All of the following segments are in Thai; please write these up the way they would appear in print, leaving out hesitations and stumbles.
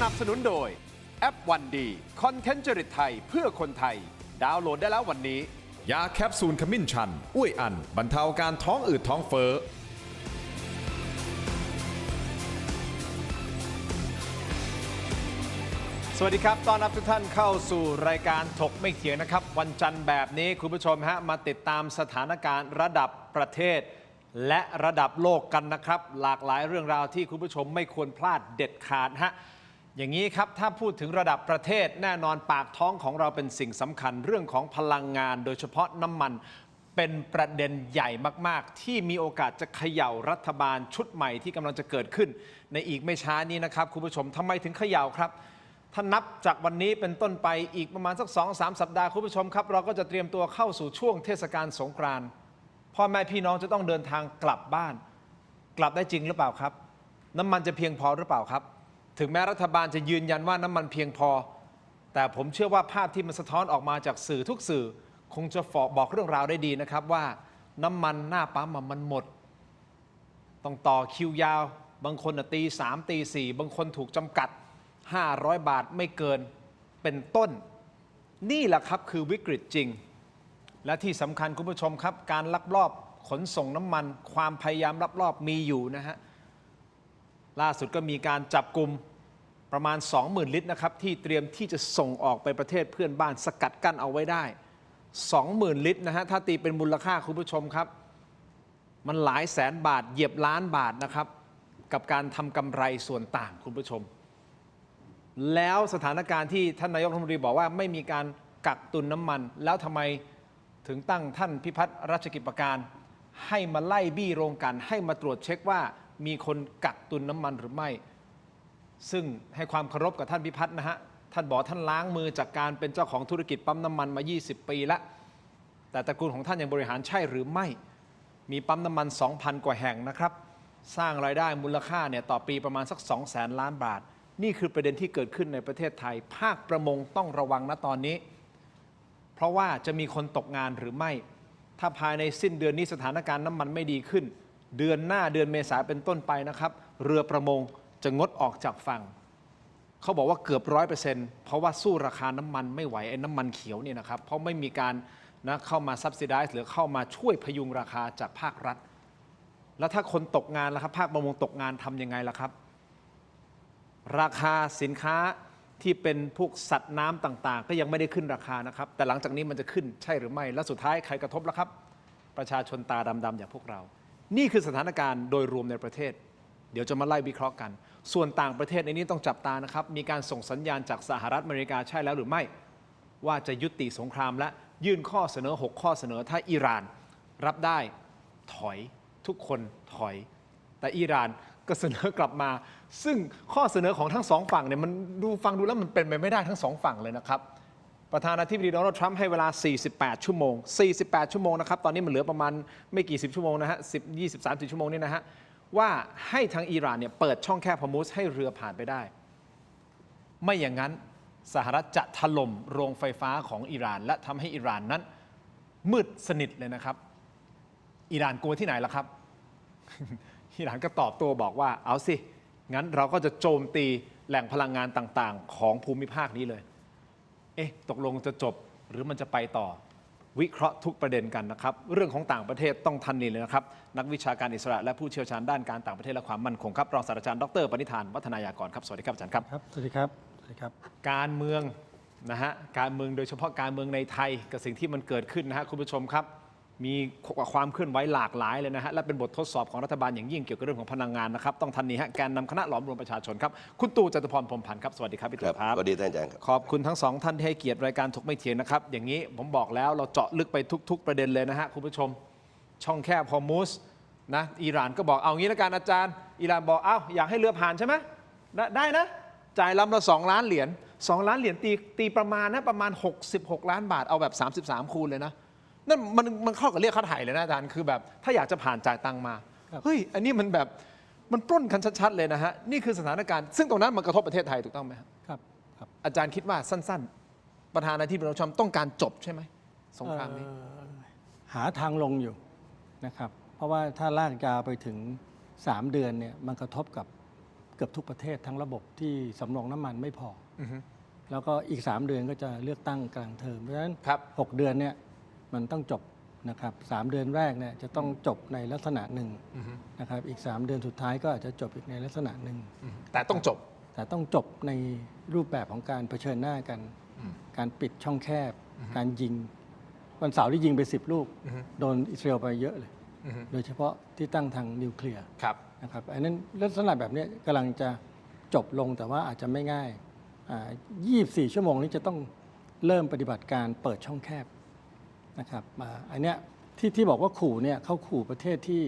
นับสนุนโดยแอปวันดีคอนเทนต์จริตไทยเพื่อคนไทยดาวน์โหลดได้แล้ววันนี้ยาแคปซูลขมิ้นชันอุ้ยอันบรรเทาอาการท้องอืดท้องเฟ้อสวัสดีครับต้อนรับทุกท่านเข้าสู่รายการถกไม่เถียงนะครับวันจันทร์แบบนี้คุณผู้ชมมาติดตามสถานการณ์ระดับประเทศและระดับโลกกันนะครับหลากหลายเรื่องราวที่คุณผู้ชมไม่ควรพลาดเด็ดขาดอย่างนี้ครับถ้าพูดถึงระดับประเทศแน่นอนปากท้องของเราเป็นสิ่งสำคัญเรื่องของพลังงานโดยเฉพาะน้ำมันเป็นประเด็นใหญ่มากๆที่มีโอกาสจะเขย่ารัฐบาลชุดใหม่ที่กำลังจะเกิดขึ้นในอีกไม่ช้านี้นะครับคุณผู้ชมทำไมถึงเขย่าครับถ้านับจากวันนี้เป็นต้นไปอีกประมาณสัก 2-3 สัปดาห์คุณผู้ชมครับเราก็จะเตรียมตัวเข้าสู่ช่วงเทศกาลสงกรานต์พ่อแม่พี่น้องจะต้องเดินทางกลับบ้านกลับได้จริงหรือเปล่าครับน้ำมันจะเพียงพอหรือเปล่าครับถึงแม้รัฐบาลจะยืนยันว่าน้ำมันเพียงพอแต่ผมเชื่อว่าภาพที่มันสะท้อนออกมาจากสื่อทุกสื่อคงจะบอกเรื่องราวได้ดีนะครับว่าน้ำมันหน้าปั๊มมันหมดต้องต่อคิวยาวบางคนตี 3 ตี 4บางคนถูกจำกัด500 บาทไม่เกินเป็นต้นนี่แหละครับคือวิกฤตจริงและที่สำคัญคุณผู้ชมครับการลักลอบขนส่งน้ำมันความพยายามลักลอบมีอยู่นะฮะล่าสุดก็มีการจับกลุ่มประมาณ 20,000 ลิตรนะครับที่เตรียมที่จะส่งออกไปประเทศเพื่อนบ้านสกัดกั้นเอาไว้ได้ 20,000 ลิตรนะฮะถ้าตีเป็นมูลค่าคุณผู้ชมครับมันหลายแสนบาทเหยียบล้านบาทนะครับกับการทำกำไรส่วนต่างคุณผู้ชมแล้วสถานการณ์ที่ท่านนายกรัฐมนตรีบอกว่าไม่มีการกักตุนน้ำมันแล้วทำไมถึงตั้งท่านพิพัฒน์รัชกิจประการให้มาไล่บี้โรงกลั่นให้มาตรวจเช็คว่ามีคนกักตุนน้ำมันหรือไม่ซึ่งให้ความเคารพกับท่านพิพัฒน์นะฮะท่านบอกท่านล้างมือจากการเป็นเจ้าของธุรกิจปั๊มน้ำมันมา20 ปีแล้วแต่ตระกูลของท่านยังบริหารใช่หรือไม่มีปั๊มน้ำมัน 2,000 กว่าแห่งนะครับสร้างรายได้มูลค่าต่อปีประมาณสัก 200,000 ล้านบาทนี่คือประเด็นที่เกิดขึ้นในประเทศไทยภาคประมงต้องระวังนะตอนนี้เพราะว่าจะมีคนตกงานหรือไม่ถ้าภายในสิ้นเดือนนี้สถานการณ์น้ำมันไม่ดีขึ้นเดือนหน้าเดือนเมษายนเป็นต้นไปนะครับเรือประมงจะงดออกจากฝั่งเขาบอกว่าเกือบ 100% เพราะว่าสู้ราคาน้ำมันไม่ไหวไอ้น้ำมันเขียวเนี่ยนะครับเพราะไม่มีการเข้ามาซับซิไดซ์หรือเข้ามาช่วยพยุงราคาจากภาครัฐแล้วถ้าคนตกงานล่ะครับภาคประมงตกงานทำยังไงล่ะครับราคาสินค้าที่เป็นพวกสัตว์น้ำต่างๆก็ยังไม่ได้ขึ้นราคานะครับแต่หลังจากนี้มันจะขึ้นใช่หรือไม่และสุดท้ายใครกระทบล่ะครับประชาชนตาดำๆอย่างพวกเรานี่คือสถานการณ์โดยรวมในประเทศเดี๋ยวจะมาไล่วิเคราะห์กันส่วนต่างประเทศในนี้ต้องจับตานะครับมีการส่งสัญญาณจากสหรัฐอเมริกาใช่แล้วหรือไม่ว่าจะยุติสงครามและยื่นข้อเสนอ6ข้อเสนอถ้าอิหร่านรับได้ถอยทุกคนถอยแต่อิหร่านก็เสนอกลับมาซึ่งข้อเสนอของทั้งสองฝั่งมันฟังดูแล้วมันเป็นไปไม่ได้ทั้งสองฝั่งเลยนะครับประธานาธิบดีโดนัลด์ทรัมป์ให้เวลา48 ชั่วโมง48 ชั่วโมงนะครับตอนนี้มันเหลือประมาณไม่กี่10 ชั่วโมงนะฮะ10 20 30 ชั่วโมงนี่นะฮะว่าให้ทางอิหร่านเปิดช่องแคบฮอร์มุซให้เรือผ่านไปได้ไม่อย่างนั้นสหรัฐจะถล่มโรงไฟฟ้าของอิหร่านและทำให้อิหร่านนั้นมืดสนิทเลยนะครับอิหร่านกลัวที่ไหนล่ะครับ อิหร่านก็ตอบโต้บอกว่าเอาสิงั้นเราก็จะโจมตีแหล่งพลังงานต่างๆของภูมิภาคนี้เลยตกลงจะจบหรือมันจะไปต่อวิเคราะห์ทุกประเด็นกันนะครับเรื่องของต่างประเทศต้องทันนี่เลยนะครับนักวิชาการอิสระและผู้เชี่ยวชาญด้านการต่างประเทศและความมั่นคงครับรองศาสตราจารย์ดร.ปณิธานวัฒนายากรครับสวัสดีครับอาจารย์ครับสวัสดีครับสวัสดีครับการเมืองนะฮะการเมืองโดยเฉพาะการเมืองในไทยกับสิ่งที่มันเกิดขึ้นนะฮะคุณผู้ชมครับมีความเคลื่อนไหวหลากหลายเลยนะฮะและเป็นบททดสอบของรัฐบาลอย่างยิ่งเกี่ยวกับเรื่องของพลังงานนะครับต้องทันนี้ฮะแกนนำคณะหลอมรวมประชาชนครับคุณตู่จตุพรพรหมพันธ์ครับสวัสดีครับพี่ตู่ครับสวัสดีท่านอาจารย์ครับขอบคุณทั้งสองท่านที่ให้เกียรติรายการถกไม่เถียงนะครับอย่างนี้ผมบอกแล้วเราเจาะลึกไปทุกๆประเด็นเลยนะฮะคุณผู้ชมช่องแคบฮอร์มุซนะอิหร่านก็บอกเอางี้ละกันอาจารย์อิหร่านบอกอยากให้เรือผ่านใช่ไหมได้นะจ่ายลำละ2 ล้านเหรียญ2 ล้านเหรียญตีประมาณนะประมาณ66 ล้านบาทเอาแบบ33 คูณเลยนะนั่นมันเข้ากับเรียกค่าไถ่เลยนะอาจารย์คือแบบถ้าอยากจะผ่านจ่ายตังมาเฮ้ยอันนี้มันแบบมันปล้นกันชัดๆเลยนะฮะนี่คือสถานการณ์ซึ่งตรงนั้นมันกระทบประเทศไทยถูกต้องไหมครับอาจารย์คิดว่าสั้นๆประธานาธิบดีโดนัลด์ทรัมป์ต้องการจบใช่ไหมสงครามนี้หาทางลงอยู่นะครับเพราะว่าถ้าลากยาวไปถึง3 เดือนเนี่ยมันกระทบกับ เกือบทุกประเทศทั้งระบบที่สำรองน้ำมันไม่พอ อือฮึ แล้วก็อีก 3 เดือนก็จะเลือกตั้งกลางเทอมเพราะฉะนั้น ครับ 6 เดือนเนี่ยมันต้องจบนะครับ3 เดือนแรกเนี่ยจะต้องจบในลักษณะหนึ่งนะครับอีก 3 เดือนสุดท้ายก็อาจจะจบอีกในลักษณะหนึ่ง แต่ต้องจบ แต่ต้องจบในรูปแบบของการเผชิญหน้ากัน การปิดช่องแคบ การยิง วันเสาร์ที่ยิงไป 10 ลูก โดนอิสราเอลไปเยอะเลย โดยเฉพาะที่ตั้งทางนิวเคลียร์ ครับ นะครับอันนั้นลักษณะแบบนี้กำลังจะจบลงแต่ว่าอาจจะไม่ง่าย24 ชั่วโมงนี้จะต้องเริ่มปฏิบัติการเปิดช่องแคบนะครับอันเนี้ยที่บอกว่าขู่เนี่ยเขาขู่ประเทศที่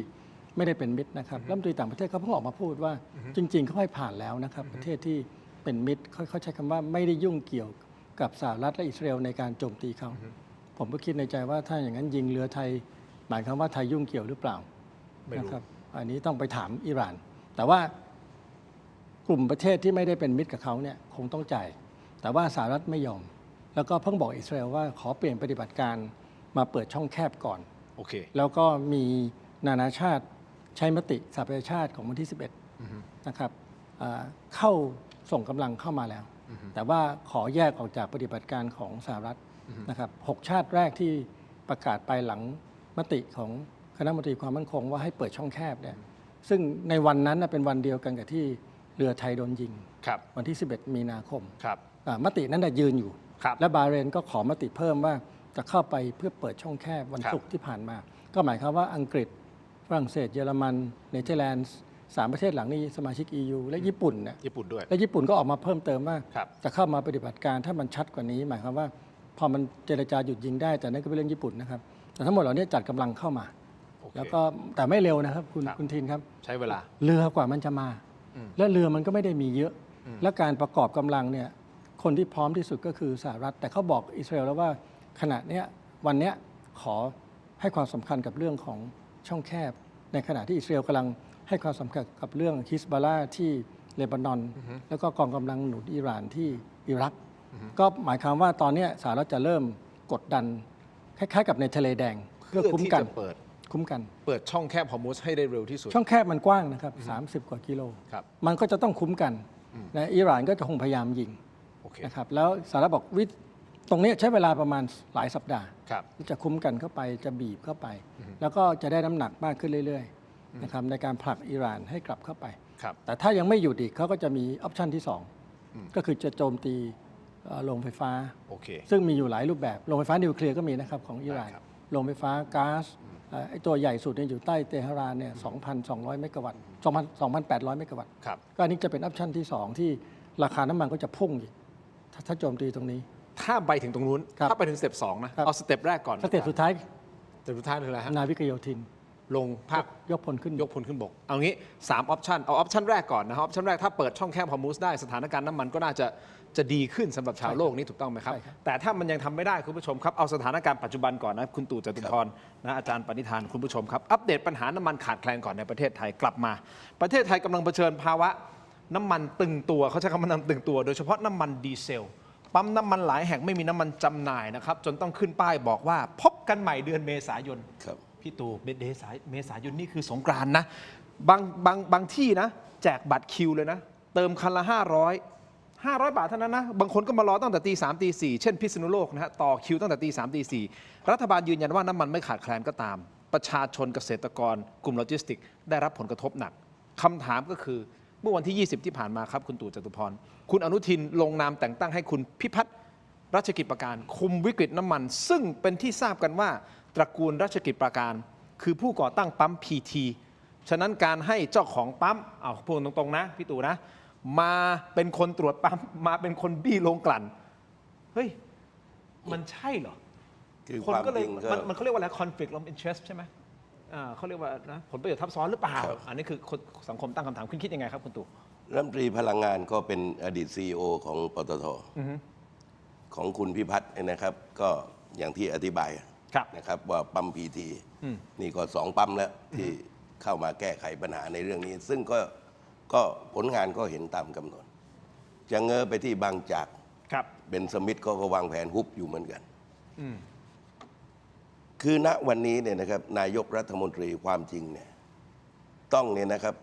ไม่ได้เป็นมิตรนะครับรัฐมนตรีต่างประเทศเขาเพิ่งออกมาพูดว่าจริงๆเขาให้ผ่านแล้วนะครับประเทศที่เป็นมิตรเขาใช้คำว่าไม่ได้ยุ่งเกี่ยวกับสหรัฐและอิสราเอลในการโจมตีเขาผมก็คิดในใจว่าถ้าอย่างนั้นยิงเรือไทยหมายความว่าไทยยุ่งเกี่ยวหรือเปล่า ไม่รู้ นะครับอันนี้ต้องไปถามอิหร่าน แต่ว่ากลุ่มประเทศที่ไม่ได้เป็นมิตรกับเขาเนี่ยคงต้องจ่ายแต่ว่าสหรัฐไม่ยอม แล้วก็เพิ่งบอกอิสราเอลว่าขอเปลี่ยนปฏิบัติการมาเปิดช่องแคบก่อน โอเค แล้วก็มีนานาชาติใช้มติสหประชาชาติของวันที่ 11 นะครับเข้าส่งกำลังเข้ามาแล้ว แต่ว่าขอแยกออกจากปฏิบัติการของสหรัฐนะครับ6 ชาติแรกที่ประกาศไปหลังมติของคณะมนตรีความมั่นคงว่าให้เปิดช่องแคบเนี่ยซึ่งในวันนั้นนะเป็นวันเดียวกันกับที่เรือไทยโดนยิง ครับ วันที่ 11 มีนาคม ครับ มตินั้นยืนอยู่ ครับ และบาห์เรนก็ขอมติเพิ่มว่าจะเข้าไปเพื่อเปิดช่องแคบวัน ครับ ศุกร์ที่ผ่านมา ก็หมายความว่าอังกฤษฝรั่งเศสเยอรมันเนเธอร์แลนด์3 ประเทศหลังนี้สมาชิก EU และญี่ปุ่นเนี่ย ญี่ปุ่นด้วย และญี่ปุ่นก็ออกมาเพิ่มเติมว่า ครับ จะเข้ามาปฏิบัติการถ้ามันชัดกว่านี้ หมายความว่าพอมันเจรจาหยุดยิงได้แต่นั่นก็เป็นเรื่องญี่ปุ่นนะครับแต่ทั้งหมดเหล่านี้จัดกำลังเข้ามา โอเค แล้วก็แต่ไม่เร็วนะครับคุณทินครับ ใช้เวลา เรือกว่ามันจะมา และเรือมันก็ไม่ได้มีเยอะ และการประกอบกำลังเนี่ยคนที่พร้อมที่สุดก็คือสหรัฐ แต่เขาบอกอิสราเอลแล้วว่าขณะเนี้ยวันเนี้ยขอให้ความสำคัญกับเรื่องของช่องแคบ ในขณะที่อิสราเอลกำลังให้ความสำคัญกับเรื่องฮิสบอลลาที่เลบานอน แล้วก็กองกำลังหนุนอิหร่านที่อิรัก ก็หมายความว่าตอนเนี้ยสหรัฐจะเริ่มกดดันคล้ายๆกับในทะเลแดงเพื่อคุ้มกัน ที่จะเปิด คุ้มกัน เปิดช่องแคบฮอร์มุสให้ได้เร็วที่สุด ช่องแคบมันกว้างนะครับ30 กว่ากิโล ครับ มันก็จะต้องคุ้มกันนะอิหร่านก็จะคงพยายามยิง โอเค นะครับแล้วสหรัฐบอกตรงนี้ใช้เวลาประมาณหลายสัปดาห์ ครับ จะคุ้มกันเข้าไปจะบีบเข้าไป แล้วก็จะได้น้ำหนักมากขึ้นเรื่อยๆนะครับในการผลักอิหร่านให้กลับเข้าไป ครับ แต่ถ้ายังไม่หยุดอีกเขาก็จะมีออปชันที่ 2 ก็คือจะโจมตีโรงไฟฟ้า โอเค ซึ่งมีอยู่หลายรูปแบบโรงไฟฟ้านิวเคลียร์ก็มีนะครับของอิหร่าน ได้ครับ โรงไฟฟ้าก๊าซไอ้ตัวใหญ่สุดเนี่ยอยู่ใต้เตหะรานเนี่ย 2,200 เมกะวัตต์ 2,800 เมกะวัตต์ ครับ ก็อันนี้จะเป็นออปชันที่ 2 ที่ราคาน้ำมันก็จะพุ่งอีกถ้าโจมตีตรงนี้ ถ้าไปถึงตรงนู้น ครับ ถ้าไปถึงสเต็ป2นะ ครับ เอาสเต็ปแรกก่อน สเต็ปสุดท้าย สเต็ปสุดท้ายคืออะไรฮะ นาวิกโยธิน ลงภาค ยกพลขึ้น ยกพลขึ้นบก เอางี้3ออปชันเอาออปชันแรกก่อนนะครับออปชันแรกถ้าเปิดช่องแคบฮอร์มุสได้สถานการณ์น้ำมันก็น่าจะดีขึ้นสำหรับชาวโลกนี้ถูกต้องไหมครับ ใช่ครับ แต่ถ้ามันยังทำไม่ได้คุณผู้ชมครับเอาสถานการณ์ปัจจุบันก่อนนะคุณตู่จตุพรนะอาจารย์ปณิธานคุณผู้ชมครับอัปเดตปัญหาน้ำมันขาดแคลนก่อนในประเทศไทยกลับมา ประเทศไทยกำลังเผชิญภาวะน้ำมันตึงตัวเขาใช้คำว่าน้ำมันตึงตัว โดยเฉพาะน้ำมันดีเซลปั๊มน้ำมันหลายแห่งไม่มีน้ำมันจำหน่ายนะครับจนต้องขึ้นป้ายบอกว่าพบกันใหม่เดือนเมษายน ครับ พี่ตู่เมษายนนี่คือสงกรานต์นะบางที่นะแจกบัตรคิวเลยนะ เติมคันละ500 บาทเท่านั้นนะ บางคนก็มารอตั้งแต่ตี 3 ตี 4 เช่นพิษณุโลกนะฮะต่อคิวตั้งแต่ตี 3 ตี 4 รัฐบาลยืนยันว่าน้ำมันไม่ขาดแคลนก็ตาม ประชาชนเกษตรกร กลุ่มโลจิสติกส์ได้รับผลกระทบหนักคำถามก็คือเมื่อวันที่ 20 ที่ผ่านมาครับคุณตู่จตุพรคุณอนุทินลงนามแต่งตั้งให้คุณพิพัฒน์รัชกิจประการคุมวิกฤตน้ำมัน ซึ่งเป็นที่ทราบกันว่าตระกูลรัชกิจประการ คือผู้ก่อตั้งปั๊ม PT ฉะนั้นการให้เจ้าของปั๊มเอาพูดตรงๆนะพี่ตู่นะ มาเป็นคนตรวจปั๊มมาเป็นคนบี้โรงกลั่น เฮ้ย มันใช่เหรอ คือ คน ความ ก็เลย จริงก็ มันเขาเรียกว่าอะไร conflict of interest ใช่ไหมเขาเรียกว่านะผลประโยชน์ทับซ้อนหรือเปล่า ครับ อันนี้คือคนสังคมตั้งคำถาม คุณคิดยังไงครับคุณตู่ รัฐมนตรีพลังงานก็เป็นอดีต CEO ของปตทของคุณพิพัฒน์เนี่ยนะครับ ก็อย่างที่อธิบาย ครับ นะครับว่าปั๊มพีทีนี่ก็2 ปั๊มแล้วที่เข้ามาแก้ไขปัญหาในเรื่องนี้ ซึ่งก็ผลงานก็เห็นตามกำหนดจะเงอไปที่บางจาก ครับ เบนสมิธก็วางแผนฮุบอยู่เหมือนกัน คือณวันนี้เนี่ยนะครับนายกรัฐมนตรีความจริงเนี่ยต้องเนี่ยนะครับ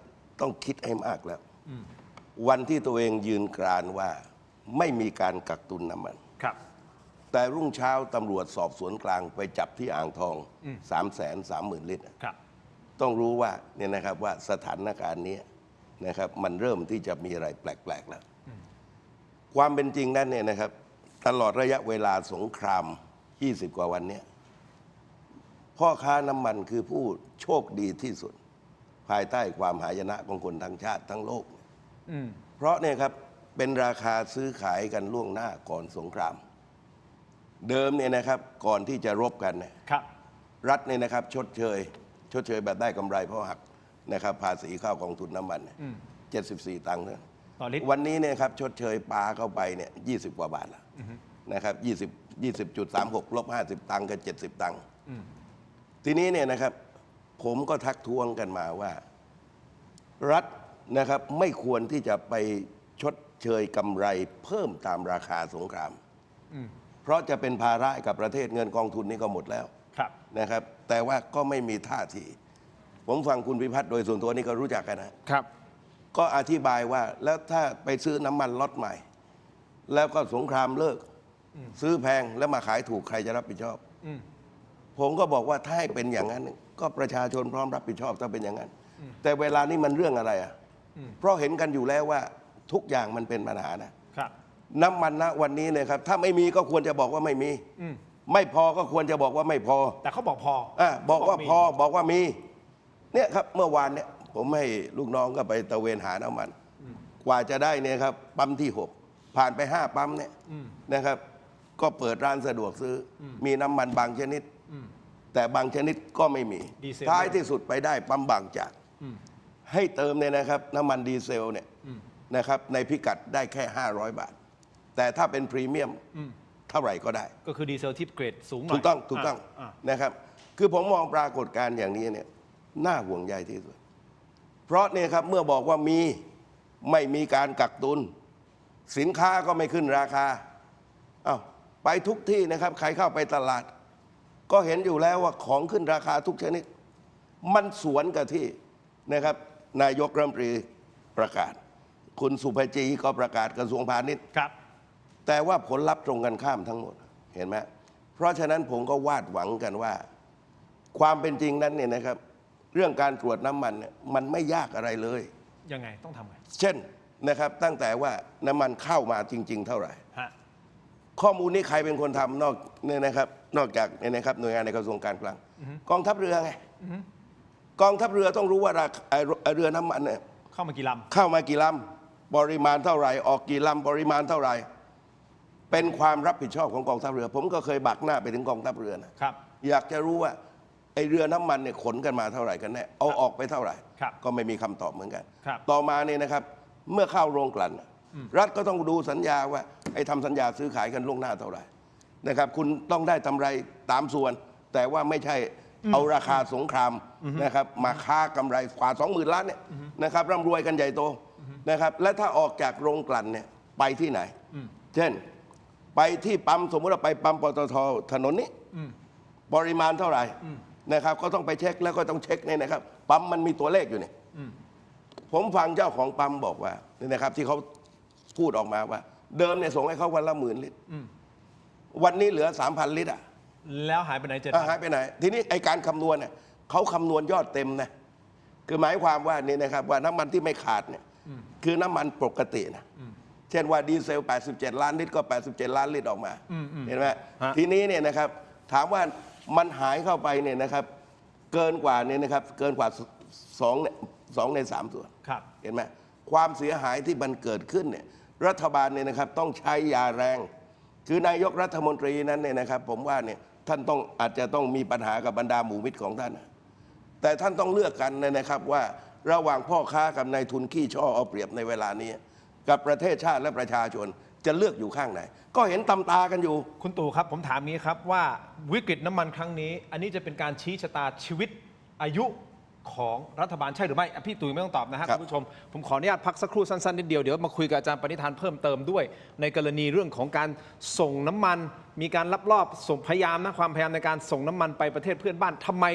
ต้องคิดให้มากแล้ว วันที่ตัวเองยืนกรานว่าไม่มีการกักตุนน้ำมัน ครับ แต่รุ่งเช้าตำรวจสอบสวนกลางไปจับที่อ่างทอง 330,000 ลิตร ครับ ต้องรู้ว่าเนี่ยนะครับว่าสถานการณ์นี้นะครับมันเริ่มที่จะมีอะไรแปลกๆแล้ว ความเป็นจริงนั้นเนี่ยนะครับตลอดระยะเวลาสงคราม 20 กว่าวันเนี้พ่อค้าน้ำมันคือผู้โชคดีที่สุด ภายใต้ความหายนะของคนทั้งชาติทั้งโลก เพราะเนี่ยครับเป็นราคาซื้อขายกันล่วงหน้าก่อนสงคราม เดิมเนี่ยนะครับก่อนที่จะรบกันเนี่ย ครับ รัฐเนี่ยนะครับชดเชยแบบได้กำไรเพราะหักนะครับภาษีเข้ากองทุนน้ำมันเนี่ย74 ตังค์เท่านั้น ต่อลิตร วันนี้เนี่ยครับชดเชยปลาเข้าไปเนี่ย20 กว่าบาทแล้วนะครับ20.36 ลบ 50 ตังค์กับ70 ตังค์ทีนี้เนี่ยนะครับผมก็ทักท้วงกันมาว่า รัฐนะครับไม่ควรที่จะไปชดเชยกำไรเพิ่มตามราคาสงคราม เพราะจะเป็นภาระกับประเทศเงินกองทุนนี้ก็หมดแล้ว ครับ นะครับ แต่ว่าก็ไม่มีท่าที ผมฟังคุณพิพัฒน์โดยส่วนตัวนี่ก็รู้จักกันนะ ครับ ก็อธิบายว่าแล้วถ้าไปซื้อน้ำมันล็อตใหม่ แล้วก็สงครามเลิก ซื้อแพงแล้วมาขายถูกใครจะรับผิดชอบ ผมก็บอกว่าถ้าให้เป็นอย่างนั้น ก็ประชาชนพร้อมรับผิดชอบถ้าเป็นอย่างนั้น แต่เวลานี้มันเรื่องอะไรอ่ะเพราะเห็นกันอยู่แล้วว่าทุกอย่างมันเป็นปัญหานะ ครับ น้ำมันณวันนี้เนี่ยครับถ้าไม่มีก็ควรจะบอกว่าไม่มี ไม่พอก็ควรจะบอกว่าไม่พอ แต่เขาบอกพอ บอกว่าพอบอกว่ามีเนี่ยครับเมื่อวานเนี่ยผมให้ลูกน้องก็ไปตระเวนหาน้ำมัน กว่าจะได้เนี่ยครับปั๊มที่ 6 ผ่านไป 5 ปั๊มเนี่ยนะครับ ก็เปิดร้านสะดวกซื้ออมีน้ำมันบางชนิด แต่บางชนิดก็ไม่มี ดีเซล ท้ายที่สุดไปได้ปั๊มบางจากให้เติมเนี่ยนะครับน้ำมันดีเซลเนี่ยนะครับในพิกัดได้แค่ 500 บาท แต่ถ้าเป็นพรีเมียมเท่าไหร่ก็ได้ ก็คือดีเซลที่เกรดสูงหน่อย ถูกต้อง า นะครับ คือผมมองปรากฏการณ์อย่างนี้เนี่ยน่าห่วงใยที่สุด เพราะเนี่ยครับเมื่อบอกว่าไม่มีการกักตุน สินค้าก็ไม่ขึ้นราคาอ้าวไปทุกที่นะครับ ใครเข้าไปตลาด ก็เห็นอยู่แล้วว่าของขึ้นราคาทุกชนิด มันสวนกับที่นะครับนายกรัฐมนตรีประกาศ คุณสุภจีก็ประกาศกระทรวงพาณิชย์ ครับ แต่ว่าผลลัพธ์ตรงกันข้ามทั้งหมดเห็นไหมเพราะฉะนั้นผมก็วาดหวังกันว่า ความเป็นจริงนั้นเนี่ยนะครับ เรื่องการตรวจน้ำมันเนี่ยมันไม่ยากอะไรเลย ยังไงต้องทำไง เช่นนะครับตั้งแต่ว่าน้ำมันเข้ามาจริง ๆ เท่าไหร่ ฮะ ข้อมูลนี้ใครเป็นคนทำนอกเนี่ยนะครับนอกจากเนี่ยนะครับหน่วยงานในกระทรวงการคลังกองทัพเรือไงกองทัพเรือต้องรู้ว่าเรือน้ำมันเนี่ย เข้ามากี่ล เข้ามากี่ลำปริมาณเท่าไหร่ออกกี่ลำปริมาณเท่าไหร่ เป็นความรับผิดชอบของกองทัพเรือ ผมก็เคยบักหน้าไปถึงกองทัพเรือนะ ำครับ อยากจะรู้ว่าไอเรือน้ำมันเนี่ยขนกันมาเท่าไหร่กันแน่เอาออกไปเท่าไหร่ ครับ ก็ไม่มีคำตอบเหมือนกัน ครับ ต่อมาเนี่ยนะครับ เมื่อเข้าโรงกลั่นรัฐก็ต้องดูสัญญาว่าไอ้ทำสัญญาซื้อขายกันล่วงหน้าเท่าไหร่นะครับ คุณต้องได้กำไรตามส่วน แต่ว่าไม่ใช่เอาราคาสงครามนะครับ มาค้ากำไรกว่า 20,000 ล้านเนี่ยนะครับร่ำรวยกันใหญ่โตนะครับ และถ้าออกจากโรงกลั่นเนี่ยไปที่ไหน เช่น ไปที่ปั๊มสมมติว่าไปปั๊มปตทถนนนี้ปริมาณเท่าไหร่นะครับ ก็ต้องไปเช็คแล้วก็ต้องเช็คเนี่ยนะครับ ปั๊มมันมีตัวเลขอยู่เนี่ยผมฟังเจ้าของปั๊มบอกว่านี่นะครับ ที่เขาพูดออกมาว่า เดิมเนี่ยส่งให้เขาวันละ10,000 ลิตรวันนี้เหลือ 3,000 ลิตรอ่ะ แล้วหายไปไหน7,000 หายไปไหน ทีนี้ไอการคำนวณเนี่ยเขาคำนวณยอดเต็มนะคือหมายความว่านี่นะครับว่าน้ำมันที่ไม่ขาดเนี่ยคือน้ำมันปกตินะเช่นว่าดีเซล 87 ล้านลิตรก็ 87 ล้านลิตรออกมาเห็นไหมทีนี้เนี่ยนะครับถามว่ามันหายเข้าไปเนี่ยนะครับเกินกว่าเนี่ยนะครับเกินกว่า2 ใน 3 ส่วน ครับ เห็นไหมความเสียหายที่มันเกิดขึ้นเนี่ยรัฐบาลเนี่ยนะครับต้องใช้ยาแรง คือนายกรัฐมนตรีนั้นเนี่ยนะครับผมว่าเนี่ยท่านต้องอาจจะต้องมีปัญหากับบรรดาหมู่มิตรของท่านนะแต่ท่านต้องเลือกกันนะครับว่าระหว่างพ่อค้ากับนายทุนขี้ช่อเอาเปรียบในเวลานี้ กับประเทศชาติและประชาชนจะเลือกอยู่ข้างไหน ก็เห็นตำตากันอยู่ คุณตู่ครับผมถามนี้ครับว่าวิกฤตน้ำมันครั้งนี้ อันนี้จะเป็นการชี้ชะตาชีวิตอายุ ของรัฐบาลใช่หรือไม่พี่ตุ๋ยไม่ต้องตอบนะฮะ ครับ คุณผู้ชมผมขออนุญาตพักสักครู่สั้นๆนิดเดียวเดี๋ยวมาคุยกับอาจารย์ปณิธานเพิ่มเติมด้วย ในกรณีเรื่องของการส่งน้ำมัน มีการลักลอบส่งพยายามนะความพยายามในการส่งน้ำมันไปประเทศเพื่อนบ้านทำไม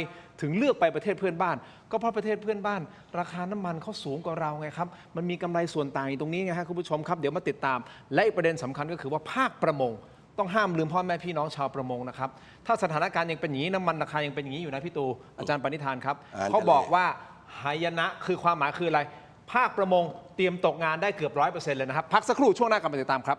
ถึงเลือกไปประเทศเพื่อนบ้าน ก็เพราะประเทศเพื่อนบ้าน ราคาน้ำมันเขาสูงกว่าเราไงครับมันมีกำไรส่วนต่างอยู่ตรงนี้ไงฮะคุณผู้ชมครับเดี๋ยวมาติดตาม และอีกประเด็นสำคัญก็คือว่าภาคประมง ต้องห้ามลืมพ่อแม่พี่น้องชาวประมงนะครับถ้าสถานการณ์ยังเป็นอย่างนี้น้ำมันราคายังเป็นอย่างนี้อยู่นะพี่ตูอาจารย์ปณิธานครับ เขาบอกว่าหายนะคือความหมายคืออะไร ภาคประมงเตรียมตกงานได้เกือบ 100% เลยนะครับ พักสักครู่ช่วงหน้ากลับมาติดตามครับ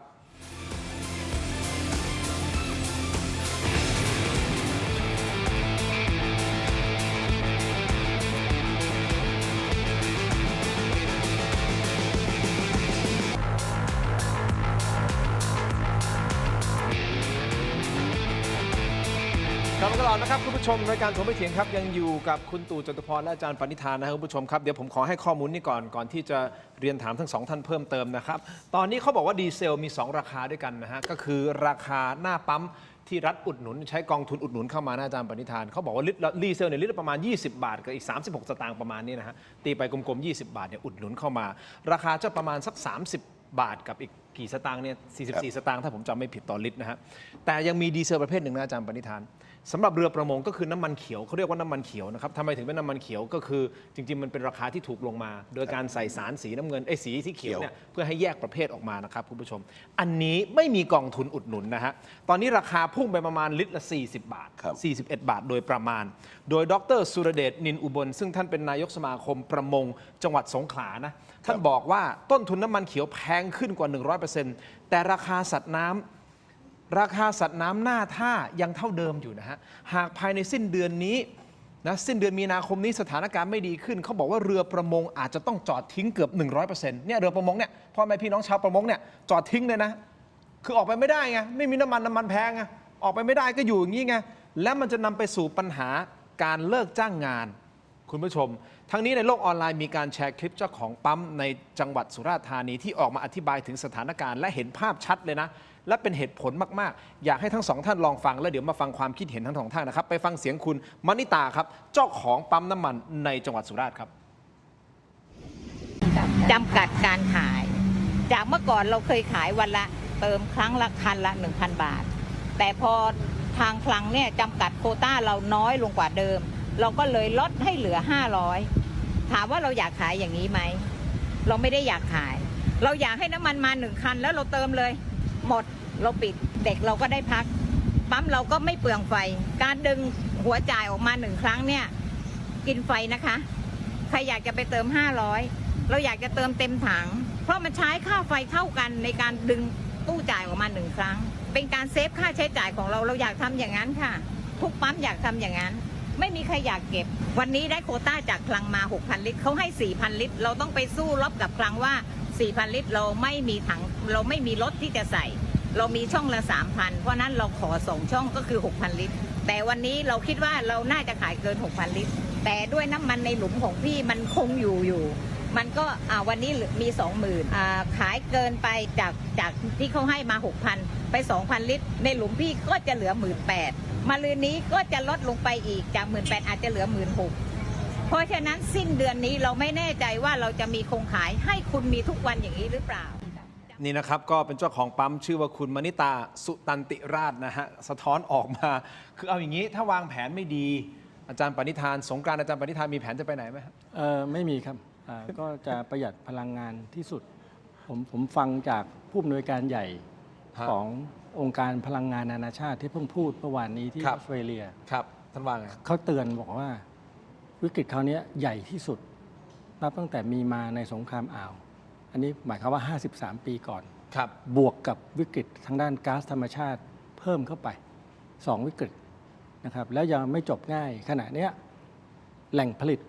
กลับมาตลอดนะครับคุณผู้ชมรายการถกไม่เถียงครับยังอยู่กับคุณตู่จตุพรและอาจารย์ปณิธานนะครับคุณผู้ชมครับเดี๋ยวผมขอให้ข้อมูลนี้ก่อนที่จะเรียนถามทั้งสองท่านเพิ่มเติมนะครับตอนนี้เขาบอกว่าดีเซลมี 2 ราคาด้วยกันนะฮะก็คือราคาหน้าปั๊มที่รัฐอุดหนุนใช้กองทุนอุดหนุนเข้ามานะอาจารย์ปณิธานเขาบอกว่าดีเซลเนี่ยลิตรละประมาณ20 บาทกับอีก36 สตางค์ประมาณนี้นะฮะตีไปกลมๆ20 บาทเนี่ยอุดหนุนเข้ามา ราคาจะประมาณสัก30 บาทกับอีกกี่สตางค์เนี่ย44 สตางค์ถ้าผมจำไม่ผิดต่อลิตรนะฮะแต่ยังมีดีเซลประเภทหนึ่งนะอาจารย์ปณิธานสำหรับเรือประมงก็คือน้ำมันเขียวเขาเรียกว่าน้ำมันเขียวนะครับทำไมถึงเป็นน้ำมันเขียวก็คือจริงๆมันเป็นราคาที่ถูกลงมา โดยการใส่สารสีน้ำเงินสีที่เขียวเนี่ยเพื่อให้แยกประเภทออกมานะครับคุณผู้ชม อันนี้ไม่มีกองทุนอุดหนุนนะฮะตอนนี้ราคาพุ่งไปประมาณลิตรละ40 บาท 41 บาทโดยประมาณ โดยดรสุรเดชนินอุบลซึ่งท่านเป็นนายกสมาคมประมงจังหวัดสงขลานะท่านบอกว่าต้นทุนน้ำมันเขียวแพงขึ้นกว่า 100% แต่ราคาสัตว์น้ำหน้าท่ายังเท่าเดิมอยู่นะฮะหากภายในสิ้นเดือนนี้นะสิ้นเดือนมีนาคมนี้สถานการณ์ไม่ดีขึ้นเขาบอกว่าเรือประมงอาจจะต้องจอดทิ้งเกือบ 100% เนี่ยเรือประมงเนี่ยพ่อแม่พี่น้องชาวประมงเนี่ยจอดทิ้งเลยนะคือออกไปไม่ได้ไงไม่มีน้ำมันแพงไงออกไปไม่ได้ก็อยู่อย่างนี้ไงและมันจะนำไปสู่ปัญหาการเลิกจ้างงานคุณผู้ชมทั้งนี้ในโลกออนไลน์มีการแชร์คลิปเจ้าของปั๊มในจังหวัดสุราษฎร์ธานีที่ออกมาอธิบายถึงสถานการณ์และเห็นภาพชัดเลยนะและเป็นเหตุผลมากๆอยากให้ทั้งสองท่านลองฟังแล้วเดี๋ยวมาฟังความคิดเห็นทั้งสองท่านนะครับไปฟังเสียงคุณมณิตาครับเจ้าของปั๊มน้ำมันในจังหวัดสุราษฎร์ครับ จำกัดการขาย จากเมื่อก่อนเราเคยขายวันละเติมครั้งละคันละ 1,000 บาท แต่พอทางคลังเนี่ยจำกัดโควต้าเราน้อยลงกว่าเดิม เราก็เลยลดให้เหลือ 500 ถามว่าเราอยากขายอย่างนี้ไหม เราไม่ได้อยากขาย เราอยากให้น้ำมันมา1 คันแล้วเราเติมเลย หมดเราปิดเด็กเราก็ได้พัก ปั๊มเราก็ไม่เปลืองไฟ การดึงหัวจ่ายออกมา1 ครั้งเนี่ยกินไฟนะคะ ใครอยากจะไปเติม 500 เราอยากจะเติมเต็มถัง เพราะมันใช้ค่าไฟเท่ากันในการดึงตู้จ่ายออกมา1 ครั้ง เป็นการเซฟค่าใช้จ่ายของเราเราอยากทำอย่างนั้นค่ะ ทุกปั๊มอยากทำอย่างนั้น ไม่มีใครอยากเก็บ วันนี้ได้โควต้าจากคลังมา 6,000 ลิตรเขาให้ 4,000 ลิตร เราต้องไปสู้รบกับคลังว่า 4,000 ลิตรเราไม่มีถังเราไม่มีรถที่จะใส่ เรามีช่องละ 3,000 เพราะนั้นเราขอ2 ช่องก็คือ 6,000 ลิตร แต่วันนี้เราคิดว่าเราน่าจะขายเกิน 6,000 ลิตร แต่ด้วยน้ำมันในหลุมของพี่มันคงอยู่ มันก็วันนี้มี 20,000 ขายเกินไปจากที่เขาให้มา 6,000 ไป 2,000 ลิตร ในหลุมพี่ก็จะเหลือ 18,000 มาลืนนี้ก็จะลดลงไปอีกจาก 18,000 อาจจะเหลือ 16,000 เพราะฉะนั้นสิ้นเดือนนี้เราไม่แน่ใจว่าเราจะมีคงขายให้คุณมีทุกวันอย่างนี้หรือเปล่า นี่นะครับก็เป็นเจ้าของปั๊มชื่อว่าคุณมณิตาสุตันติราชนะฮะสะท้อนออกมาคือเอาอย่างนี้ถ้าวางแผนไม่ดีอาจารย์ปณิธานสงกรานต์อาจารย์ปณิธานมีแผนจะไปไหนไหมครับ ไม่มีครับก็จะประหยัดพลังงานที่สุด ผมฟังจากผู้อำนวยการใหญ่ ฮะ ขององค์การพลังงานนานาชาติที่เพิ่งพูดเมื่อวานนี้ที่ ค อ รับ อสเตรเลีย ครับท่านว่าไง เขาเตือนบอกว่าวิกฤตคราวนี้ใหญ่ที่สุดนับตั้งแต่มีมาในสงครามอ่าว อันนี้หมายความว่า 53 ปีก่อน ครับ บวกกับวิกฤตทางด้านก๊าซธรรมชาติเพิ่มเข้าไป 2 วิกฤตนะครับแล้วยังไม่จบง่ายขณะเนี้ยแหล่งผลิต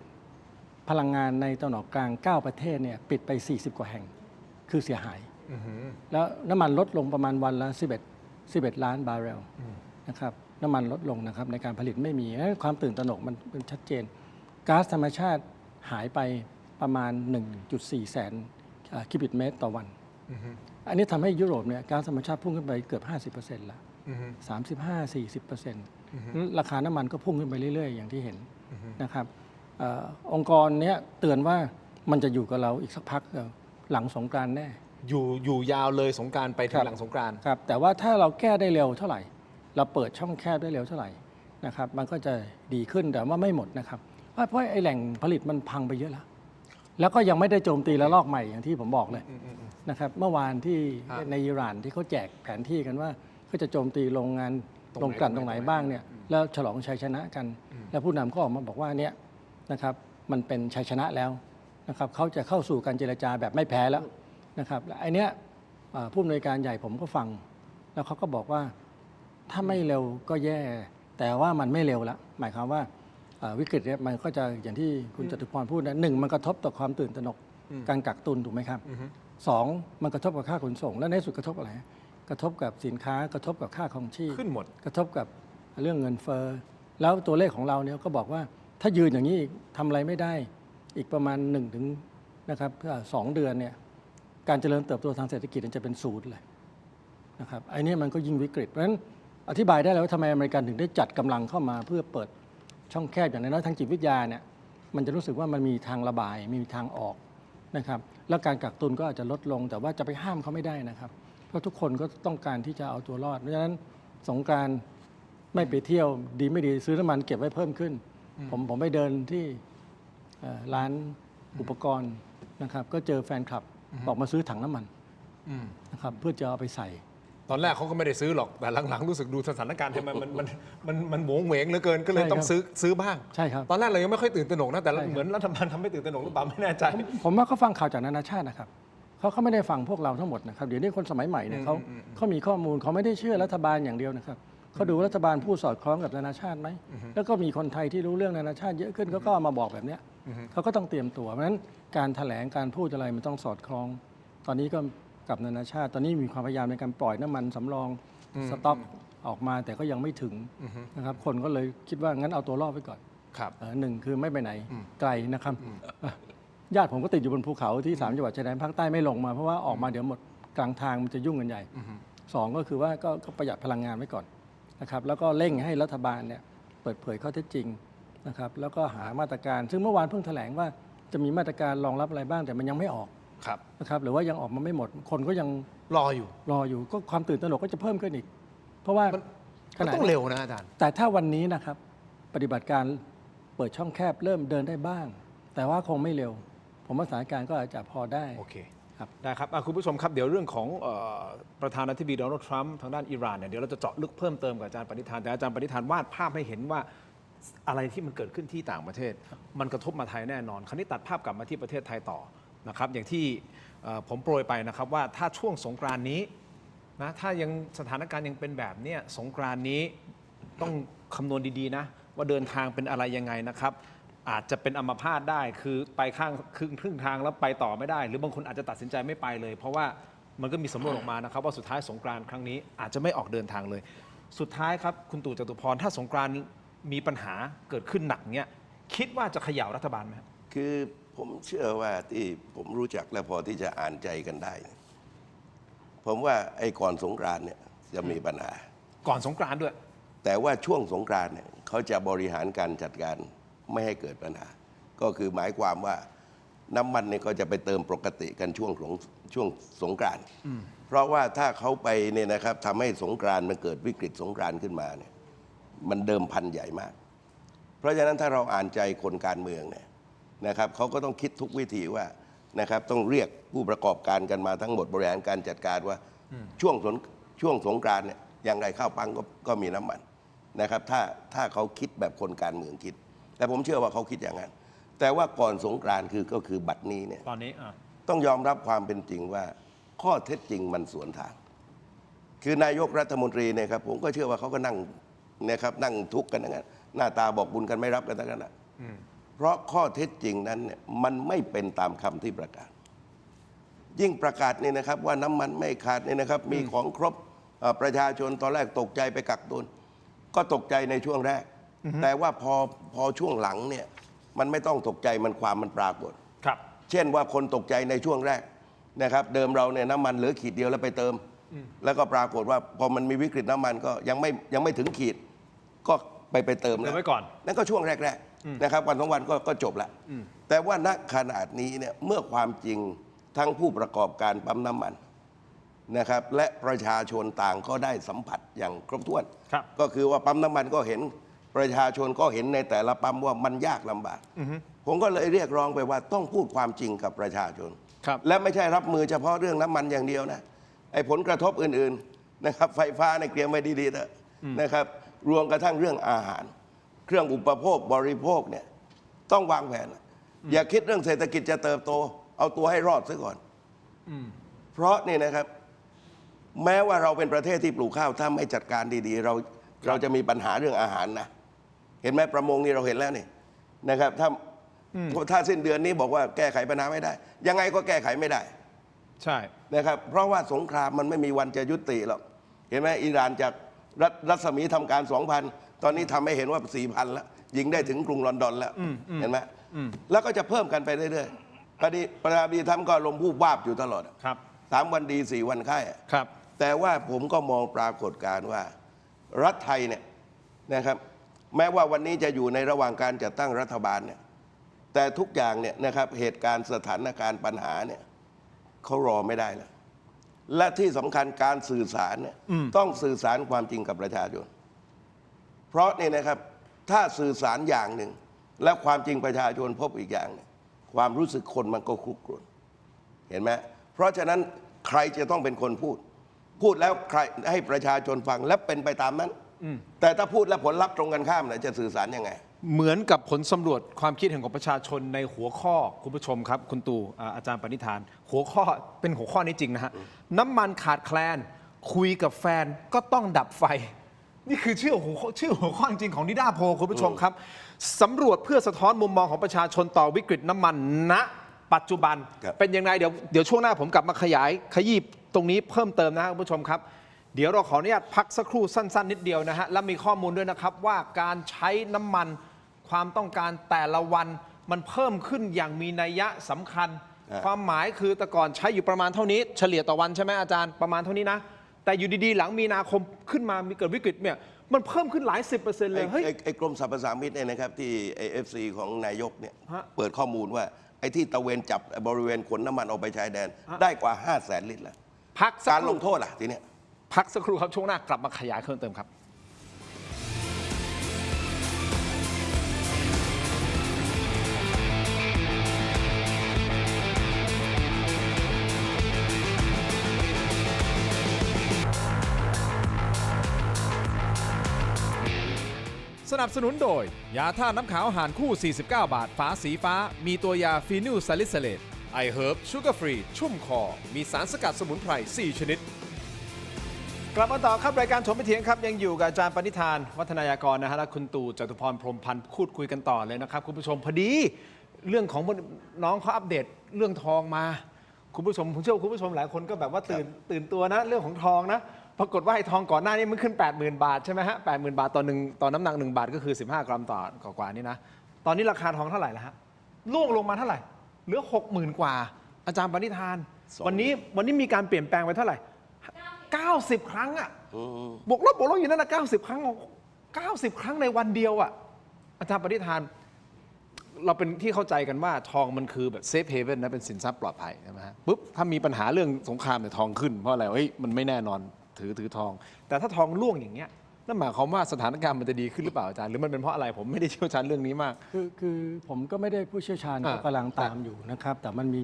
พลังงานในตะวันออกกลาง 9 ประเทศเนี่ยปิดไป 40 กว่าแห่งคือเสียหาย แล้วน้ำมันลดลงประมาณวันละ11 ล้านบาร์เรลนะครับน้ำมันลดลงนะครับในการผลิตไม่มีความตื่นตระหนกมันเป็นชัดเจนก๊าซธรรมชาติหายไปประมาณ 1.4 แสนคิวบิกเมตรต่อวัน อันนี้ทำให้ยุโรปเนี่ยก๊าซธรรมชาติพุ่งขึ้นไปเกือบ 50% ละ35-40%ราคาน้ำมันก็พุ่งขึ้นไปเรื่อยๆ อย่างที่เห็นนะครับ องค์กรเนี้ยเตือนว่ามันจะอยู่กับเราอีกสักพักหลังสงกรานต์แน่ อยู่ยาวเลยสงกรานต์ไปถึงหลังสงกรานต์ ครับแต่ว่าถ้าเราแก้ได้เร็วเท่าไหร่ เราเปิดช่องแคบได้เร็วเท่าไหร่นะครับมันก็จะดีขึ้นแต่ว่าไม่หมดนะครับเพราะไอ้แหล่งผลิตมันพังไปเยอะแล้วก็ยังไม่ได้โจมตีระลอกใหม่อย่างที่ผมบอกเลยนะครับเมื่อวานที่ในอิหร่านที่เขาแจกแผนที่กันว่าเขาจะโจมตีโรงงานโรงกลั่นตรงไหนบ้างเนี่ยแล้วฉลองชัยชนะกัน แล้วผู้นำก็ออกมาบอกว่าเนี่ยนะครับมันเป็นชัยชนะแล้วนะครับเขาจะเข้าสู่การเจรจาแบบไม่แพ้แล้วนะครับไอ้เนี้ยผู้อำนวยการใหญ่ผมก็ฟังแล้วเขาก็บอกว่าถ้าไม่เร็วก็แย่แต่ว่ามันไม่เร็วแล้วหมายความว่าวิกฤตเนี่ยมันก็จะอย่างที่คุณจตุพรพูดนะหนึ่งมันกระทบต่อความตื่นตระหนกการกักตุนถูกไหมครับสองมันกระทบกับค่าขนส่งและในสุดกระทบอะไรกระทบกับสินค้ากระทบกับค่าครองชีพ ขึ้นหมด กระทบกับเรื่องเงินเฟ้อแล้วตัวเลขของเราเนี่ยก็บอกว่าถ้ายืนอย่างนี้ทำอะไรไม่ได้อีกประมาณ1 ถึงนะครับ2 เดือนเนี่ยการเจริญเติบโตทางเศรษฐกิจจะเป็นศูนย์เลยนะครับไอ้นี่มันก็ยิ่งวิกฤตเพราะฉะนั้นอธิบายได้แล้วว่าทำไมอเมริกันถึงได้จัดกำลังเข้ามาเพื่อเปิดช่องแคบอย่างน้อยๆทางจิตวิทยาเนี่ยมันจะรู้สึกว่ามันมีทางระบายมีทางออกนะครับแล้วการกักตุนก็อาจจะลดลงแต่ว่าจะไปห้ามเขาไม่ได้นะครับเพราะทุกคนก็ต้องการที่จะเอาตัวรอดเพราะฉะนั้นสงกรานต์ไม่ไปเที่ยวดีไม่ดีซื้อน้ำมันเก็บไว้เพิ่มขึ้นผมไปเดินที่ร้านอุปกรณ์นะครับก็เจอแฟนคลับบอกมาซื้อถังน้ำมันนะครับเพื่อจะเอาไปใส่ ตอนแรกเขาก็ไม่ได้ซื้อหรอกแต่หลังๆรู้สึกดูสถานการณ์ทำไมมันโหวงเหวงเหลือเกินก็เลย ใช่ครับ ต้องซื้อบ้าง ใช่ครับ ตอนแรกเรายังไม่ค่อยตื่นตระหนกนะแต่ ใช่ครับ เหมือนรัฐบาลทำให้ตื่นตระหนกหรือเปล่าไม่แน่ใจ ผมว่าเขาฟังข่าวจากนานาชาตินะครับเขาไม่ได้ฟังพวกเราทั้งหมดนะครับเดี๋ยวนี้คนสมัยใหม่เนี่ยเขามีข้อมูลเขาไม่ได้เชื่อรัฐบาลอย่างเดียวนะครับเขาดูรัฐบาลพูดสอดคล้องกับนานาชาติไหมแล้วก็มีคนไทยที่รู้เรื่องนานาชาติเยอะขึ้นเขาก็เอามาบอกแบบเนี้ยเขาก็ต้องเตรียมตัวเพราะฉะนั้นการแถลงการพูดอะไรมันต้องสอดคล้อง ตอนนี้ก็กับนานาชาติ ตอนนี้มีความพยายามในการปล่อยน้ำมันสำรองสต็อกออกมาแต่ก็ยังไม่ถึงนะครับคนก็เลยคิดว่างั้นเอาตัวรอดไว้ก่อน ครับ หนึ่งคือไม่ไปไหนไกลนะครับญาติผมก็ติดอยู่บนภูเขาที่3 จังหวัดชายแดนภาคใต้ไม่ลงมาเพราะว่าออกมาเดี๋ยวหมดกลางทางมันจะยุ่งกันใหญ่สองก็คือว่าก็ประหยัดพลังงานไว้ก่อนนะครับแล้วก็เร่งให้รัฐบาลเนี่ยเปิดเผยข้อเท็จจริงนะครับแล้วก็หามาตรการซึ่งเมื่อวานเพิ่งแถลงว่าจะมีมาตรการรองรับอะไรบ้างแต่มันยังไม่ออก ครับ นะครับหรือว่ายังออกมาไม่หมดคนก็ยัง รออยู่ รออยู่ก็ความตื่นตระหนกก็จะเพิ่มขึ้นอีก เพราะว่า มันต้องเร็วนะอาจารย์ แต่ถ้าวันนี้นะครับปฏิบัติการเปิดช่องแคบเริ่มเดินได้บ้าง แต่ว่าคงไม่เร็ว ผมว่าสถานการณ์ก็อาจจะพอได้ โอเค ครับ ได้ครับคุณผู้ชมครับเดี๋ยวเรื่องของประธานาธิบดีโดนัลด์ทรัมป์ทางด้านอิหร่านเนี่ยเดี๋ยวเราจะเจาะลึกเพิ่มเติมกับอาจารย์ปณิธานแต่อาจารย์ปณิธานวาดภาพให้เห็นว่าอะไรที่มันเกิดขึ้นที่ต่างประเทศ มันกระทบมาไทยแน่นอน คราวนี้ตัดภาพกลับมาที่ประเทศไทยต่อนะครับอย่างที่ผมโปรยไปนะครับว่าถ้าช่วงสงกรานต์นี้นะถ้ายังสถานการณ์ยังเป็นแบบเนี้ยสงกรานต์นี้ต้องคำนวณดีๆนะว่าเดินทางเป็นอะไรยังไงนะครับอาจจะเป็นอัมพาตได้คือไปข้างครึ่งทางแล้วไปต่อไม่ได้ หรือบางคนอาจจะตัดสินใจไม่ไปเลย เพราะว่ามันก็มีสำรวจออกมานะครับว่าสุดท้ายสงกรานต์ครั้งนี้อาจจะไม่ออกเดินทางเลย สุดท้ายครับคุณตู่จตุพรถ้าสงกรานต์มีปัญหาเกิดขึ้นหนักเนี้ยคิดว่าจะเขย่ารัฐบาลไหม คือผมเชื่อว่าที่ผมรู้จักและพอที่จะอ่านใจกันได้เนี่ยผมว่าไอ้ก่อนสงกรานต์เนี่ยจะมีปัญหา ก่อนสงกรานต์ด้วย แต่ว่าช่วงสงกรานต์เนี่ยเขาจะบริหารการจัดการไม่ให้เกิดปัญหา ก็คือหมายความว่าน้ำมันเนี่ยก็จะไปเติมปกติกันช่วงสงกรานต์เพราะว่าถ้าเขาไปเนี่ยนะครับทำให้สงกรานต์มันเกิดวิกฤตสงกรานต์ขึ้นมาเนี่ยมันเดิมพันใหญ่มาก เพราะฉะนั้นถ้าเราอ่านใจคนการเมืองเนี่ยนะครับเขาก็ต้องคิดทุกวิธีว่านะครับต้องเรียกผู้ประกอบการกันมาทั้งหมดบริหารการจัดการว่าช่วงสงกรานต์เนี่ยอย่างไรข้าวปังก็มีน้ำมันนะครับถ้าเขาคิดแบบคนการเมืองคิด แต่ผมเชื่อว่าเขาคิดอย่างนั้นแต่ว่าก่อนสงกรานต์ก็คือบัดนี้เนี่ย ตอนนี้ ต้องยอมรับความเป็นจริงว่าข้อเท็จจริงมันสวนทาง คือนายกรัฐมนตรีเนี่ยครับผมก็เชื่อว่าเขาก็นั่งนะครับนั่งทุกข์กันทั้งนั้นหน้าตาบอกบุญกันไม่รับกันทั้งนั้นนะเพราะข้อเท็จจริงนั้นเนี่ยมันไม่เป็นตามคำที่ประกาศ ยิ่งประกาศนี่นะครับว่าน้ำมันไม่ขาดนี่นะครับมีของครบประชาชนตอนแรกตกใจไปกักตุนก็ตกใจในช่วงแรก แต่ว่าพอช่วงหลังเนี่ยมันไม่ต้องตกใจมันปรากฏ ครับ เช่นว่าคนตกใจในช่วงแรกนะครับเดิมเราเนี่ยน้ำมันเหลือขีดเดียวแล้วไปเติมแล้วก็ปรากฏว่าพอมันมีวิกฤตน้ำมันก็ยังไม่ถึงขีดก็ไปเติม เติ แล้ ม ว ไว้ก่อน นั่นก็ช่วงแรก นะครับวันสองวันก็จบละแต่ว่าณขนาดนี้เนี่ยเมื่อความจริงทั้งผู้ประกอบการปั๊มน้ำมันนะครับและประชาชนต่างก็ได้สัมผัสอย่างครบถ้วน ครับ ก็คือว่าปั๊มน้ำมันก็เห็นประชาชนก็เห็นในแต่ละปั๊มว่ามันยากลำบากผมก็เลยเรียกร้องไปว่าต้องพูดความจริงกับประชาชน ครับ และไม่ใช่รับมือเฉพาะเรื่องน้ำมันอย่างเดียวนะไอ้ผลกระทบอื่นๆนะครับไฟฟ้าในเตรียมไว้ดีๆเถอะนะครับรวมกระทั่งเรื่องอาหาร เครื่องอุปโภคบริโภคเนี่ยต้องวางแผนอย่าคิดเรื่องเศรษฐกิจจะเติบโต เอาตัวให้รอดซะก่อนเพราะนี่นะครับ แม้ว่าเราเป็นประเทศที่ปลูกข้าวถ้าไม่จัดการดีๆ เราจะมีปัญหาเรื่องอาหารนะเห็นไหมประมงนี่เราเห็นแล้วนี่นะครับถ้าสิ้นเดือนนี้บอกว่าแก้ไขปัญหาไม่ได้ ยังไงก็แก้ไขไม่ได้ ใช่ นะครับเพราะว่าสงครามมันไม่มีวันจะยุติหรอกเห็นไหมอิหร่านจากรัศมีทำการ 2,000 ตอนนี้ทำให้เห็นว่า 4,000 แล้วยิงได้ถึงกรุงลอนดอนแล้วเห็นไหมแล้วก็จะเพิ่มกันไปเรื่อยๆประธานาธิบดีทำก็ลมพูบวาบอยู่ตลอด ครับ 3 วันดี 4 วันไข้ ครับ แต่ว่าผมก็มองปรากฏการณ์ว่ารัฐไทยเนี่ยนะครับแม้ว่าวันนี้จะอยู่ในระหว่างการจัดตั้งรัฐบาลเนี่ยแต่ทุกอย่างเนี่ยนะครับเหตุการณ์สถานการณ์ปัญหาเนี่ยเขารอไม่ได้แล้วและที่สำคัญการสื่อสารเนี่ยต้องสื่อสารความจริงกับประชาชนเพราะนี่นะครับถ้าสื่อสารอย่างหนึ่งและความจริงประชาชนพบอีกอย่างเนี่ยความรู้สึกคนมันก็คุกรุ่นเห็นไหมเพราะฉะนั้นใครจะต้องเป็นคนพูดแล้วใครให้ประชาชนฟังและเป็นไปตามนั้นแต่ถ้าพูดแล้วผลลัพธ์ตรงกันข้ามเนี่ยจะสื่อสารยังไง เหมือนกับผลสำรวจความคิดเห็นของประชาชนในหัวข้อคุณผู้ชมครับ คุณตู่อาจารย์ปณิธาน หัวข้อเป็นหัวข้อนี้จริงนะฮะน้ำมันขาดแคลน คุยกับแฟนก็ต้องดับไฟ นี่คือชื่อหัวข้อจริงของนิด้าโพลคุณผู้ชมครับสำรวจเพื่อสะท้อนมุมมองของประชาชนต่อวิกฤตน้ำมันณปัจจุบัน ครับ เป็นยังไงเดี๋ยวช่วงหน้าผมกลับมาขยี้ตรงนี้เพิ่มเติมนะครับคุณผู้ชมครับ เดี๋ยวเราขออนุญาตพักสักครู่สั้นๆนิดเดียวนะฮะและมีข้อมูลด้วยนะครับว่าการใช้น้ำมันความต้องการแต่ละวันมันเพิ่มขึ้นอย่างมีนัยยะสำคัญ ความหมายคือแต่ก่อนใช้อยู่ประมาณเท่านี้เฉลี่ยต่อวันใช่ไหมอาจารย์ประมาณเท่านี้นะแต่อยู่ดีๆหลังมีนาคมขึ้นมามีเกิดวิกฤตเนี่ยมันเพิ่มขึ้นหลาย10%เลยเฮ้ย ไอ้กรมสรรพสามิตเนี่ยนะครับที่ AFC ของนายกเนี่ย ฮะ เปิดข้อมูลว่าไอ้ที่ตะเวนจับบริเวณขนน้ำมันออกไปชายแดน ได้กว่า 500,000 ลิตรแล้ว พักสั การ ค ล รู่ งโทษล่ะทีเนี้ย พักสักครู่ครับช่วงหน้ากลับมาขยายเพิ่มเติมครับ สนับสนุนโดย ยาท่าน้ำขาวหานคู่ 49 บาท ฝาสีฟ้า มีตัวยาฟีนิลซาลิซิเลตไอเฮิร์บชูการ์ฟรี ชุ่มคอ มีสารสกัดสมุนไพร 4 ชนิด กลับมาต่อครับรายการถมไปเถียงครับ ยังอยู่กับอาจารย์ปณิธาน วัฒนายากรนะฮะและคุณตู่จตุพรพรหมพันธ์พูดคุยกันต่อเลยนะครับ คุณผู้ชมพอดี เรื่องของน้องเขาอัปเดตเรื่องทองมา คุณผู้ชมผมเชื่อว่าคุณผู้ชมหลายคนก็แบบว่าตื่นตัวนะเรื่องของทองนะ ปรากฏว่าไอ้ทองก่อนหน้านี้มันขึ้น 80,000 บาทใช่ไหมฮะ 80,000 บาทต่อน้ำหนัก1 บาทก็คือ15 กรัมต่อกว่านี่นะตอนนี้ราคาทองเท่าไหร่ละฮะล่วงลงมาเท่าไหร่เหลือ 60,000 กว่า อาจารย์ปณิธาน วันนี้มีการเปลี่ยนแปลงไปเท่าไหร่ 90 ครั้งอะบวกลบอยู่นั่นนะ90 ครั้ง90 ครั้งในวันเดียวอะอาจารย์ปณิธาน เราเป็นที่เข้าใจกันว่าทองมันคือแบบเซฟเฮเว่นนะเป็นสินทรัพย์ปลอดภัยใช่ไหมฮะปุ๊บถ้ามีปัญหาเรื่องสงครามเนี่ยทองขึ้นเพราะอะไรเฮ้ยมันไม่แน่นอนถือทอง แต่ถ้าทองร่วงอย่างเงี้ยนั่นหมายความว่าสถานการณ์มันจะดีขึ้นหรือเปล่าอาจารย์หรือมันเป็นเพราะอะไรผมไม่ได้เชี่ยวชาญเรื่องนี้มาก คือผมก็ไม่ได้ผู้เชี่ยวชาญ อ่า เขากำลังตามอยู่นะครับ แต่มันมี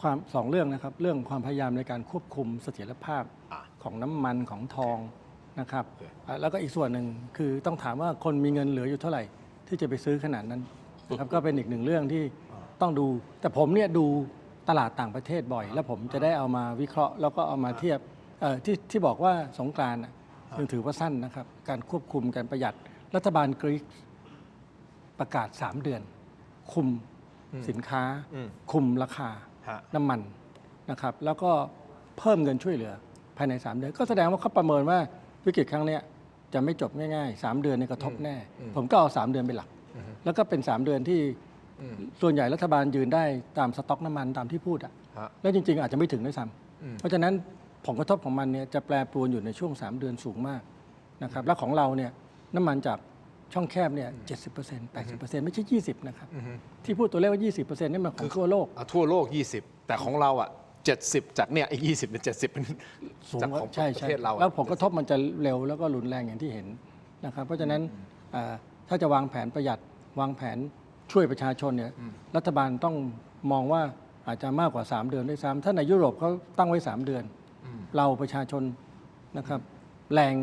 ความสองเรื่องนะครับ เรื่องความพยายามในการควบคุมเสถียรภาพของน้ำมันของทองนะครับแล้วก็อีกส่วนหนึ่งคือต้องถามว่าคนมีเงินเหลืออยู่เท่าไหร่ ที่จะไปซื้อขนาดนั้นนะครับ ก็เป็นอีกหนึ่งเรื่องที่ต้องดู แต่ผมเนี่ยดูตลาดต่างประเทศบ่อย แล้วผมจะได้เอามาวิเคราะห์ แล้วก็เอามาเทียบที่บอกว่าสงกรานต์ยังถือว่าสั้นนะครับ การควบคุมการประหยัดรัฐบาลกรีกประกาศ 3 เดือน คุมสินค้า คุมราคา ฮะ น้ำมันนะครับ แล้วก็เพิ่มเงินช่วยเหลือภายใน 3 เดือน ก็แสดงว่าเขาประเมินว่าวิกฤตครั้งเนี้ยจะไม่จบง่ายๆ 3 เดือนเนี่ยกระทบแน่ ผมก็เอา 3 เดือนเป็นหลัก แล้วก็เป็น 3 เดือนที่ส่วนใหญ่รัฐบาลยืนได้ตามสต็อกน้ำมันตามที่พูดอ่ะ ฮะ แล้วจริงๆ อาจจะไม่ถึงด้วยซ้ำเพราะฉะนั้นผลกระทบของมันเนี่ยจะแปรปรวนอยู่ในช่วง 3 เดือนสูงมากนะครับ และของเราเนี่ยน้ำมันจาก ช่องแคบเนี่ย70% 80%ไม่ใช่ 20 นะครับ ที่พูดตัวเลขว่า 20%นี่มันของทั่วโลก ทั่วโลก 20 แต่ของเราอ่ะ 70 จากเนี่ยไอ้20เป็น70เป็น สูง จากของ ใช่ ประ ใช่ เทศเรา แล้วผลกระทบมันจะเร็วแล้วก็รุนแรงอย่างที่เห็นนะครับ เพราะฉะนั้นถ้าจะวางแผนประหยัดวางแผนช่วยประชาชนเนี่ยรัฐบาลต้องมองว่าอาจจะมากกว่า 3 เดือนด้วยซ้ำถ้าในยุโรปเขาตั้งไว้ 3 เดือน เราประชาชนนะครับแรง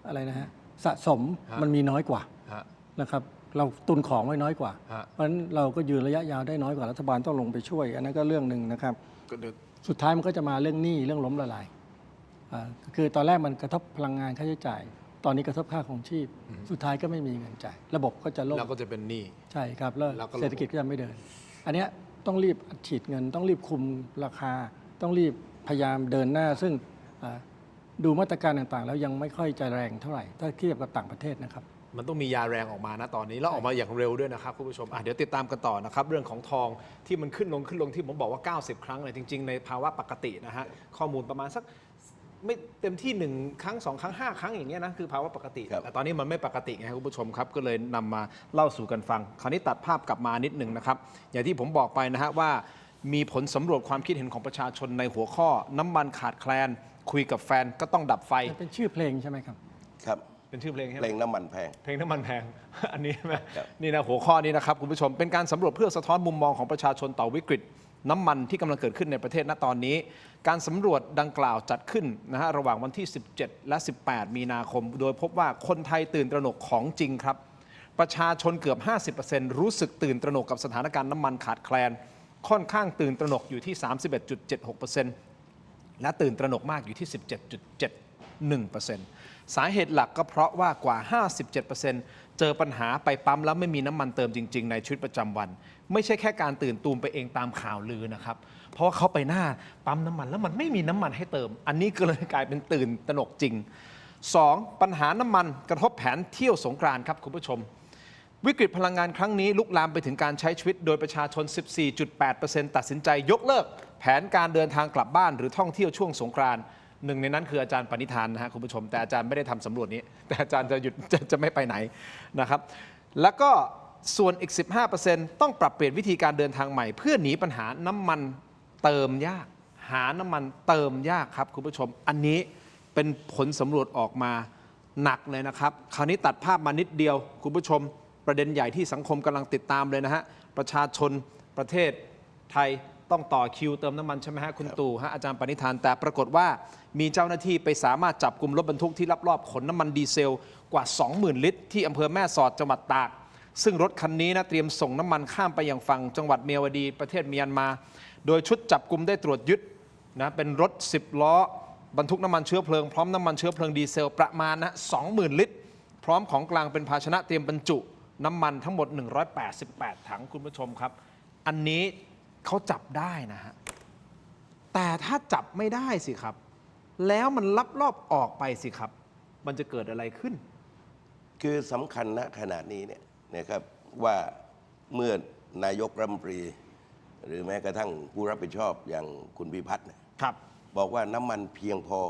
อะไรนะฮะสะสมมันมีน้อยกว่า ฮะ นะครับเราตุนของไว้น้อยกว่า ฮะ เพราะฉะนั้นเราก็ยืนระยะยาวได้น้อยกว่ารัฐบาลต้องลงไปช่วย อันนั้นก็เรื่องหนึ่งนะครับ ก็เดี๋ยว สุดท้ายมันก็จะมาเรื่องหนี้เรื่องล้มละลายคือตอนแรกมันกระทบพลังงานค่าใช้จ่าย ตอนนี้กระทบค่าของชีพ สุดท้ายก็ไม่มีเงินจ่าย ระบบก็จะล่ม เราก็จะเป็นหนี้ ใช่ครับแล้ว แล้วก็ระบบ เศรษฐกิจก็จะไม่เดิน อันเนี้ยต้องรีบอัดฉีดเงิน ต้องรีบคุมราคา ต้องรีบพยายามเดินหน้า ซึ่งดูมาตรการต่างๆ แล้วยังไม่ค่อยจะแรงเท่าไหร่ ถ้าเทียบกับต่างประเทศนะครับ มันต้องมียาแรงออกมานะตอนนี้แล้วออกมาอย่างเร็วด้วยนะครับคุณผู้ชมเดี๋ยวติดตามกันต่อนะครับเรื่องของทองที่มันขึ้นลงที่ผมบอกว่า 90 ครั้งเลยจริง ๆ ในภาวะปกตินะฮะข้อมูลประมาณสักไม่เต็มที่ 1 ครั้ง 2 ครั้ง 5 ครั้งอย่างเงี้ยนะคือภาวะปกติ ครับ แต่ตอนนี้มันไม่ปกติไงคุณผู้ชมครับก็เลยนำมาเล่าสู่กันฟัง คราวนี้ตัดภาพกลับมานิดหนึ่งนะครับอย่างที่ผมบอกไปนะฮะว่ามีผลสำรวจความคิดเห็นของประชาชนในหัวข้อน้ำมันขาดแคลนคุยกับแฟนก็ต้องดับไฟ เป็นชื่อเพลงใช่ไหมครับ ครับ เป็นชื่อเพลงใช่ไห เพ ม ลงน้ำมันแพง เพลงน้ำมันแพง อันนี้ใช่ไหม ครับ นี่นะหัวข้อนี้นะครับคุณผู้ชมเป็นการสำรวจเพื่อสะท้อนมุมมองของประชาชนต่อวิกฤต น้ำมันที่กำลังเกิดขึ้นในประเทศณตอนนี้ การสำรวจดังกล่าวจัดขึ้นนะฮะระหว่างวันที่ 17 และ 18 มีนาคม โดยพบว่าคนไทยตื่นตระหนกของจริงครับ ประชาชนเกือบ 50% รู้สึกตื่นตระหนกกับสถานการณ์น้ำมันขาดแคลน ค่อนข้างตื่นตระหนกอยู่ที่ 31.76%และตื่นตระหนกมากอยู่ที่ 17.71%สาเหตุหลักก็เพราะว่ากว่า 57%เจอปัญหาไปปั๊มแล้วไม่มีน้ำมันเติมจริงๆในชีวิตประจำวัน ไม่ใช่แค่การตื่นตูมไปเองตามข่าวลือนะครับ เพราะว่าเขาไปหน้าปั๊มน้ำมันแล้วมันไม่มีน้ำมันให้เติม อันนี้ก็เลยกลายเป็นตื่นตระหนกจริง 2. ปัญหาน้ำมันกระทบแผนเที่ยวสงกรานต์ครับคุณผู้ชม วิกฤตพลังงานครั้งนี้ลุกลามไปถึงการใช้ชีวิตโดยประชาชน 14.8% ตัดสินใจยกเลิก แผนการเดินทางกลับบ้านหรือท่องเที่ยวช่วงสงกรานต์หนึ่งในนั้นคืออาจารย์ปณิธานนะฮะคุณผู้ชมแต่อาจารย์ไม่ได้ทำสำรวจนี้ แต่อาจารย์จะหยุด จะไม่ไปไหนนะครับแล้วก็ส่วนอีก 15% ต้องปรับเปลี่ยนวิธีการเดินทางใหม่ เพื่อหนีปัญหาน้ำมันเติมยาก หาน้ำมันเติมยากครับคุณผู้ชม อันนี้เป็นผลสำรวจออกมาหนักเลยนะครับคราวนี้ตัดภาพมานิดเดียวคุณผู้ชม ประเด็นใหญ่ที่สังคมกำลังติดตามเลยนะฮะประชาชนประเทศไทยต้องต่อคิวเติมน้ำมันใช่ไหมฮะคุณตู่ฮะอาจารย์ปณิธานแต่ปรากฏว่ามีเจ้าหน้าที่ไปสามารถจับกลุ่มรถบรรทุกที่ลักลอบขนน้ำมันดีเซลกว่า 20,000 ลิตรที่อำเภอแม่สอดจังหวัดตากซึ่งรถคันนี้นะเตรียมส่งน้ำมันข้ามไปยังฝั่งจังหวัดเมียวดีประเทศเมียนมาโดยชุดจับกลุ่มได้ตรวจยึดนะเป็นรถ10 ล้อบรรทุกน้ำมันเชื้อเพลิงพร้อมน้ำมันเชื้อเพลิงดีเซลประมาณนะ 20,000 ลิตรพร้อมของกลางเป็นภาชนะเตรียมบรรจุน้ำมันทั้งหมด 188 ถังคุณผู้ชมครับ อันนี้เขาจับได้นะฮะ แต่ถ้าจับไม่ได้สิครับ แล้วมันลักลอบออกไปสิครับ มันจะเกิดอะไรขึ้น คือสำคัญณขณะนี้เนี่ยนะครับว่าเมื่อนายกรัฐมนตรี หรือแม้กระทั่งผู้รับผิดชอบอย่างคุณพิพัฒน์เนี่ย ครับ บอกว่าน้ำมันเพียงพอ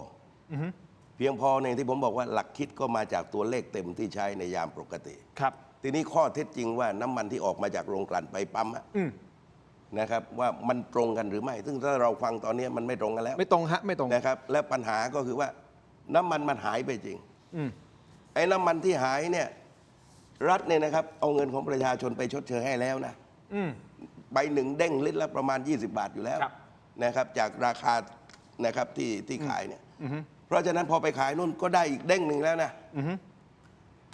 เพียงพอในที่ผมบอกว่าหลักคิดก็มาจากตัวเลขเต็มที่ใช้ในยามปกติ ครับ ทีนี้ข้อเท็จจริงว่าน้ำมันที่ออกมาจากโรงกลั่นไปปั๊มอะนะครับว่ามันตรงกันหรือไม่ ซึ่งถ้าเราฟังตอนนี้มันไม่ตรงกันแล้ว ไม่ตรงฮะไม่ตรง นะครับและปัญหาก็คือว่าน้ำมันหายไปจริงไอ้น้ำมันที่หายเนี่ยรัฐเนี่ยนะครับเอาเงินของประชาชนไปชดเชยให้แล้วนะใบหนึ่งเด้งลิตรละประมาณ 20 บาทอยู่แล้ว ครับ นะครับจากราคานะครับที่ขายเนี่ยเพราะฉะนั้นพอไปขายนู่นก็ได้อีกเด้งหนึ่งแล้วนะ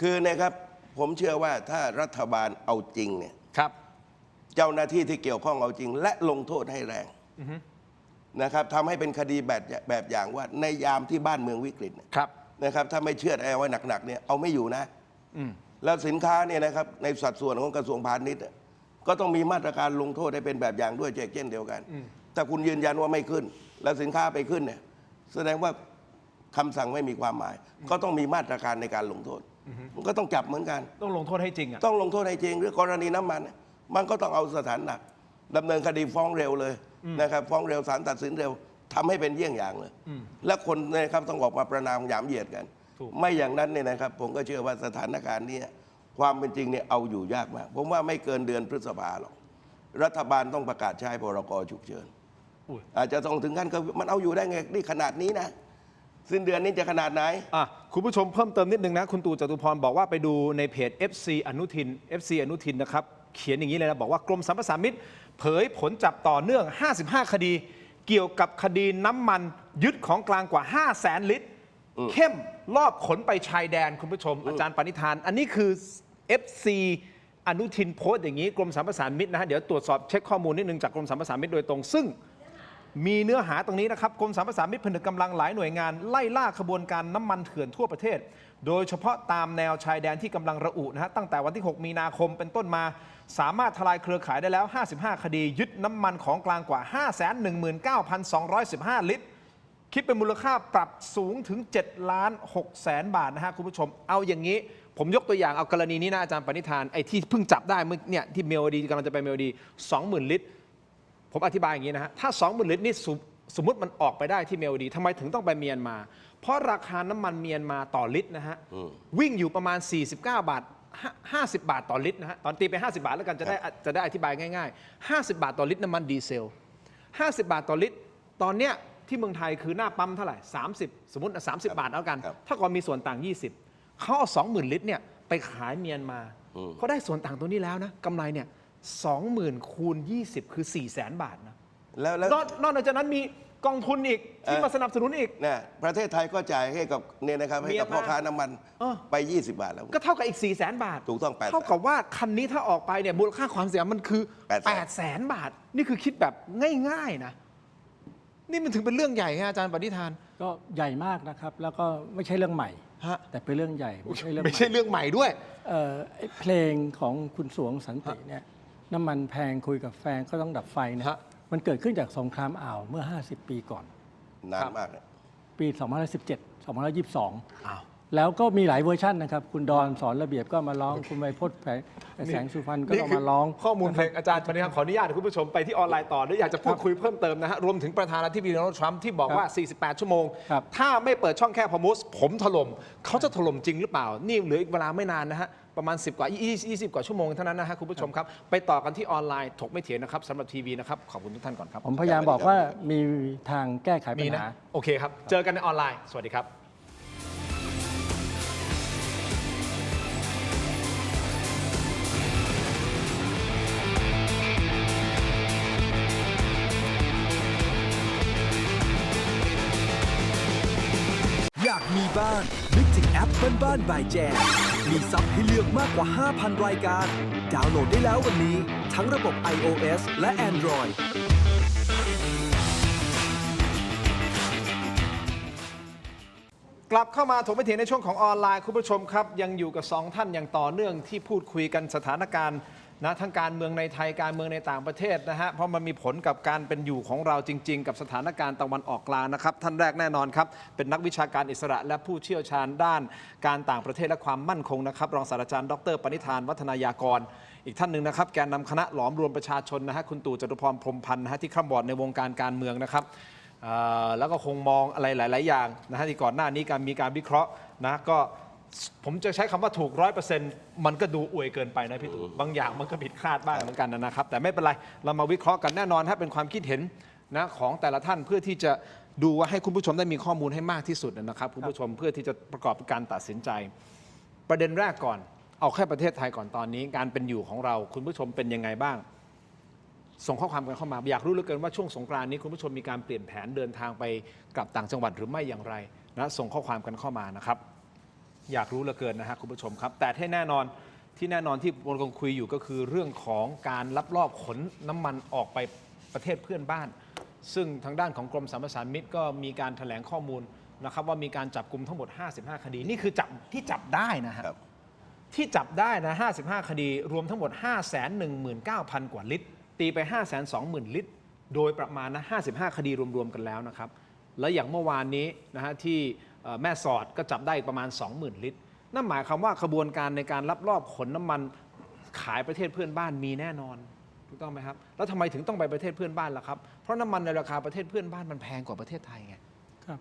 คือนะครับผมเชื่อว่าถ้ารัฐบาลเอาจริงเนี่ย ครับ เจ้าหน้าที่ที่เกี่ยวข้องเอาจริง และลงโทษให้แรงนะครับทำให้เป็นคดีแบบอย่างว่าในยามที่บ้านเมืองวิกฤตเนี่ย ครับ นะครับถ้าไม่เชื่อดเอาไว้หนักๆเนี่ยเอาไม่อยู่นะแล้วสินค้าเนี่ยนะครับในสัดส่วนของกระทรวงพาณิชย์ก็ต้องมีมาตรการลงโทษให้เป็นแบบอย่างด้วยเช่นเดียวกันถ้าคุณยืนยันว่าไม่ขึ้น แล้วสินค้าไปขึ้นเนี่ยแสดงว่าคำสั่งไม่มีความหมาย ก็ต้องมีมาตรการในการลงโทษมันก็ต้องจับเหมือนกัน ต้องลงโทษให้จริงอ่ะ ต้องลงโทษให้จริงหรือกรณีน้ำมันเนี่ยมันก็ต้องเอาสถานหนักดำเนินคดีฟ้องเร็วเลยนะครับฟ้องเร็วศาลตัดสินเร็วทำให้เป็นเยี่ยงอย่างเลยและคนนะครับต้องออกมาประนามหยามเหยียดกัน ถูก ไม่อย่างนั้นเนี่ยนะครับ ผมก็เชื่อว่าสถานการณ์เนี้ความเป็นจริงเนี่ยเอาอยู่ยากมากผมว่าไม่เกินเดือนพฤษภาหรอกรัฐบาลต้องประกาศใช้พรกฉุกเฉิน อุ้ย อาจจะต้องถึงขั้นก็มันเอาอยู่ได้ไงนี่ขนาดนี้นะสิ้นเดือนนี้จะขนาดไหน คุณผู้ชมเพิ่มเติมนิดนึงนะคุณตู่จตุพรบอกว่าไปดูในเพจ FC อนุทินนะครับเขียนอย่างนี้เลยนะบอกว่ากรมสรรพสามิตเผยผลจับต่อเนื่อง 55 คดี เกี่ยวกับคดีน้ำมันยึดของกลางกว่า 500,000 ลิตร เข้มรอบขนไปชายแดนคุณผู้ชม อาจารย์ปณิธาน อันนี้คือ FC อนุทินโพสต์อย่างนี้กรมสรรพสามิตนะฮะเดี๋ยวตรวจสอบเช็คข้อมูลนิดนึงจากกรมสรรพสามิตโดยตรงซึ่งมีเนื้อหาตรงนี้นะครับกรมสรรพสามิตผนึกกำลังหลายหน่วยงานไล่ล่าขบวนการน้ำมันเถื่อนทั่วประเทศ โดยเฉพาะตามแนวชายแดนที่กำลังระอุนะฮะตั้งแต่วันที่ 6 มีนาคมเป็นต้นมา สามารถทลายเครือข่ายได้แล้ว 55 คดี ยึดน้ำมันของกลางกว่า 519,215 ลิตร คิดเป็นมูลค่าปรับสูงถึง 7,600,000 บาทนะฮะคุณผู้ชมเอาอย่างนี้ผมยกตัวอย่างเอากรณีนี้นะอาจารย์ปณิธานไอ้ที่เพิ่งจับได้เมื่อเนี่ยที่เมลดีกำลังจะไปเมลดี 20,000 ลิตรผมอธิบายอย่างนี้นะฮะถ้า 20,000 ลิตรนี่สมมติมันออกไปได้ที่เมลดีทำไมถึงต้องไปเมียนมาเพราะราคาน้ำมันเมียนมาต่อลิตรนะฮะวิ่งอยู่ประมาณ49 บาท50 บาทต่อลิตรนะฮะตอนตีไป50 บาทแล้วกันจะได้อธิบายง่ายๆ50 บาทต่อลิตรน้ำมันดีเซล50 บาทต่อลิตรตอนเนี้ยที่เมืองไทยคือหน้าปั๊มเท่าไหร่30สมมติ30 บาทแล้วกันถ้าก่อนมีส่วนต่าง20เขาเอา 20,000 ลิตรเนี่ยไปขายเมียนมาเขาได้ส่วนต่างตัวนี้แล้วนะกำไรเนี่ย20,000 คูณ 20 คือ 400,000 บาทนะแล้วนอกจากนั้นมีกองทุนอีกที่มาสนับสนุนอีกนะประเทศไทยก็จ่ายให้กับเนี่ยนะครับให้กับพ่อค้าน้ำมันไป 20 บาทแล้วก็เท่ากับอีก 400,000 บาทถูกต้อง800,000เท่ากับว่าคันนี้ถ้าออกไปเนี่ยมูลค่าความเสียมันคือ 800,000 บาทนี่คือคิดแบบง่ายๆนะนี่มันถึงเป็นเรื่องใหญ่ไงอาจารย์ปณิธานก็ใหญ่มากนะครับแล้วก็ไม่ใช่เรื่องใหม่แต่เป็นเรื่องใหญ่ไม่ใช่เรื่องใหม่ด้วยเพลงของคุณสวงสันติเนี่ยน้ำมันแพงคุยกับแฟนก็ต้องดับไฟนะมันเกิดขึ้นจากสงครามอ่าวเมื่อ50 ปีก่อนนานมากเลยปี2017 2022แล้วก็มีหลายเวอร์ชันนะครับคุณดอนสอนระเบียบก็มาร้องคุณไวยพจน์แสงสุพรรณก็มาร้องข้อมูลเพลงอาจารย์ปณิธานขออนุญาตคุณผู้ชมไปที่ออนไลน์ต่อด้วยอยากจะพูดคุยเพิ่มเติมนะฮะรวมถึงประธานาธิบดีโดนัลด์ทรัมป์ที่บอกว่า48 ชั่วโมงถ้าไม่เปิดช่องแคบฮอร์มุสผมถล่มเขาจะถล่มจริงหรือเปล่านี่เหลืออีกเวลาไม่นานนะฮะประมาณ10 กว่า 20 กว่าชั่วโมงเท่านั้นนะฮะคุณผู้ชมครับไปต่อกันที่ออนไลน์ถกไม่เถียงนะครับสำหรับทีวีนะครับขอบคุณทุกท่านก่อนครับผมพยายามบอกว่ามีทางแก้ไขปัญหาโอเคครับเจอกันในออนไลน์สวัสดีครับอยากมีบ้านนึกถึงแอปบ้านบายแจมมีซับให้เลือกมากกว่า 5,000 รายการดาวน์โหลดได้แล้ววันนี้ทั้งระบบ iOS และ Androidกลับเข้ามาถกไม่เถียงในช่วงของออนไลน์คุณผู้ชมครับยังอยู่กับ2ท่านอย่างต่อเนื่องที่พูดคุยกันสถานการณ์นะทั้งการเมืองในไทยการเมืองในต่างประเทศนะฮะเพราะมันมีผลกับการเป็นอยู่ของเราจริงๆกับสถานการณ์ตะวันออกกลางนะครับท่านแรกแน่นอนครับเป็นนักวิชาการอิสระและผู้เชี่ยวชาญด้านการต่างประเทศและความมั่นคงนะครับรองศาสตราจารย์ดร.ปณิธานวัฒนายากรอีกท่านหนึ่งนะครับแกนนำคณะหลอมรวมประชาชนนะฮะคุณตู่จตุพรพรหมพันธ์นะฮะที่คร่ำวอร์ดในวงการการเมืองนะครับแล้วก็คงมองอะไรหลายๆอย่างนะฮะที่ก่อนหน้านี้มีการวิเคราะห์นะก็ผมจะใช้คำว่าถูก 100% มันก็ดูอวยเกินไปนะพี่ตู่บางอย่างมันก็ผิดคาดบ้างเหมือนกันนะครับแต่ไม่เป็นไรเรามาวิเคราะห์กันแน่นอนถ้าเป็นความคิดเห็นนะของแต่ละท่านเพื่อที่จะดูว่าให้คุณผู้ชมได้มีข้อมูลให้มากที่สุดนะครับคุณผู้ชมเพื่อที่จะประกอบการตัดสินใจประเด็นแรกก่อนเอาแค่ประเทศไทยก่อนตอนนี้การเป็นอยู่ของเราคุณผู้ชมเป็นยังไงบ้างส่งข้อความกันเข้ามาอยากรู้เหลือเกินว่าช่วงสงกรานต์นี้คุณผู้ชมมีการเปลี่ยนแผนเดินทางไปกลับต่างจังหวัดหรือไม่อย่างไรนะส่งข้อความกันเข้ามานะครับอยากรู้เหลือเกินนะฮะคุณผู้ชมครับแต่ที่แน่นอนที่วงกลมคุยอยู่ก็คือเรื่องของการลักลอบขนน้ำมันออกไปประเทศเพื่อนบ้านซึ่งทางด้านของกรมสรรพสามิตก็มีการแถลงข้อมูลนะครับว่ามีการจับกุมทั้งหมด55 คดีนี่คือจับได้นะฮะที่จับได้นะ55 คดีรวมทั้งหมด 519,000 กว่าลิตรตีไป 520,000 ลิตรโดยประมาณนะ55 คดีรวมๆกันแล้วนะครับและอย่างเมื่อวานนี้นะฮะที่แม่สอดก็จับได้ประมาณ 20,000 ลิตรนั่นหมายความว่าขบวนการในการลักลอบขนน้ำมันขายประเทศเพื่อนบ้านมีแน่นอนถูกต้องไหมครับแล้วทำไมถึงต้องไปประเทศเพื่อนบ้านล่ะครับเพราะน้ำมันในราคาประเทศเพื่อนบ้านมันแพงกว่าประเทศไทยไงครับ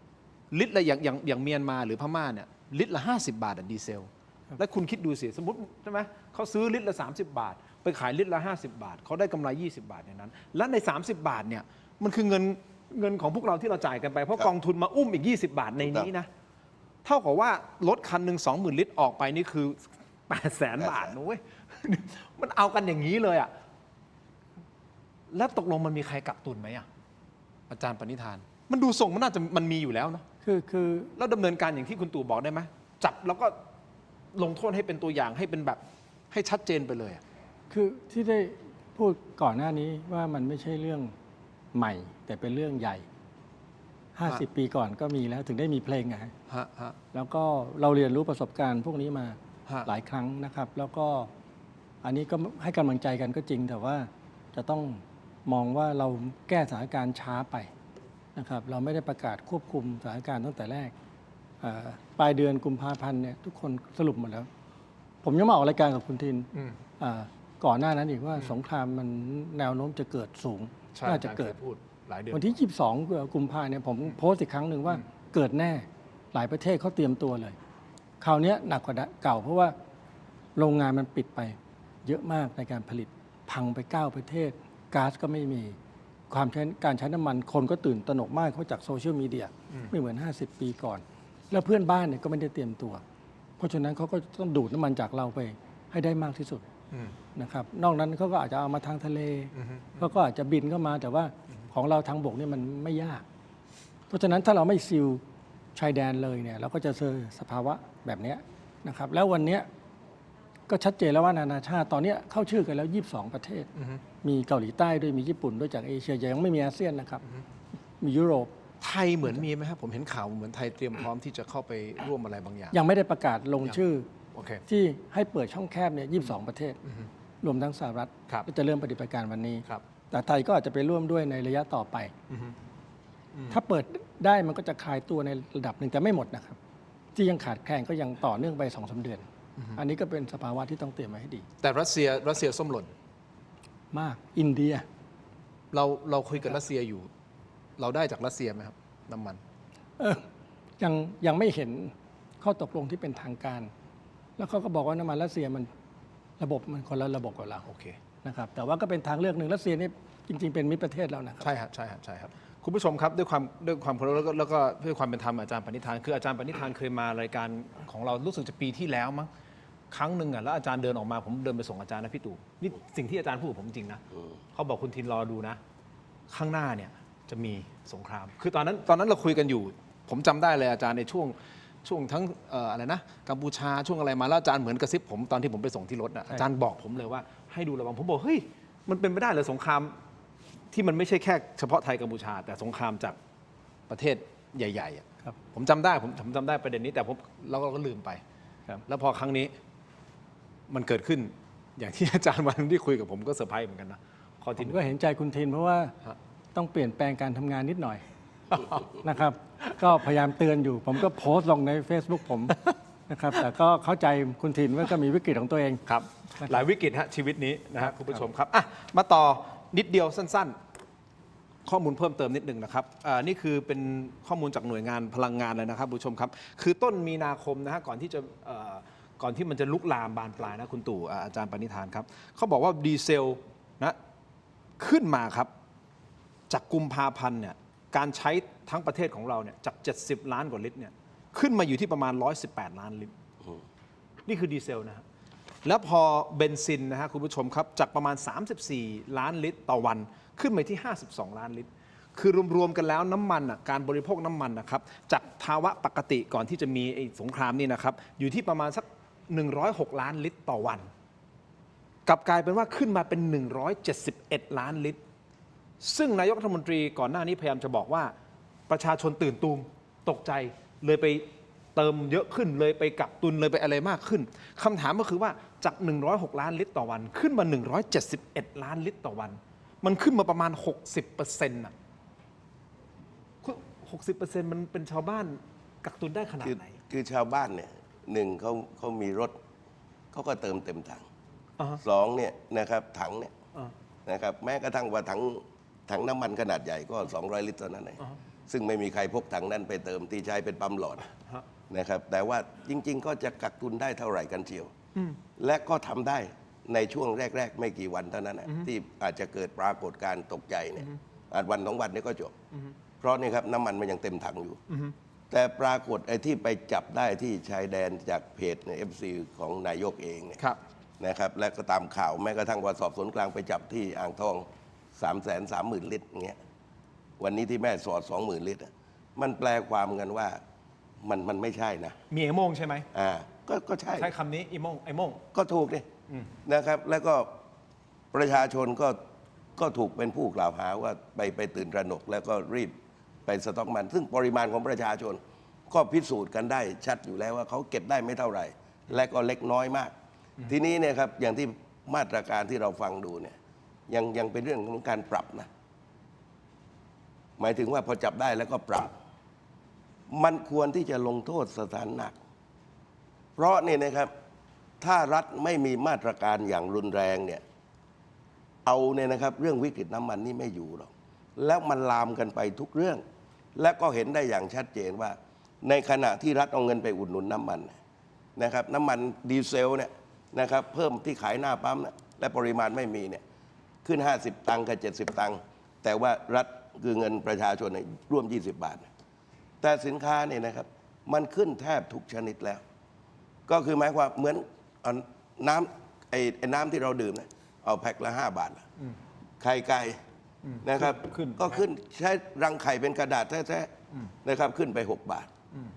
ลิตรละอย่างเมียนมาหรือพม่าเนี่ย ลิตรละ50 บาทดีเซล แล้วคุณคิดดูสิสมมติใช่ไหมเขาซื้อลิตรละ30 บาท ไปขายลิตรละ50 บาทเขาได้กำไร20 บาทในนั้น และใน30 บาทเนี่ยมันคือเงินของพวกเราที่เราจ่ายกันไปเพราะกองทุนมาอุ้มอีก20 บาทในนี้นะเท่ากับว่ารถคันหนึ่ง20,000 ลิตรออกไปนี่คือ800,000 บาทนะเว้ย มันเอากันอย่างนี้เลยอ่ะแล้วตกลงมันมีใครกักตุนไหมอ่ะอาจารย์ปณิธาน มันดูทรงมันน่าจะมันมีอยู่แล้วเนาะ คือ แล้วดำเนินการอย่างที่คุณตู่บอกได้ไหมจับแล้วก็ลงโทษให้เป็นตัวอย่างให้เป็นแบบให้ชัดเจนไปเลยอะ คือที่ได้พูดก่อนหน้านี้ว่ามันไม่ใช่เรื่องใหม่ แต่เป็นเรื่องใหญ่ 50 ปีก่อนก็มีแล้วถึงได้มีเพลงไง ฮะฮะ แล้วก็เราเรียนรู้ประสบการณ์พวกนี้มา ฮะ หลายครั้งนะครับ แล้วก็อันนี้ก็ให้กำลังใจกันก็จริง แต่ว่าจะต้องมองว่าเราแก้สถานการณ์ช้าไปนะครับ เราไม่ได้ประกาศควบคุมสถานการณ์ตั้งแต่แรกปลายเดือนกุมภาพันธ์เนี่ยทุกคนสรุปหมดแล้ว ผมยังมาออกรายการกับคุณทินก่อนหน้านั้นอีกว่าสงครามมันแนวโน้มจะเกิดสูง ใช่ น่าจะเกิด อจรย์คยพูดหลายเดือน วันที่ 22 กุมภาเนี่ยผมโพสต์อีกครั้งหนึ่งว่าเกิดแน่หลายประเทศเขาเตรียมตัวเลย คราวนี้หนักกว่าเก่าเพราะว่าโรงงานมันปิดไปเยอะมากในการผลิตพังไป 9 ประเทศก๊าซก็ไม่มีการใช้น้ำมันคนก็ตื่นตระหนกมากเพราะจากโซเชียลมีเดียไม่เหมือน 50 ปีก่อน แล้วเพื่อนบ้านเนี่ยก็ไม่ได้เตรียมตัว เพราะฉะนั้นเขาก็ต้องดูดน้ำมันจากเราไปให้ได้มากที่สุดนะครับนอกนั้นเขาก็อาจจะเอามาทางทะเลเขาก็อาจจะบินเข้ามาแต่ว่าของเราทางบกเนี่ยมันไม่ยาก เพราะฉะนั้นถ้าเราไม่ซีลชายแดนเลยเนี่ยเราก็จะเจอสภาวะแบบนี้นะครับแล้ววันนี้ก็ชัดเจนแล้วว่านานาชาติตอนนี้เข้าชื่อกันแล้ว22 ประเทศมีเกาหลีใต้ด้วยมีญี่ปุ่นด้วยจากเอเชียยังไม่มีอาเซียนนะครับมียุโรป ไทยเหมือนมีไหมครับผมเห็นข่าวเหมือนไทยเตรียมพร้อมที่จะเข้าไปร่วมอะไรบางอย่าง ยังไม่ได้ประกาศลงชื่อ โอเค ที่ให้เปิดช่องแคบเนี่ย22 ประเทศ รวมทั้งสหรัฐ ครับ ก็จะเริ่มปฏิบัติการวันนี้ ครับ แต่ไทยก็อาจจะไปร่วมด้วยในระยะต่อไป ถ้าเปิดได้มันก็จะคลายตัวในระดับหนึ่งแต่ไม่หมดนะครับ ที่ยังขาดแคลนก็ยังต่อเนื่องไป 2-3 เดือน อันนี้ก็เป็นสภาวะที่ต้องเตรียมไว้ให้ดี แต่รัสเซียส้มหล่น มากอินเดีย เราคุยกับรัสเซียอยู่ เราได้จากรัสเซียไหมครับน้ำมัน ยังไม่เห็นข้อตกลงที่เป็นทางการ แล้วเขาก็บอกว่าน้ำมันรัสเซียมันระบบมันคนละระบบกับเรา โอเค นะครับแต่ว่าก็เป็นทางเลือกหนึ่งรัสเซียนี่จริง ๆเป็นมิตรประเทศเรานะครับ ใช่ครับใช่ครับใช่ครับคุณผู้ชมครับด้วยความเคารพแล้วก็เพื่อความเป็นธรรมอาจารย์ปณิธานคืออาจารย์ปณิธานเคยมารายการของเรารู้สึกจะปีที่แล้วมั้งครั้งหนึ่งอ่ะแล้วอาจารย์เดินออกมาผมเดินไปส่งอาจารย์นะพี่ตู่นี่สิ่งที่อาจารย์พูดกับผมจริงนะเขาบอกคุณทินรอดูนะ ข้างหน้าเนี่ยจะมีสงคราม คือตอนนั้นเราคุยกันอยู่ ผมจำได้เลยอาจารย์ในช่วงทั้งอะไรนะกัมพูชาช่วงอะไรมาแล้วอาจารย์เหมือนกระซิบผมตอนที่ผมไปส่งที่รถนะอาจารย์บอกผมเลยว่าให้ดูระวังผมบอกเฮ้ยมันเป็นไปได้เหรอสงครามที่มันไม่ใช่แค่เฉพาะไทยกัมพูชา แต่สงครามจากประเทศใหญ่ๆอะ ครับ ผมจำได้ผมจำได้ประเด็นนี้แต่เราก็ลืมไป ครับ แล้วพอครั้งนี้มันเกิดขึ้นอย่างที่อาจารย์วันที่คุยกับผมก็เซอร์ไพรส์เหมือนกันนะข้อ ผ ที่ห ม นึ่ง ก็เห็นใจคุณทินเพราะว่า ฮะ ต้องเปลี่ยนแปลงการทำงานนิดหน่อย นะครับ ก็พยายามเตือนอยู่ ผมก็โพสต์ลงใน Facebook ผม นะครับ แต่ก็เข้าใจคุณทินว่าก็มีวิกฤตของตัวเอง ครับ นะครับ หลายวิกฤตฮะชีวิตนี้นะ ครั ฮะ บ คุณผู้ชมครับอ่ะมาต่อนิดเดียวสั้นๆ ข้อมูลเพิ่มเติมนิดหนึ่งนะครับนี่คือเป็นข้อมูลจากหน่วยงานพลังงานเลยนะครับคุณผู้ชมครับ คือต้นมีนาคมนะฮะก่อนที่มันจะลุกลามบานปลายนะคุณตู่อาจารย์ปณิธานครับเขาบอกว่าดีเซลนะขึ้นมาครับจากกุมภาพันธ์เนี่ยการใช้ทั้งประเทศของเราเนี่ยจาก70 ล้านกว่าลิตรเนี่ยขึ้นมาอยู่ที่ประมาณ118 ล้านลิตร นี่คือดีเซลนะฮะแล้วพอเบนซินนะฮะคุณผู้ชมครับจากประมาณ34 ล้านลิตรต่อวันขึ้นไปที่52 ล้านลิตร คือรวมๆกันแล้วน้ำมันการบริโภคน้ำมันนะครับจากภาวะปกติก่อนที่จะมีไอ้สงครามนี่นะครับอยู่ที่ประมาณสัก106 ล้านลิตรต่อวันกลับกลายเป็นว่าขึ้นมาเป็น171 ล้านลิตร ซึ่งนายกรัฐมนตรีก่อนหน้านี้พยายามจะบอกว่าประชาชนตื่นตูมตกใจเลยไปเติมเยอะขึ้นเลยไปกักตุนเลยไปอะไรมากขึ้นคำถามก็คือว่าจาก106 ล้านลิตรต่อวันขึ้นมา171 ล้านลิตรต่อวัน มันขึ้นมาประมาณ 60%น่ะ 60% มันเป็นชาวบ้านกักตุนได้ขนาดไหน คือชาวบ้านเนี่ยหนึ่งเขามีรถเขาก็เติมเต็มถัง อ่าฮะ สองเนี่ยนะครับถังเนี่ย อ่า นะครับแม้กระทั่งว่าถังน้ำมันขนาดใหญ่ก็200 ลิตรเท่านั้นเองซึ่งไม่มีใครพกถังนั้นไปเติมที่ใช้เป็นปั๊มหลอด นะครับแต่ว่าจริง ๆ ก็จะกักตุนได้เท่าไหร่กันเชียวและก็ทำได้ในช่วงแรก ๆ ไม่กี่วันเท่านั้นนะที่อาจจะเกิดปรากฏการณ์ตกใจเนี่ยอาจวันสองวันนี้ก็จบเพราะนี่ครับน้ำมันมันยังเต็มถังอยู่แต่ปรากฏไอ้ที่ไปจับได้ที่ชายแดนจากเพจใน FC ของนายกเองเนี่ย ครับ นะครับและก็ตามข่าวแม้กระทั่งว่าสอบสวนกลางไปจับที่อ่างทอง 330,000 ลิตรเงี้ยวันนี้ที่แม่สอด 20,000 ลิตรอะมันแปลความกันว่ามันไม่ใช่นะ มีไอ้โม่งใช่ไหม ก็ใช่ ใช้คำนี้ไอ้โม่ง ก็ถูกดินะครับ แล้วก็ประชาชนก็ถูกเป็นผู้กล่าวหาว่าไปตื่นตระหนก แล้วก็รีบไปสต็อกมัน ซึ่งปริมาณของประชาชนก็พิสูจน์กันได้ชัดอยู่แล้วว่าเขาเก็บได้ไม่เท่าไหร่ และก็เล็กน้อยมาก ทีนี้เนี่ยครับอย่างที่มาตรการที่เราฟังดูเนี่ยยังเป็นเรื่องของการปรับนะหมายถึงว่าพอจับได้แล้วก็ปรับ มันควรที่จะลงโทษสถานหนัก เพราะนี่นะครับถ้ารัฐไม่มีมาตรการอย่างรุนแรงเนี่ยเอาเนี่ยนะครับเรื่องวิกฤตน้ำมันนี่ไม่อยู่หรอกแล้วมันลามกันไปทุกเรื่อง และก็เห็นได้อย่างชัดเจนว่า ในขณะที่รัฐเอาเงินไปอุดหนุนน้ำมันนะครับน้ำมันดีเซลเนี่ยนะครับเพิ่มที่ขายหน้าปั๊มนะและปริมาณไม่มีเนี่ยขึ้น50 ตังค์กับ70 ตังค์แต่ว่ารัฐคือเงินประชาชนเนี่ยร่วม20 บาทแต่สินค้าเนี่ยนะครับมันขึ้นแทบทุกชนิดแล้ว ก็คือหมายความเหมือนน้ำไอ้น้ำที่เราดื่มเนี่ยเอาแพ็คละ5 บาทไข่ไก่นะครับ ขึ้น ก็ขึ้นใช้รังไข่เป็นกระดาษแท้ๆนะครับขึ้นไป6 บาท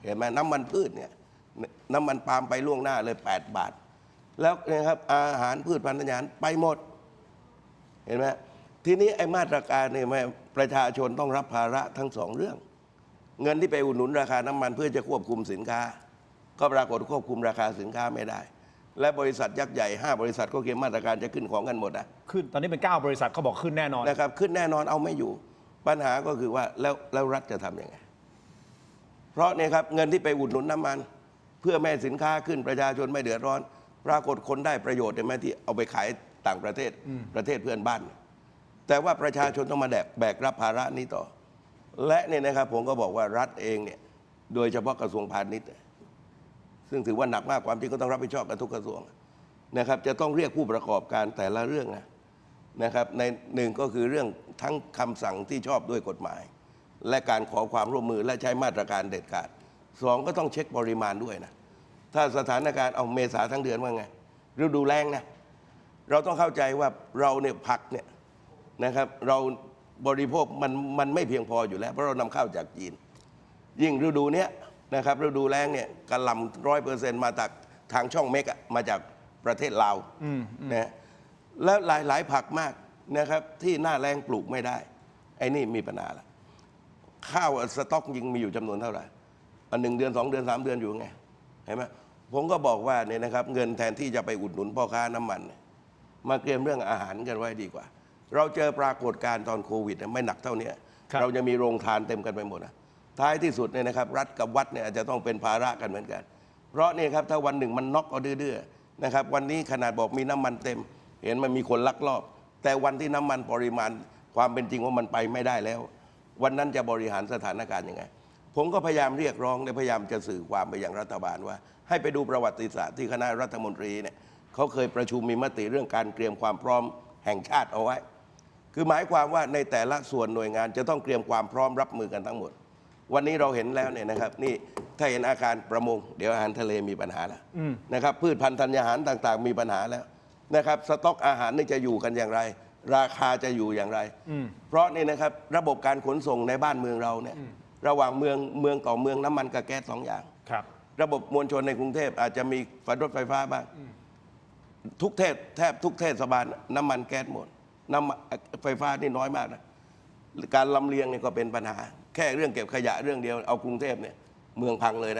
เห็นไหมน้ำมันพืชเนี่ยน้ำมันปาล์มไปล่วงหน้าเลย8 บาท แล้วนะครับอาหารพืชพันธุ์ธัญญาหารไปหมดเห็นไหมทีนี้ไอ้มาตรการเนี่ยประชาชนต้องรับภาระทั้งสองเรื่อง เงินที่ไปอุดหนุนราคาน้ำมันเพื่อจะควบคุมสินค้า ก็ปรากฏควบคุมราคาสินค้าไม่ได้ และบริษัทยักษ์ใหญ่5 บริษัทก็เกณฑ์มาตรการจะขึ้นของกันหมดนะ ขึ้นตอนนี้เป็น9 บริษัทเขาบอกขึ้นแน่นอน นะครับขึ้นแน่นอนเอาไม่อยู่ ปัญหาก็คือว่าแล้วรัฐจะทำยังไง เพราะเนี่ยครับเงินที่ไปอุดหนุนน้ำมัน เพื่อแม่ให้สินค้าขึ้นประชาชนไม่เดือดร้อน ปรากฏคนได้ประโยชน์ใช่ไหมที่เอาไปขายต่างประเทศประเทศเพื่อนบ้าน แต่ว่าประชาชนต้องมาแบกรับภาระนี้ต่อ และเนี่ยนะครับผมก็บอกว่ารัฐเองเนี่ยโดยเฉพาะกระทรวงพาณิชย์ซึ่งถือว่าหนักมากความจริงก็ต้องรับผิดชอบกันทุกกระทรวงนะครับจะต้องเรียกผู้ประกอบการแต่ละเรื่องนะครับในหนึ่งก็คือเรื่องทั้งคำสั่งที่ชอบด้วยกฎหมาย และการขอความร่วมมือและใช้มาตรการเด็ดขาด2ก็ต้องเช็คปริมาณด้วยนะถ้าสถานการณ์เอาเมษาทั้งเดือนว่าไงฤดูแล้งนะเราต้องเข้าใจว่าเราเนี่ยผักเนี่ยนะครับเราบริโภคมันไม่เพียงพออยู่แล้วเพราะเรานำเข้าจากจีนยิ่งฤดูเนี้ยนะครับฤดูแล้งเนี่ยกระหล่ำ100%มาจากทางช่องเม็กมาจากประเทศลาวนะแล้วหลายผักมากนะครับที่หน้าแล้งปลูกไม่ได้ไอ้นี่มีปัญหาละข้าวสต็อกยิงมีอยู่จำนวนเท่าไหร่1 เดือน 2 เดือน 3 เดือนอยู่ไงเห็นไหมผมก็บอกว่าเนี่ยนะครับเงินแทนที่จะไปอุดหนุนพ่อค้าน้ำมันมาเตรียมเรื่องอาหารกันไว้ดีกว่า เราเจอปรากฏการณ์ตอนโควิดไม่หนักเท่านี้เราจะมีโรงทานเต็มกันไปหมดท้ายที่สุดเนี่ยนะครับรัฐกับวัดเนี่ยอาจจะต้องเป็นภาระกันเหมือนกัน เพราะเนี่ยครับถ้าวันหนึ่งมันน็อกเอาดื้อๆนะครับวันนี้ขนาดบอกมีน้ำมันเต็ม เห็นมันมีคนลักลอบ แต่วันที่น้ำมันปริมาณความเป็นจริงว่ามันไปไม่ได้แล้ว วันนั้นจะบริหารสถานการณ์ยังไงผมก็พยายามเรียกร้องและพยายามจะสื่อความไปยังรัฐบาลว่าให้ไปดูประวัติศาสตร์ที่คณะรัฐมนตรีเนี่ยเขาเคยประชุมมีมติเรื่องการเตรียมความพร้อมแห่งชาติเอาไว้ คือหมายความว่าในแต่ละส่วนหน่วยงานจะต้องเตรียมความพร้อมรับมือกันทั้งหมดวันนี้เราเห็นแล้วเนี่ยนะครับนี่ถ้าเห็นอาคารประมงเดี๋ยวอาหารทะเลมีปัญหาแล้วนะครับพืชพันธุ์ธัญญาหารต่างๆมีปัญหาแล้วนะครับสต็อกอาหารนี่จะอยู่กันอย่างไร ราคาจะอยู่อย่างไรเพราะนี่นะครับระบบการขนส่งในบ้านเมืองเราเนี่ยระหว่างเมืองต่อเมืองน้ำมันกับแก๊ส2 อย่างระบบมวลชนในกรุงเทพอาจจะมีรถไฟฟ้าบ้างแทบทุกเทศบาลน้ำมันแก๊สหมดน้ำไฟฟ้านี่น้อยมากนะการลำเลียงเนี่ยก็เป็นปัญหาแค่เรื่องเก็บขยะเรื่องเดียวเอากรุงเทพเนี่ยเมืองพังเลย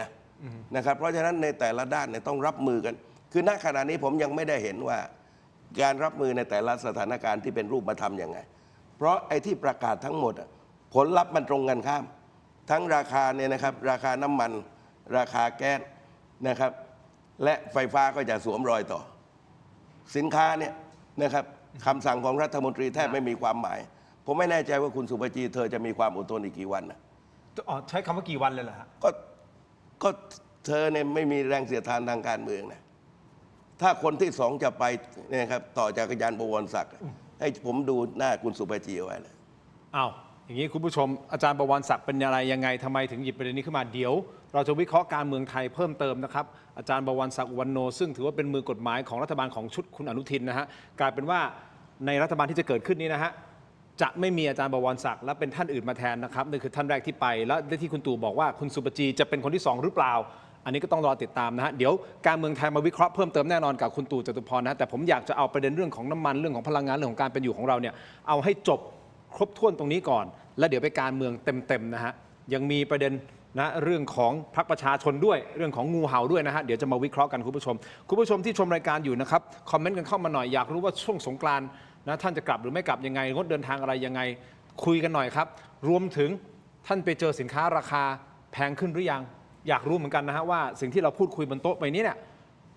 นะครับเพราะฉะนั้นในแต่ละด้านเนี่ยต้องรับมือกันคือณขณะนี้ผมยังไม่ได้เห็นว่าการรับมือในแต่ละสถานการณ์ที่เป็นรูปธรรมยังไงเพราะไอ้ที่ประกาศทั้งหมดผลลัพธ์มันตรงกันข้ามทั้งราคาเนี่ยนะครับราคาน้ำมันราคาแก๊สนะครับและไฟฟ้าก็จะสวมรอยต่อสินค้าเนี่ยนะครับคำสั่งของรัฐมนตรีแทบไม่มีความหมายผมไม่แน่ใจว่าคุณสุภจีเธอจะมีความอดทนอีกกี่วันนะใช้คำว่ากี่วันเลยเหรอฮะก็ เธอเนี่ยไม่มีแรงเสียดทานทางการเมืองนะถ้าคนที่สองจะไปเนี่ยครับต่อจากอาจารย์บวรศักดิ์ให้ผมดูหน้าคุณสุภาจีไว้เลย อ้าวอย่างนี้คุณผู้ชมอาจารย์ประวันศักดิ์เป็นอะไรยังไงทำไมถึงหยิบประเด็นนี้ขึ้นมาเดี๋ยว เราจะวิเคราะห์การเมืองไทยเพิ่มเติมนะครับอาจารย์ประวันศักดิ์อุวันโนซึ่งถือว่าเป็นมือกฎหมายของรัฐบาลของชุดคุณอนุทินนะฮะกลายเป็นว่าในรัฐบาลที่จะเกิดขึ้นนี้นะฮะจะไม่มีอาจารย์ประวันศักดิ์และเป็นท่านอื่นมาแทนนะครับนี่คือท่านแรกที่ไปแล้วที่คุณตู่บอกว่าคุณสุปจีจะเป็นคนที่สองหรือเปล่า อันนี้ก็ต้องรอติดตามนะฮะเดี๋ยวการเมืองไทยมาวิเคราะห์เพิ่มเติมแน่นอนกับคุณตู่จตุพรนะแต่ผมอยากจะเอาประเด็นเรื่องของน้ำมันเรื่องของพลังงานเรื่องของการเป็นอยู่ของเราเนี่ยเอาให้จบครบถ้วนตรงนี้ก่อนแล้วเดี๋ยวไปการเมืองเต็มๆนะฮะยังมีประเด็นนะเรื่องของพรรคประชาชนด้วยเรื่องของงูเห่าด้วยนะฮะเดี๋ยวจะมาวิเคราะห์กันคุณผู้ชมที่ชมรายการอยู่นะครับคอมเมนต์กันเข้ามาหน่อยอยากรู้ว่าช่วงสงกรานต์นะท่านจะกลับหรือไม่กลับยังไงงดเดินทางอะไรยังไงคุยกันหน่อยครับรวมถึงท่านไปเจอสินค้าราคาแพงขึ้นหรือยังอยากรู้เหมือนกันนะฮะว่าสิ่งที่เราพูดคุยบนโต๊ะไปนี้เนี่ย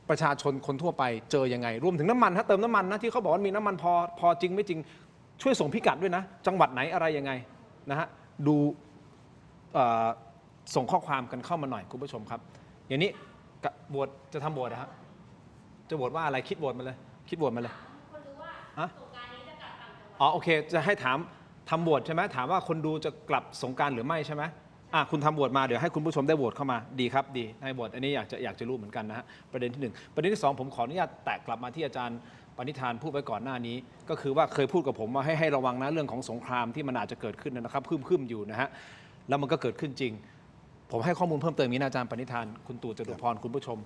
ประชาชนคนทั่วไปเจอยังไงรวมถึงน้ำมันถ้าเติมน้ำมันนะที่เขาบอกว่ามีน้ำมันพอจริงไม่จริงช่วยส่งพิกัดด้วยนะจังหวัดไหนอะไรยังไงนะฮะดูส่งข้อความกันเข้ามาหน่อยคุณผู้ชมครับอย่างนี้บวชจะทำบวชนะฮะจะบวชว่าอะไรคิดบวชมาเลยอ๋อโอเคจะให้ถามทำบวชใช่ไหมถามว่าคนดูจะกลับสงกรานต์หรือไม่ใช่ไหมคุณทำบวชมาเดี๋ยวให้คุณผู้ชมได้โหวตเข้ามาดีครับดีให้โหวตอันนี้อยากจะรู้เหมือนกันนะฮะประเด็นที่ 1ประเด็นที่ 2ผมขออนุญาตแตะกลับมาที่อาจารย์ปณิธานพูดไว้ก่อนหน้านี้ก็คือว่าเคยพูดกับผมว่าให้ระวังนะเรื่องของสงครามที่มันอาจจะเกิดขึ้นนะครับขึ้นอยู่นะฮะแล้วมันก็เกิดขึ้นจริงผมให้ข้อมูลเพิ่มเติมนี้นะอาจารย์ปณิธานคุณตู่จตุพรคุณผู้ชม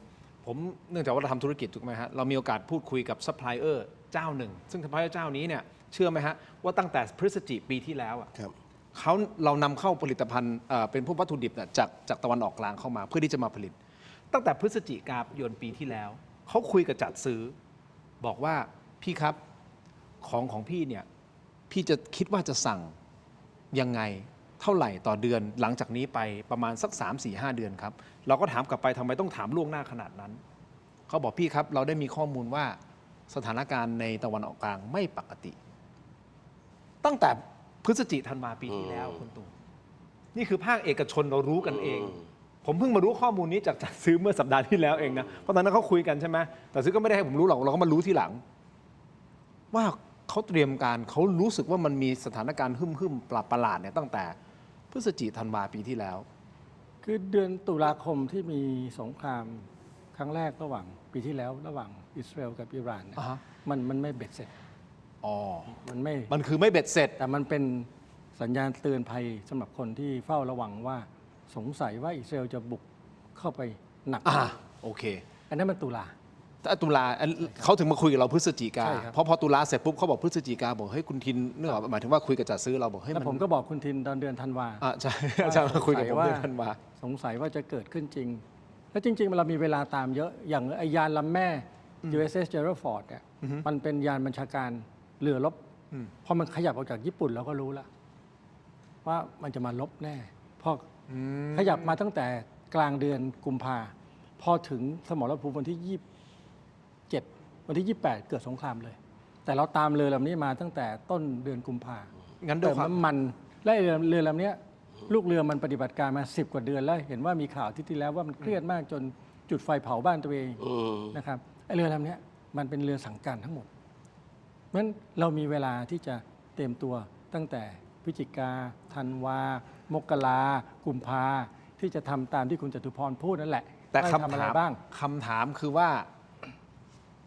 ผมเนื่องจากว่าเราทำธุรกิจถูกไหมฮะเรามีโอกาสพูดคุยกับซัพพลายเออร์เจ้าหนึ่งซึ่งซัพพลายเออร์เจ้านี้เนี่ยเชื่อไหมฮะว่าตั้งแต่พฤศจิกายนปีที่แล้วเรานำเข้าผลิตภัณฑ์เป็นพวกวัตถุดิบจากตะวันออกกลางเข้ามาเพื่อที่จะมาผลิตตั้งแต่พฤศจิกายนปีที่แล้วเขาคุยกับจัดซื้อบอกว่าพี่ครับของพี่เนี่ยพี่จะคิดว่าจะสั่งยังไงเท่าไหร่ต่อเดือนหลังจากนี้ไปประมาณสัก 3-4-5 เดือนครับเราก็ถามกลับไปทำไมต้องถามล่วงหน้าขนาดนั้นเขาบอกพี่ครับเราได้มีข้อมูลว่าสถานการณ์ในตะวันออกกลางไม่ปกติตั้งแต่พฤศจิกายนธันวาปีที่แล้วคุณตู่นี่คือภาคเอกชนเรารู้กันเองผมเพิ่งมารู้ข้อมูลนี้จากจัดซื้อเมื่อสัปดาห์ที่แล้วเองนะเพราะตอนนั้นเขาคุยกันใช่ไหมแต่ซื้อก็ไม่ได้ให้ผมรู้หรอกเราก็มารู้ทีหลังว่าเขาเตรียมการเขารู้สึกว่ามันมีสถานการณ์หึ่มประหลาดเนี่ยตั้งแต่พฤศจิกายนธันวาปีที่แล้วคือเดือนตุลาคมที่มีสงครามครั้งแรกระหว่างปีที่แล้วระหว่างอิสราเอลกับอิหร่านเนี่ยมันไม่เบ็ดเสร็จมันคือไม่เบ็ดเสร็จแต่มันเป็นสัญญาณเตือนภัยสำหรับคนที่เฝ้าระวังว่าสงสัยว่าอิสราเอลจะบุกเข้าไปหนักโอเคอันนั้นมันตุลาแต่ตุลาเขาถึงมาคุยกับเราพฤศจิกาเพราะพอตุลาเสร็จปุ๊บเขาบอกพฤศจิกาบอกเฮ้ยคุณทินนึกออกหมายถึงว่าคุยกับจัดซื้อเราบอกเฮ้ยแล้วผมก็บอกคุณทินตอนเดือนธันวาใช่อาจารย์มาคุยกับผมเดือนธันวาสงสัยว่าจะเกิดขึ้นจริงแล้วจริงๆเรามีเวลาตามเยอะอย่างไอยานลำแม่ USS Gerald Ford เนี่ยมันเป็นยานบัญชาการเรือรบพอมันขยับออกจากญี่ปุ่นเราก็รู้แล้วว่ามันจะมาลบแน่พอขยับมาตั้งแต่กลางเดือนกุมภาพอถึงสมรภูมิวันที่27วันที่28เกิดสงครามเลยแต่เราตามเรือลำนี้มาตั้งแต่ต้นเดือนกุมภางั้นเติมน้ำมันและเรือลำนี้ลูกเรือมันปฏิบัติการมา10 กว่าเดือนแล้วเห็นว่ามีข่าวที่แล้วว่ามันเครียดมากจนจุดไฟเผาบ้านตัวเองนะครับเรือลำนี้มันเป็นเรือสั่งการทั้งหมดเพราะฉะนั้นเรามีเวลาที่จะเตรียมตัวตั้งแต่พฤศจิกาธันวามกรากุมภาที่จะทำตามที่คุณจตุพรพูดนั่นแหละแต่คำถามคือว่า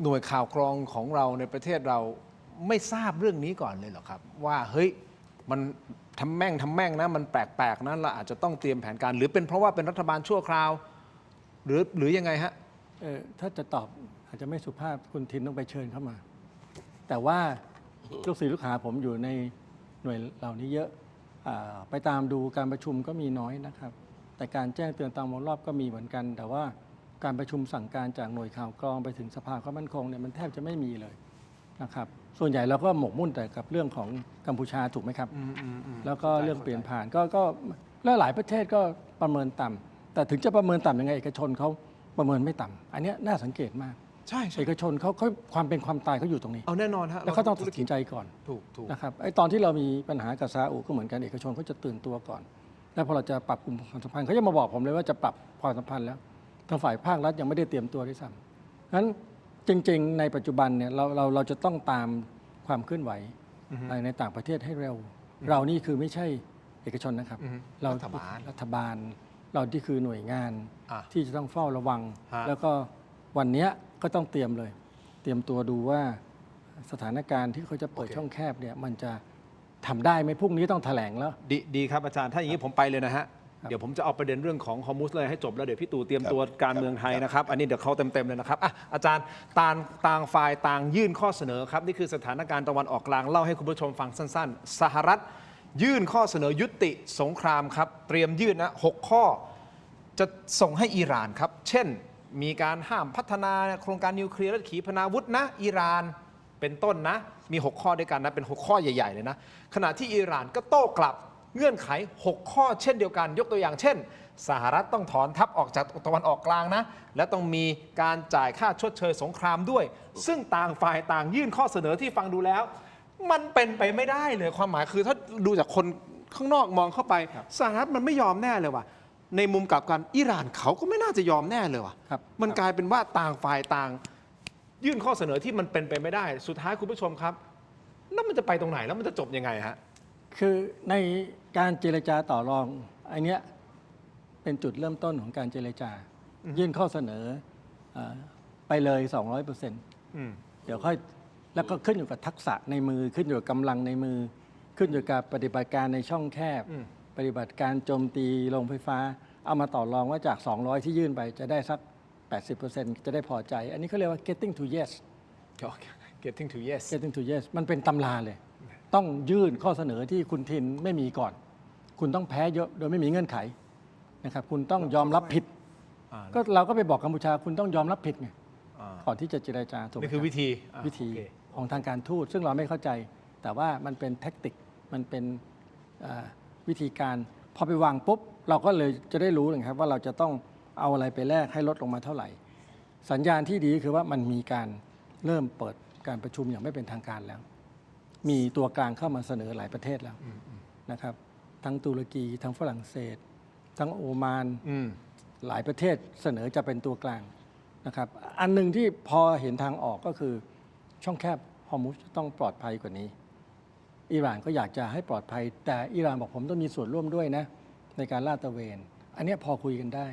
หน่วยข่าวกรองของเราในประเทศเราไม่ทราบเรื่องนี้ก่อนเลยเหรอครับว่าเฮ้ยมันทำแม่งนะมันแปลกๆนะเราอาจจะต้องเตรียมแผนการหรือเป็นเพราะว่าเป็นรัฐบาลชั่วคราวหรือยังไงฮะถ้าจะตอบอาจจะไม่สุภาพคุณทินต้องไปเชิญเข้ามาแต่ว่าลูกศิษย์ลูกหาผมอยู่ในหน่วยเหล่านี้เยอะไปตามดูการประชุมก็มีน้อยนะครับแต่การแจ้งเตือนตามวงรอบก็มีเหมือนกันแต่ว่าการประชุมสั่งการจากหน่วยข่าวกรองไปถึงสภาความมั่นคงเนี่ยมันแทบจะไม่มีเลยนะครับส่วนใหญ่เราก็หมกมุ่นแต่กับเรื่องของกัมพูชาถูกไหมครับแล้วก็เรื่องเปลี่ยนผ่านก็หลายประเทศก็ประเมินต่ำแต่ถึงจะประเมินต่ำยังไงเอกชนเขาประเมินไม่ต่ำอันนี้น่าสังเกตมากใช่เอกชนเขาความเป็นความตายเขาอยู่ตรงนี้เอาแน่นอนฮะแล้วเขาต้องตัดสินใจก่อนถูกนะครับไอ้ตอนที่เรามีปัญหากับซาอุก็เหมือนกันเอกชนเขาจะตื่นตัวก่อนแล้วพอเราจะปรับปรุงความสัมพันธ์เขาจะมาบอกผมเลยว่าจะปรับความสัมพันธ์แล้ว ทางฝ่ายภาครัฐยังไม่ได้เตรียมตัวด้วยซ้ำงั้นจริงๆในปัจจุบันเนี่ยเราจะต้องตามความเคลื่อนไหวในต่างประเทศให้เร็ว เรานี่คือไม่ใช่เอกชนนะครับ เรา รัฐบาลเราที่คือหน่วยงาน อ่ะ ที่จะต้องเฝ้าระวัง ฮะ แล้วก็วันเนี้ยก็ต้องเตรียมเลย เตรียมตัวดูว่าสถานการณ์ที่เขาจะเปิดช่องแคบเนี่ยมันจะทำได้ไหมพรุ่งนี้ต้องแถลงแล้ว ดีครับอาจารย์ถ้าอย่างนี้ผมไปเลยนะฮะ เดี๋ยวผมจะเอาประเด็นเรื่องของฮอร์มุสเลยให้จบแล้วเดี๋ยวพี่ตู่เตรียมตัวการเมืองไทยนะครับ อันนี้เดี๋ยวเขาเต็มๆเลยนะครับอ่ะอาจารย์ต่างฝ่ายต่างยื่นข้อเสนอครับ นี่คือสถานการณ์ตะวันออกกลางเล่าให้คุณผู้ชมฟังสั้นๆ สหรัฐยื่นข้อเสนอยุติสงครามครับเตรียมยื่นนะ6 ข้อ จะส่งให้อิหร่านครับ เช่น มีการห้ามพัฒนาโครงการนิวเคลียร์และขีปนาวุธนะอิหร่านเป็นต้นนะ มี 6 ข้อด้วยกันนะ เป็น 6 ข้อใหญ่ ๆ เลยนะ ขณะที่อิหร่านก็โต้กลับเงื่อนไข 6 ข้อเช่นเดียวกัน ยกตัวอย่างเช่น สหรัฐต้องถอนทัพออกจากตะวันออกกลางนะ และต้องมีการจ่ายค่าชดเชยสงครามด้วย ซึ่งต่างฝ่ายต่างยื่นข้อเสนอที่ฟังดูแล้ว มันเป็นไปไม่ได้เลยความหมายคือถ้าดูจากคนข้างนอกมองเข้าไป สหรัฐมันไม่ยอมแน่เลยว่ะในมุมกลับกันอิหร่านเขาก็ไม่น่าจะยอมแน่เลยว่ะ ครับ มันกลายเป็นว่าต่างฝ่ายต่าง ยื่นข้อเสนอที่มันเป็นไปไม่ได้ สุดท้ายคุณผู้ชมครับ แล้วมันจะไปตรงไหนแล้วมันจะจบยังไงฮะ คือ ในการเจรจาต่อรองอันเนี้ยเป็นจุดเริ่มต้นของการเจรจา ยื่นข้อเสนอไปเลย 200%เดี๋ยวค่อยแล้วก็ขึ้นอยู่กับทักษะในมือขึ้นอยู่กับกำลังในมือ ขึ้นอยู่กับปฏิบัติการในช่องแคบ ปฏิบัติการโจมตีโรงไฟฟ้า เอามาต่อรองว่าจาก 200 ที่ยื่นไปจะได้สัก 80% จะได้พอใจ อันนี้เขาเรียกว่า getting to yes getting to yes getting to yes มันเป็นตำราเลย ต้องยื่นข้อเสนอที่คุณทินไม่มีก่อน คุณต้องแพ้เยอะโดยไม่มีเงื่อนไขนะครับ คุณต้องยอมรับผิด ก็เราก็ไปบอกกัมพูชาคุณต้องยอมรับผิดไงก่อนที่จะเจรจาถูกไหม นี่คือวิธี วิธี โอเค ของทางการทูตซึ่งเราไม่เข้าใจ แต่ว่ามันเป็นแท็กติก มันเป็นวิธีการพอไปวางปุ๊บ เราก็เลยจะได้รู้นะครับว่าเราจะต้องเอาอะไรไปแลกให้ลดลงมาเท่าไหร่ สัญญาณที่ดีคือว่ามันมีการเริ่มเปิดการประชุมอย่างไม่เป็นทางการแล้ว มีตัวกลางเข้ามาเสนอหลายประเทศแล้วนะครับ ทั้งตุรกีทั้งฝรั่งเศส ทั้งโอมาน หลายประเทศเสนอจะเป็นตัวกลางนะครับ อันหนึ่งที่พอเห็นทางออกก็คือช่องแคบฮอร์มุซต้องปลอดภัยกว่านี้ อิหร่านก็อยากจะให้ปลอดภัย แต่อิหร่านบอกผมต้องมีส่วนร่วมด้วยนะในการลาดตระเวน อันเนี้ยพอคุยกันได้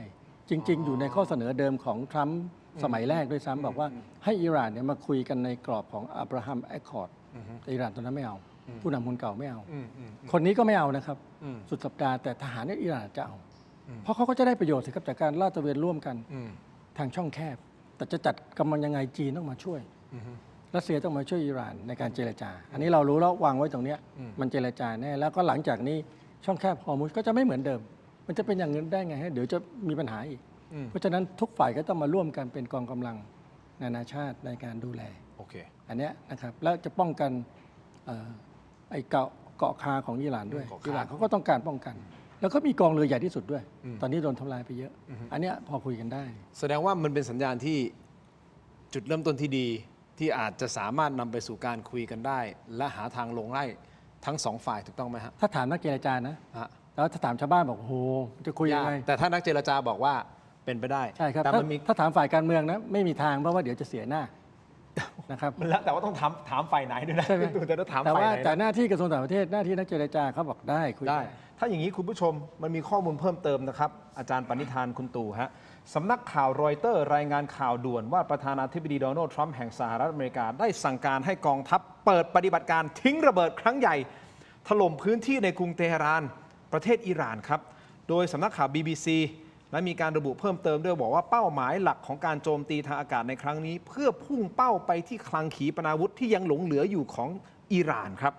จริง ๆ อยู่ในข้อเสนอเดิมของทรัมป์สมัยแรกด้วยซ้ำบอกว่าให้อิหร่านเนี่ยมาคุยกันในกรอบของอับราฮัมแอคคอร์ดแต่อิหร่านตอนนั้นไม่เอา ผู้นำคนเก่าไม่เอา คนนี้ก็ไม่เอานะครับ สุดสัปดาห์แต่ทหารเนี่ยอิหร่านจะเอา เพราะเขาก็จะได้ประโยชน์สิครับจากการลาดตระเวนร่วมกันทางช่องแคบ แต่จะจัดกำลังยังไงจีนต้องมาช่วยรัสเซียต้องมาช่วยอิหร่านในการเจรจา อันนี้เรารู้แล้ววางไว้ตรงเนี้ยมันเจรจาแน่แล้วก็หลังจากนี้ช่องแคบฮอร์มุซก็จะไม่เหมือนเดิม มันจะเป็นอย่างนั้นได้ไงฮะเดี๋ยวจะมีปัญหาอีก เพราะฉะนั้นทุกฝ่ายก็ต้องมาร่วมกันเป็นกองกำลังนานาชาติในการดูแล โอเค อันเนี้ยนะครับแล้วจะป้องกันไอ้เกาะคาของอิหร่านด้วย เกาะคา อิหร่านเขาก็ต้องการป้องกัน แล้วก็มีกองเรือใหญ่ที่สุดด้วย ตอนนี้โดนทำลายไปเยอะ อันเนี้ยพอคุยกันได้ แสดงว่ามันเป็นสัญญาณที่จุดเริ่มต้นที่ดีที่อาจจะสามารถนำไปสู่การคุยกันได้ และหาทางลงไล่ทั้งสองฝ่ายถูกต้องไหมฮะ ถ้าถามนักเจรจานะ ฮะ แล้วถ้าถามชาวบ้านบอกโอ้โหจะคุยยังไง แต่ถ้านักเจรจาบอกว่าเป็นไปได้ ใช่ครับ แต่ ถ้า มันมี ถ้าถามฝ่ายการเมืองนะไม่มีทางเพราะว่าเดี๋ยวจะเสียหน้านะครับ มันแล้วแต่ว่าต้องถามฝ่ายไหนด้วยนะ ใช่ไหม แต่ต้องถาม แต่ ฝ่าย ว่า ไหน แต่ นะ หน้าที่กระทรวงต่างประเทศหน้าที่นักเจรจาเขาบอกได้คุย ได้ ถ้าอย่างนี้คุณผู้ชมมันมีข้อมูลเพิ่มเติมนะครับ อาจารย์ปณิธานคุณตู่ฮะสำนักข่าวรอยเตอร์รายงานข่าวด่วนว่าประธานาธิบดีโดนัลด์ทรัมป์แห่งสหรัฐอเมริกาได้สั่งการให้กองทัพเปิดปฏิบัติการทิ้งระเบิดครั้งใหญ่ ถล่มพื้นที่ในกรุงเตหะรานประเทศอิหร่านครับ โดยสำนักข่าว BBC และมีการระบุเพิ่มเติมด้วยบอกว่าเป้าหมายหลักของการโจมตีทางอากาศในครั้งนี้ เพื่อพุ่งเป้าไปที่คลังขีปนาวุธที่ยังหลงเหลืออยู่ของอิหร่านครับ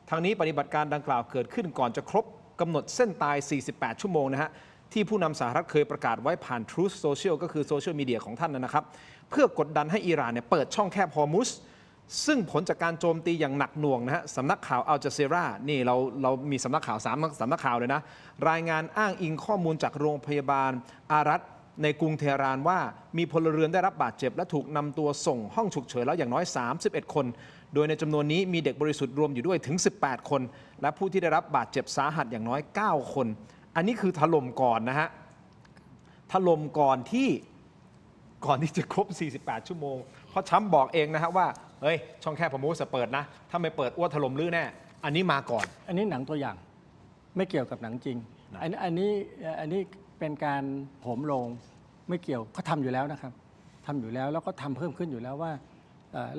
ทางนี้ปฏิบัติการดังกล่าวเกิดขึ้นก่อนจะครบกำหนดเส้นตาย 48 ชั่วโมงนะฮะที่ผู้นำสหรัฐเคยประกาศไว้ผ่าน Truth Social ก็คือโซเชียลมีเดียของท่านนะครับ เพื่อกดดันให้อิหร่านเนี่ยเปิดช่องแคบฮอร์มุซซึ่งผลจากการโจมตีอย่างหนักหน่วงนะฮะสำนักข่าวอัลจาซีรานี่เรามีสำนักข่าว3สำนักข่าวเลยนะรายงานอ้างอิงข้อมูลจากโรงพยาบาลอารัตในกรุงเทหะรานว่ามีพลเรือนได้รับบาดเจ็บและถูกนำตัวส่งห้องฉุกเฉินแล้วอย่างน้อย 31 คน โดยในจำนวนนี้มีเด็กบริสุทธิ์รวมอยู่ด้วยถึง 18 คน และผู้ที่ได้รับบาดเจ็บสาหัสอย่างน้อย 9 คน อันนี้คือถล่มก่อนนะฮะถล่มก่อนที่ ก่อนที่จะครบ 48 ชั่วโมง เพราะทรัมป์บอกเองนะฮะว่าเฮ้ยช่องแคบฮอร์มูสจะเปิดนะถ้าไม่เปิดอ้วถล่มลื้อแน่อันนี้มาก่อน อันนี้หนังตัวอย่างไม่เกี่ยวกับหนังจริง นะ อันนี้เป็นการโหมโรงไม่เกี่ยวเขาทำอยู่แล้วนะครับทำอยู่แล้วแล้วก็ทำเพิ่มขึ้นอยู่แล้วว่า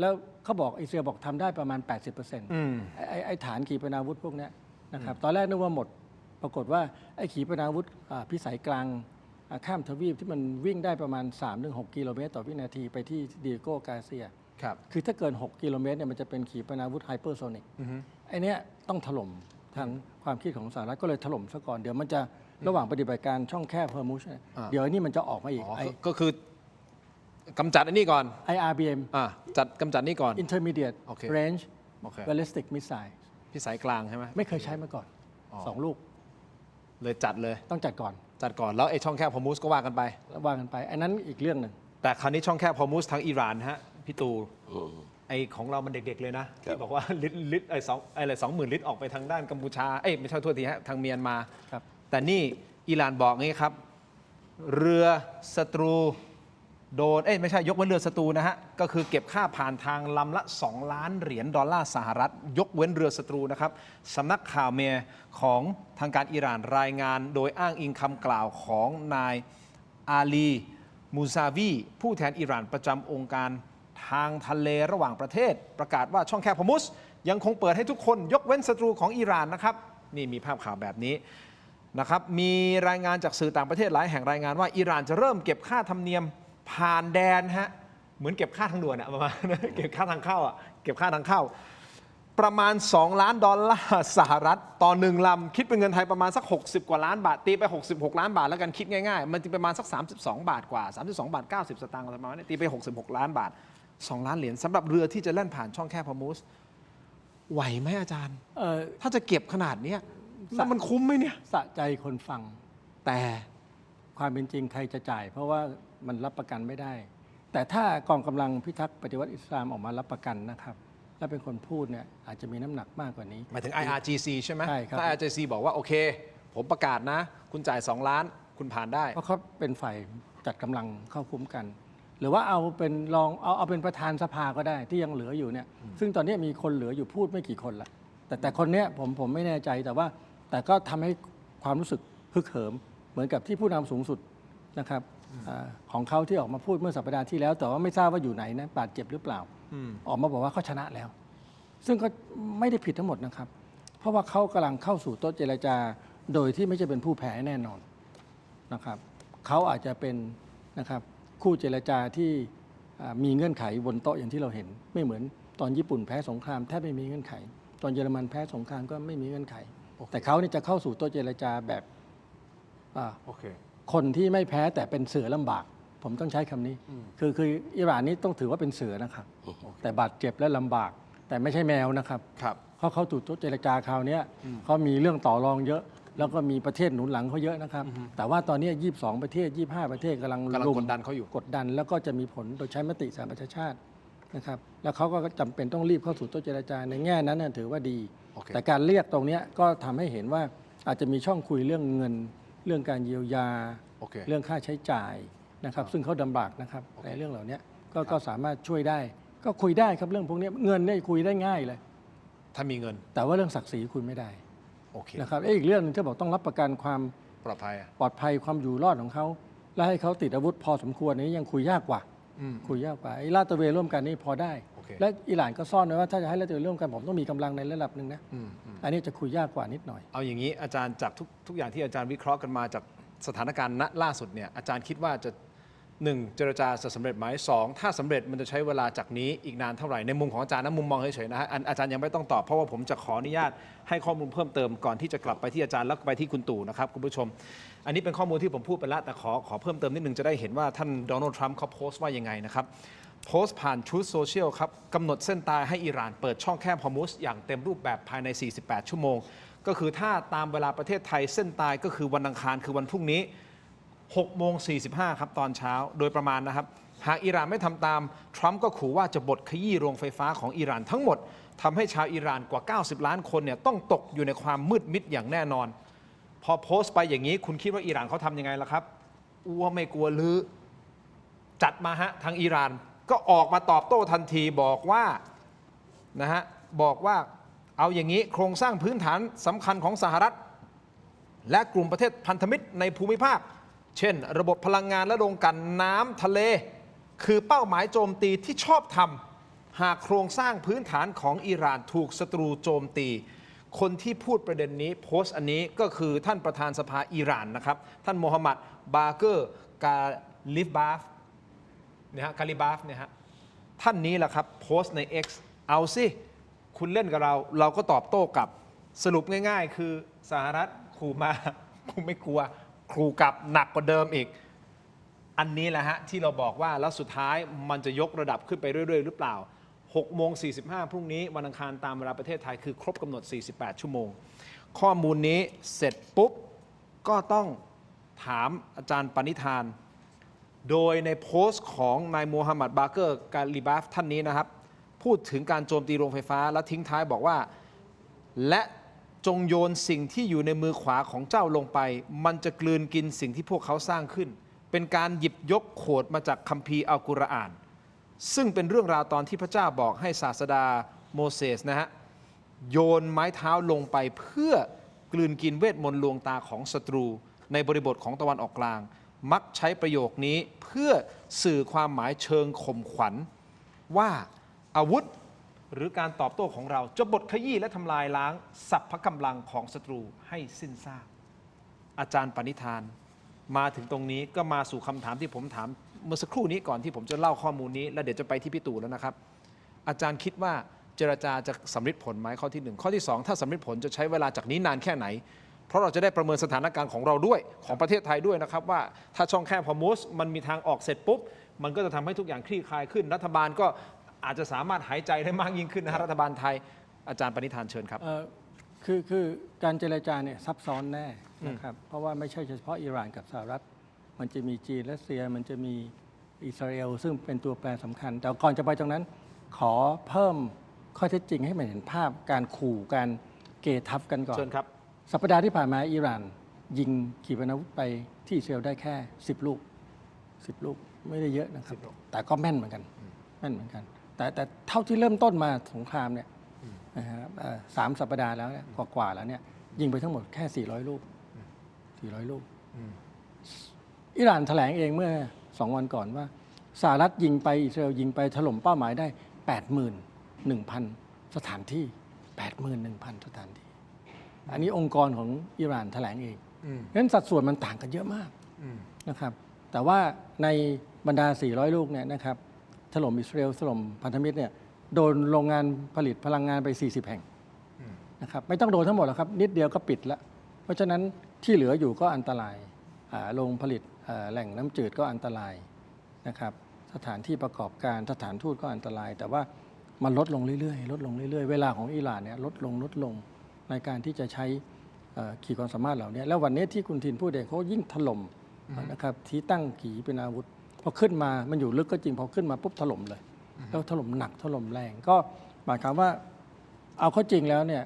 แล้วเขาบอกอิสราเอลบอกทำได้ประมาณ 80%ไอ้ฐานขีปนาวุธพวกเนี้ยนะครับตอนแรกนึกว่าหมดปรากฏว่าไอ้ขีปนาวุธพิสัยกลางข้ามทวีปที่มันวิ่งได้ประมาณ 3-6 กิโลเมตรต่อวินาทีไปที่ดิโก้กาเซีย ครับ คือถ้าเกิน 6 กิโลเมตรเนี่ยมันจะเป็นขีปนาวุธไฮเปอร์โซนิกไอเนี้ยต้องถล่มทางความคิดของสหรัฐก็เลยถล่มซะก่อน เดี๋ยวมันจะระหว่างปฏิบัติการช่องแคบฮอร์มุสเนี่ยเดี๋ยวอันนี้มันจะออกมาอีก ก็คือกำจัดอันนี้ก่อน IRBM กำจัดนี่ก่อน Intermediate โอเค Range โอเค Ballistic Missile พิสัยกลางใช่ไหม ไม่เคยใช้มาก่อนสองลูก เลยจัดเลย ต้องจัดก่อน แล้วไอ้ช่องแคบฮอร์มูสก็ว่ากันไป แล้วว่ากันไป อันนั้นอีกเรื่องหนึ่ง แต่คราวนี้ช่องแคบฮอร์มูสทางอิหร่านฮะพี่ตูไอของเรามันเด็กๆเลยนะที่บอกว่าลิตร20,000 ลิตรออกไปทางด้านกัมพูชาไม่ใช่โทษทีฮะทางเมียนมา ครับ แต่นี่อิหร่านบอกงี้ครับ เรือศัตรูโดนไม่ใช่ยกเว้นเรือศัตรูนะฮะก็คือเก็บค่าผ่านทางลำละ$2 ล้านสหรัฐยกเว้นเรือศัตรูนะครับสำนักข่าวเมียของทางการอิหร่านรายงานโดยอ้างอิงคำกล่าวของนายอาลีมูซาวีผู้แทนอิหร่านประจำองค์การทางทะเลระหว่างประเทศ ประกาศว่าช่องแคบฮอร์มุสยังคงเปิดให้ทุกคนยกเว้นศัตรูของอิหร่านนะครับนี่มีภาพข่าวแบบนี้นะครับมีรายงานจากสื่อต่างประเทศหลายแห่งรายงานว่าอิหร่านจะเริ่มเก็บค่าธรรมเนียมผ่านแดนฮะเหมือนเก็บค่าทางด่วนอะประมาณ เก็บค่าทางเข้าอะเก็บค่าทางเข้าประมาณ$2 ล้านสหรัฐต่อ1 ลำคิดเป็นเงินไทยประมาณสัก60 กว่าล้านบาทตีไป66 ล้านบาทแล้วกันคิดง่ายๆมันจะประมาณสัก32 บาทกว่า32.90 สตางค์ประมาณนี้ตีไป66 ล้านบาท2 ล้านเหรียญสำหรับเรือที่จะแล่นผ่านช่องแคบฮอร์มุสไหวไหมอาจารย์ถ้าจะเก็บขนาดนี้แล้วมันคุ้มไหมเนี่ย สะใจคนฟัง แต่ความเป็นจริงใครจะจ่าย เพราะว่ามันรับประกันไม่ได้ แต่ถ้ากองกำลังพิทักษ์ปฏิวัติอิสลามออกมารับประกันนะครับและเป็นคนพูดเนี่ยอาจจะมีน้ำหนักมากกว่านี้ หมายถึง IRGC ใช่ไหม ใช่ครับ ถ้า IRGC บอกว่าโอเคผมประกาศนะคุณจ่าย2 ล้านคุณผ่านได้ เพราะเขาเป็นฝ่ายจัดกำลังเข้าคุ้มกัน หรือว่าเอาเป็นรองเอาเป็นประธานสภาก็ได้ที่ยังเหลืออยู่เนี่ยซึ่งตอนนี้มีคนเหลืออยู่พูดไม่กี่คนละแต่คนเนี้ยผมไม่แน่ใจแต่ก็ทำให้ความรู้สึกฮึกเหิมเหมือนกับที่ผู้นำสูงสุดนะครับของเขาที่ออกมาพูดเมื่อสัปดาห์ที่แล้ว แต่ว่าไม่ทราบว่าอยู่ไหนนะบาดเจ็บหรือเปล่าออกมาบอกว่าเขาชนะแล้ว ซึ่งก็ไม่ได้ผิดทั้งหมดนะครับ เพราะว่าเขากำลังเข้าสู่โต๊ะเจรจาโดยที่ไม่ใช่เป็นผู้แพ้แน่นอนนะครับเขาอาจจะเป็นนะครับคู่เจรจาที่มีเงื่อนไขบนโต๊ะอย่างที่เราเห็น ไม่เหมือนตอนญี่ปุ่นแพ้สงครามแทบไม่มีเงื่อนไข ตอนเยอรมันแพ้สงครามก็ไม่มีเงื่อนไข แต่เขานี่จะเข้าสู่โต๊ะเจรจาแบบคนที่ไม่แพ้แต่เป็นเสือลำบาก ผมต้องใช้คำนี้คืออิหร่านนี้ต้องถือว่าเป็นเสือนะครับแต่บาดเจ็บและลำบาก แต่ไม่ใช่แมวนะครับเขาเข้าสู่โต๊ะเจรจาคราวนี้เขามีเรื่องต่อรองเยอะ แล้วก็มีประเทศหนุนหลังเขาเยอะนะครับแต่ว่าตอนนี้22 ประเทศ25 ประเทศกำลังกดดันเขาอยู่กดดันแล้วก็จะมีผลโดยใช้มติสหประชาชาตินะครับแล้วเขาก็จำเป็นต้องรีบเข้าสู่โต๊ะเจรจาในแง่นั้นนะถือว่าดี แต่การเรียกตรงนี้ก็ทำให้เห็นว่าอาจจะมีช่องคุยเรื่องเงินเรื่องการเยียวยาเรื่องค่าใช้จ่ายนะครับซึ่งเขาลำบากนะครับในเรื่องเหล่านี้ก็สามารถช่วยได้ก็คุยได้ครับเรื่องพวกนี้เงินเนี่ยคุยได้ง่ายเลยถ้ามีเงินแต่ว่าเรื่องศักดิ์ศรีคุยไม่ได้นะครับอีกเรื่องนึงที่บอกต้องรับประกันความปลอดภัยความอยู่รอดของเขาและให้เขาติดอาวุธพอสมควรนี้ยังคุยยากกว่าไอ้ลาดตระเวนร่วมกันนี่พอได้และอิหร่านก็ซ่อนไว้ว่าถ้าจะให้ลาดตระเวนร่วมกันผมต้องมีกำลังในระดับหนึ่งนะอันนี้จะคุยยากกว่านิดหน่อยเอาอย่างนี้อาจารย์จากทุกอย่างที่อาจารย์วิเคราะห์กันมาจากสถานการณ์ณล่าสุดเนี่ยอาจารย์คิดว่าจะ1เจรจาจะสำเร็จไหม2ถ้าสำเร็จมันจะใช้เวลาจากนี้อีกนานเท่าไหร่ในมุมของอาจารย์นะมุมมองเฉยๆนะฮะอาจารย์ยังไม่ต้องตอบเพราะว่าผมจะขออนุญาตให้ข้อมูลเพิ่มเติมก่อนที่จะกลับไปที่อาจารย์แล้วไปที่คุณตู่นะครับคุณผู้ชมอันนี้เป็นข้อมูลที่ผมพูดไปแล้วแต่ขอเพิ่มเติมนิดนึงจะได้เห็นว่าท่านโดนัลด์ทรัมป์เขาโพสต์ว่ายังไงนะครับโพสต์ผ่าน Truth Social ครับกำหนดเส้นตายให้อิหร่านเปิดช่องแคบฮอร์มุสอย่างเต็มรูปแบบภายใน48 ชั่วโมงก็คือถ้าตามเวลาประเทศไทยเส้นตายก็คือวันอังคารคือวันพรุ่งนี้6:45 ครับตอนเช้าโดยประมาณนะครับหากอิหร่านไม่ทำตามทรัมป์ก็ขู่ว่าจะบดขยี้โรงไฟฟ้าของอิหร่านทั้งหมดทำให้ชาวอิหร่านกว่า90 ล้านคนเนี่ยต้องตกอยู่ในความมืดมิดอย่างแน่นอนพอโพสต์ไปอย่างนี้คุณคิดว่าอิหร่านเขาทำยังไงล่ะครับอ้วไม่กลัวลือ จัดมาฮะทางอิหร่านก็ออกมาตอบโต้ทันทีบอกว่านะฮะบอกว่าเอาอย่างนี้โครงสร้างพื้นฐานสำคัญของสหรัฐ และกลุ่มประเทศพันธมิตรในภูมิภาค เช่น ระบบพลังงานและโรงกลั่นน้ำทะเล คือเป้าหมายโจมตีที่ชอบทำหากโครงสร้างพื้นฐานของอิหร่านถูกศัตรูโจมตี คนที่พูดประเด็นนี้โพสต์อันนี้ก็คือท่านประธานสภาอิหร่านนะครับท่านโมฮัมหมัดบาเกอร์กาลิบาฟนะฮะกาลิบาฟเนี่ยฮะท่านนี้แหละครับโพสต์ใน X เอาสิคุณเล่นกับเราก็ตอบโต้กลับสรุปง่ายๆ คือสหรัฐขู่มา คุณไม่กลัวขู่กลับหนักกว่าเดิมอีก อันนี้แหละฮะที่เราบอกว่าแล้วสุดท้ายมันจะยกระดับขึ้นไปเรื่อยๆหรือเปล่า6:45 พรุ่งนี้วันอังคารตามเวลาประเทศไทยคือครบกำหนด48 ชั่วโมงข้อมูลนี้เสร็จปุ๊บก็ต้องถามอาจารย์ปณิธานโดยในโพสต์ของนายโมฮัมหมัดบาเกอร์กาลิบาฟท่านนี้นะครับพูดถึงการโจมตีโรงไฟฟ้าและทิ้งท้ายบอกว่าและจงโยนสิ่งที่อยู่ในมือขวาของเจ้าลงไปมันจะกลืนกินสิ่งที่พวกเขาสร้างขึ้นเป็นการหยิบยกโขดมาจากคัมภีร์อัลกุรอานซึ่งเป็นเรื่องราวตอนที่พระเจ้าบอกให้ศาสดาโมเสสนะฮะโยนไม้เท้าลงไปเพื่อกลืนกินเวทมนต์ลวงตาของศัตรูในบริบทของตะวันออกกลางมักใช้ประโยคนี้เพื่อสื่อความหมายเชิงข่มขวัญว่าอาวุธหรือการตอบโต้ของเราจะบดขยี้และทำลายล้างสรรพกำลังของศัตรูให้สิ้นซากอาจารย์ปณิธานมาถึงตรงนี้ก็มาสู่คำถามที่ผมถามเมื่อสักครู่นี้ก่อนที่ผมจะเล่าข้อมูลนี้แล้วเดี๋ยวจะไปที่พี่ตู่แล้วนะครับ อาจารย์คิดว่าเจรจาจะสำเร็จผลไหมข้อที่ 1 ข้อที่ 2 ถ้าสำเร็จผลจะใช้เวลาจากนี้นานแค่ไหน เพราะเราจะได้ประเมินสถานการณ์ของเราด้วยของประเทศไทยด้วยนะครับว่าถ้าช่องแคบฮอร์มุสมันมีทางออกเสร็จปุ๊บมันก็จะทำให้ทุกอย่างคลี่คลายขึ้นรัฐบาลก็อาจจะสามารถหายใจได้มากยิ่งขึ้นนะรัฐบาลไทยอาจารย์ปณิธานเชิญครับ คือการเจรจาเนี่ยซับซ้อนแน่นะครับเพราะว่าไม่ใช่เฉพาะอิหร่านกับสหรัฐมันจะมีจีนรัสเซียมันจะมีอิสราเอลซึ่งเป็นตัวแปรสำคัญ แต่ก่อนจะไปตรงนั้นขอเพิ่มข้อเท็จจริงให้มันเห็นภาพการขู่การเกทับกันก่อน เชิญครับ สัปดาห์ที่ผ่านมาอิหร่านยิงขีปนาวุธไปที่อิสราเอลได้แค่10 ลูก10 ลูกไม่ได้เยอะนะครับแต่ก็แม่นเหมือนกันแม่นเหมือนกันแต่เท่าที่เริ่มต้นมาสงครามเนี่ยนะครับ3 สัปดาห์แล้วเนี่ยกว่าแล้วเนี่ยยิงไปทั้งหมดแค่400 ลูก400 ลูกอิหร่านแถลงเองเมื่อ2 วันก่อนว่าสหรัฐยิงไปอิสราเอลยิงไปถล่มเป้าหมายได้ 81,000 สถานที่ 81,000 สถานที่อันนี้องค์กรของอิหร่านแถลงเองงั้นสัดส่วนมันต่างกันเยอะมากนะครับแต่ว่าในบรรดา400 ลูกเนี่ยนะครับถล่มอิสราเอลถล่มพันธมิตรเนี่ยโดนโรงงานผลิตพลังงานไป40 แห่งนะครับไม่ต้องโดนทั้งหมดหรอกครับนิดเดียวก็ปิดแล้วเพราะฉะนั้นที่เหลืออยู่ก็อันตรายโรงผลิตแหล่งน้ำจืดก็อันตรายนะครับสถานที่ประกอบการสถานทูตก็อันตรายแต่ว่ามันลดลงเรื่อยๆลดลงเรื่อยๆเวลาของอิหร่านเนี่ยลดลงในการที่จะใช้ขีดความสามารถเหล่านี้แล้ววันนี้ที่คุณทินพูดเองเขายิ่งถล่มนะครับที่ตั้งขีปนาวุธพอขึ้นมามันอยู่ลึกก็จริงพอขึ้นมาปุ๊บถล่มเลยแล้วถล่มหนักถล่มแรงก็หมายความว่าเอาเข้าจริงแล้วเนี่ย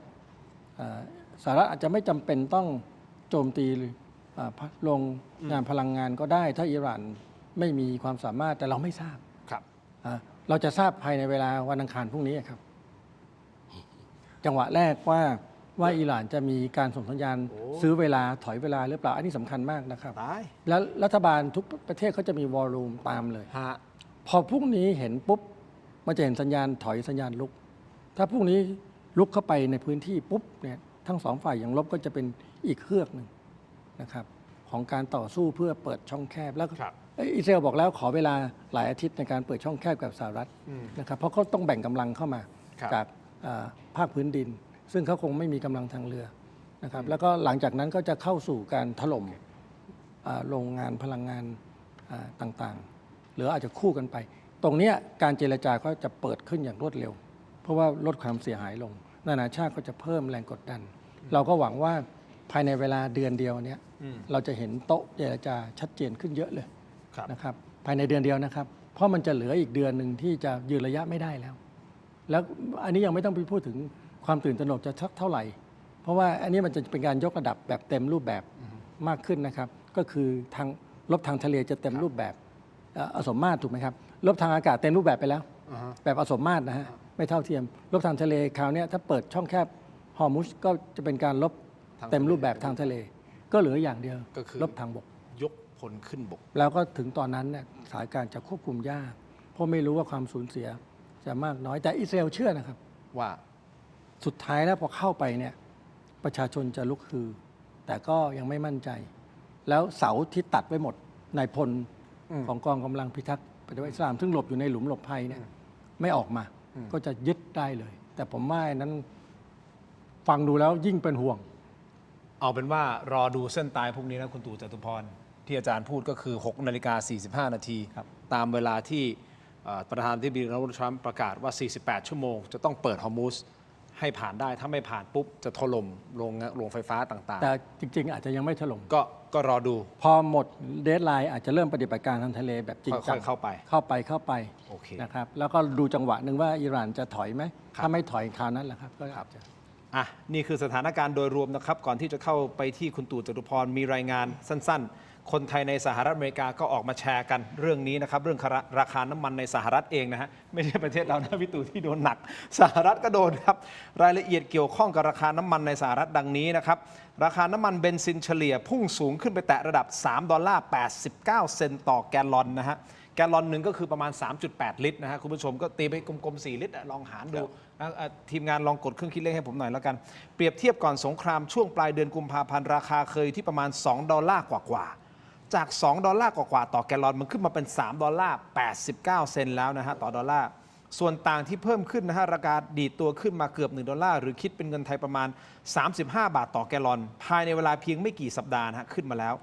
สหรัฐอาจจะไม่จำเป็นต้องโจมตีโรงงานพลังงานก็ได้ถ้าอิหร่านไม่มีความสามารถแต่เราไม่ทราบครับเราจะทราบภายในเวลาวันอังคารพรุ่งนี้ครับจังหวะแรกว่าอิหร่านจะมีการส่งสัญญาณซื้อเวลาถอยเวลาหรือเปล่าอันนี้สำคัญมากนะครับแล้วรัฐบาลทุกประเทศเขาจะมีวอลลุ่มตามเลยพอพรุ่งนี้เห็นปุ๊บมันจะเห็นสัญญาณถอยสัญญาณลุกถ้าพรุ่งนี้ลุกเข้าไปในพื้นที่ปุ๊บเนี่ยทั้งสองฝ่ายอย่างลบก็จะเป็นอีกเฮือกหนึ่งนะครับของการต่อสู้เพื่อเปิดช่องแคบแล้วอิสราเอลบอกแล้วขอเวลาหลายอาทิตย์ในการเปิดช่องแคบกับสหรัฐนะครับเพราะเขาต้องแบ่งกำลังเข้ามาจากภาคพื้นดินซึ่งเขาคงไม่มีกำลังทางเรือนะครับแล้วก็หลังจากนั้นก็จะเข้าสู่การถล่มโรงงานพลังงานต่างๆหรืออาจจะคู่กันไปตรงนี้การเจรจาก็จะเปิดขึ้นอย่างรวดเร็วเพราะว่าลดความเสียหายลงนานาชาติก็จะเพิ่มแรงกดดันเราก็หวังว่าภายในเวลาเดือนเดียวเนี้ยเราจะเห็นโต๊ะเจรจาชัดเจนขึ้นเยอะเลยนะครับภายในเดือนเดียวนะครับเพราะมันจะเหลืออีกเดือนหนึ่งที่จะยืนระยะไม่ได้แล้วอันนี้ยังไม่ต้องไปพูดถึงความตื่นตระหนกจะเท่าไหร่เพราะว่าอันนี้มันจะเป็นการยกระดับแบบเต็มรูปแบบมากขึ้นนะครับก็คือทางรบทางทะเลจะเต็มรูปแบบ อสมมาตรถูกไหมครับรบทางอากาศเต็มรูปแบบไปแล้ว แบบอสมมาตรนะฮะไม่เท่าเทียมรบทางทะเลคราวเนี้ยถ้าเปิดช่องแคบฮอร์มุสก็จะเป็นการรบ ทางทะเล เต็มรูปแบบทางทะเล ก็เหลืออย่างเดียว ก็คือ รบทางบก ยกพลขึ้นบก แล้วก็ถึงตอนนั้นเนี่ยสถานการณ์จะควบคุมยากเพราะไม่รู้ว่าความสูญเสียจะมากน้อยแต่อิสราเอลเชื่อนะครับ ว่า สุดท้ายแล้วพอเข้าไปเนี่ยประชาชนจะลุกฮือ แต่ก็ยังไม่มั่นใจ แล้วเสาที่ตัดไว้หมดนายพลของกองกำลังพิทักษ์ปฏิวัติอิสลามซึ่งหลบอยู่ในหลุมหลบภัยเนี่ยไม่ออกมา ก็จะยึดได้เลย แต่ผมว่าอันนั้นฟังดูแล้วยิ่งเป็นห่วง เอาเป็นว่ารอดูเส้นตายพวกนี้นะคุณตู่จตุพรที่อาจารย์พูดก็คือ6 นาฬิกา 45 นาที ครับ ตามเวลาที่ประธานาธิบดีโดนัลด์ทรัมป์ประกาศว่า 48 ชั่วโมง จะต้องเปิดฮอร์มุสให้ผ่านได้ ถ้าไม่ผ่านปุ๊บ จะถล่มโรงไฟฟ้าต่าง แต่จริงๆ อาจจะยังไม่ถล่ม ๆ ก็รอดู พอหมดเดดไลน์อาจจะเริ่มปฏิบัติการทางทะเลแบบจริงจั ค่ ง อยๆเข้าไป เข้าไป โอเค นะครับแล้วก็ดูจังหวะหนึ่งว่าอิหร่านจะถอยไหม ครับ ถ้าไม่ถอยคราวนั้นแหละครับก็อาจจะ อ่ะนี่คือสถานการณ์โดยรวมนะครับ ก่อนที่จะเข้าไปที่คุณตู่จตุพรมีรายงานสั้นๆ คนไทยในสหรัฐอเมริกาก็ออกมาแชร์กันเรื่องนี้นะครับ เรื่องราคาน้ำมันในสหรัฐเองนะฮะไม่ใช่ประเทศเรานะพี่ตู่ที่โดนหนัก สหรัฐก็โดนครับ รายละเอียดเกี่ยวข้องกับราคาน้ำมันในสหรัฐดังนี้นะครับ ราคาน้ำมันเบนซินเฉลี่ยพุ่งสูงขึ้นไปแตะระดับ$3.89 เซนต์ต่อแกลลอนนะฮะแกลลอนหนึ่งก็คือประมาณ 3.8 ลิตรนะฮะคุณผู้ชมก็ตีไปกลมๆ4 ลิตรลองหารดูทีมงานลองกดเครื่องคิดเลขให้ผมหน่อยแล้วกันเปรียบเทียบก่อนสงครามช่วงปลายเดือนกุมภาพันธ์ราคาเคยที่ประมาณ$2กว่าๆจาก$2กว่าๆต่อแกลลอนมันขึ้นมาเป็น$3.89 เซนต์แล้วนะฮะต่อดอลลาร์ส่วนต่างที่เพิ่มขึ้นนะฮะราคาดีดตัวขึ้นมาเกือบ$1หรือคิดเป็นเงินไทยประมาณ35 บาทต่อแกลลอนภายในเวลาเพียงไม่กี่สัปดาห์นะฮะขึ้นมาแล้ว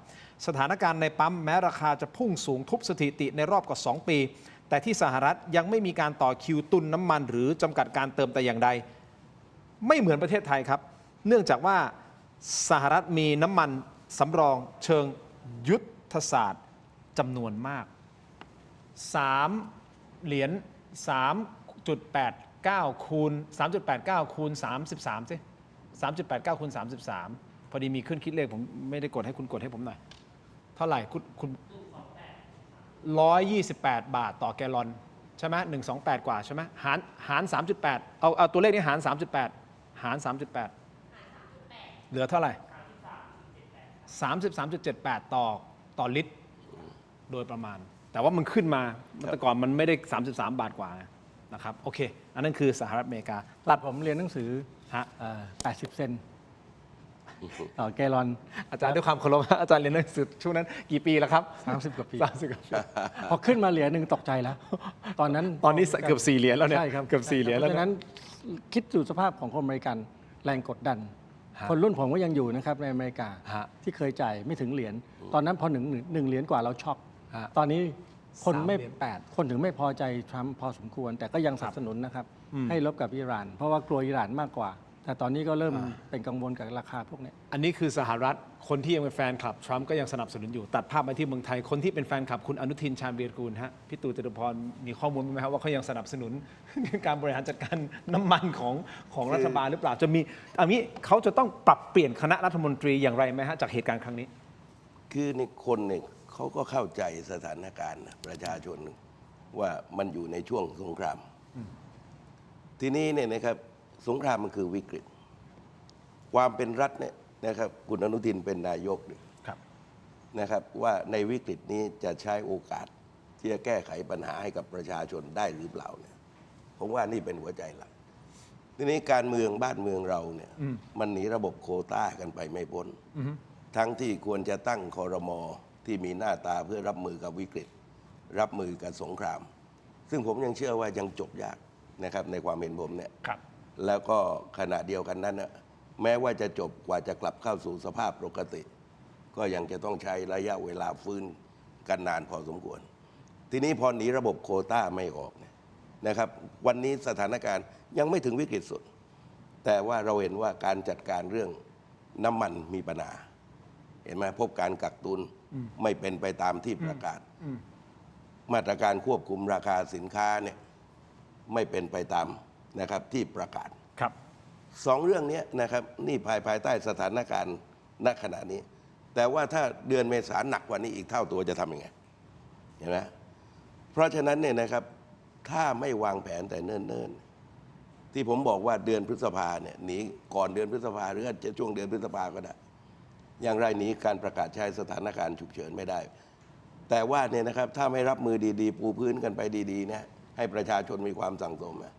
สถานการณ์ในปั๊มแม้ราคาจะพุ่งสูงทุบสถิติในรอบกว่า2 ปีแต่ที่สหรัฐยังไม่มีการต่อคิวตุนน้ำมันหรือจำกัดการเติมแต่อย่างใดไม่เหมือนประเทศไทยครับเนื่องจากว่าสหรัฐมีน้ำมันสำรองเชิงยุทธศาสตร์จำนวนมาก3 เหรียญ 3.89 คูณ 3.89 คูณ 33สิ3.89 คูณ 33 พอดีมีเครื่องคิดเลขผมไม่ได้กดให้คุณกดให้ผมหน่อย เท่าไหร่คุณ128 บาทต่อแกลลอนใช่ไหม128 กว่าใช่ไหมหาร 3.8 เอาตัวเลขนี้หาร 3.8 หาร 3.8 เหลือเท่าไหร่ 33.78 ต่อลิตร โดยประมาณ แต่ว่ามันขึ้นมาแต่ก่อนมันไม่ได้ 33 บาทกว่านะครับโอเค อันนั้นคือสหรัฐอเมริกา ตัดผมเรียนหนังสือ ฮะ 80 เซนต์ต่อแกลลอน อาจารย์ด้วยความเคารพอาจารย์เรียนหนังสือช่วงนั้นกี่ปีแล้วครับ 30 กว่าปี 30 กว่าปี พอขึ้นมาเหรียญหนึ่งตกใจแล้ว ตอนนั้น ตอนนี้เกือบ4 เหรียญแล้วเนี่ย ใช่ครับ เกือบ4 เหรียญแล้ว เพราะฉะ นะ นั้นคิดดูสภาพของคนอเมริกันแรงกดดัน ฮะ คนรุ่นผมก็ยังอยู่นะครับในอเมริกา ฮะ ที่เคยจ่ายไม่ถึงเหรียญตอนนั้นพอหนึ่งเหรียญกว่าเราช็อก ฮะ ตอนนี้คนไม่ 3 เหรียญ 8 คนถึงไม่พอใจทรัมป์พอสมควร แต่ก็ยังสนับสนุนนะครับ ให้ลบกับอิหร่าน เพราะว่ากลัวอิหร่านมากกว่า แต่ตอนนี้ก็เริ่มเป็นกังวลกับราคาพวกนี้ อันนี้คือสหรัฐคนที่ยังเป็นแฟนคลับทรัมป์ก็ยังสนับสนุนอยู่ตัดภาพมาที่เมืองไทยคนที่เป็นแฟนคลับคุณอนุทินชาญวีรกูลฮะพี่ตู่จตุพรมีข้อมูลไหมครับว่าเขายังสนับสนุน การบริหารจัดการน้ำมันของรัฐบาลหรือเปล่าจะมีอันนี้เขาจะต้องปรับเปลี่ยนคณะรัฐมนตรีอย่างไรไหมฮะจากเหตุการณ์ครั้งนี้ คือในคนเนี่ยเขาก็เข้าใจสถานการณ์นะประชาชนว่ามันอยู่ในช่วงสงคราม ทีนี้เนี่ยนะครับสงครามมันคือวิกฤต ความเป็นรัฐเนี่ยนะครับคุณอนุทินเป็นนายกเนี่ย ครับ นะครับว่าในวิกฤตนี้จะใช้โอกาสที่จะแก้ไขปัญหาให้กับประชาชนได้หรือเปล่าเนี่ยผมว่านี่เป็นหัวใจหลักทีนี้การเมืองบ้านเมืองเราเนี่ยมันหนีระบบโควต้ากันไปไม่พ้นทั้งที่ควรจะตั้งครม.ที่มีหน้าตาเพื่อรับมือกับวิกฤต รับมือกับสงคราม ซึ่งผมยังเชื่อว่ายังจบยากนะครับในความเห็นผมเนี่ย ครับ แล้วก็ขณะเดียวกันนั้นนะแม้ว่าจะจบกว่าจะกลับเข้าสู่สภาพปกติ ก็ยังจะต้องใช้ระยะเวลาฟื้นกันนานพอสมควร ทีนี้พอหนีระบบโควต้าไม่ออกเนี่ยนะครับ วันนี้สถานการณ์ยังไม่ถึงวิกฤตสุด แต่ว่าเราเห็นว่าการจัดการเรื่องน้ำมันมีปัญหา เห็นไหมพบการกักตุนไม่เป็นไปตามที่ประกาศ มาตรการควบคุมราคาสินค้าเนี่ยไม่เป็นไปตามนะครับที่ประกาศ ครับ สองเรื่องนี้นะครับนี่ภายใต้สถานการณ์ณขณะนี้ แต่ว่าถ้าเดือนเมษาหนักกว่านี้อีกเท่าตัวจะทำยังไงเห็นไหม เพราะฉะนั้นเนี่ยนะครับถ้าไม่วางแผนแต่เนิ่นๆที่ผมบอกว่าเดือนพฤษภาเนี่ยหนีก่อนเดือนพฤษภาหรืออาจจะช่วงเดือนพฤษภาก็ได้อย่างไรหนีการประกาศใช้สถานการณ์ฉุกเฉินไม่ได้ แต่ว่าเนี่ยนะครับถ้าไม่รับมือดีๆปูพื้นกันไปดีๆนะให้ประชาชนมีความสั่งสมนะ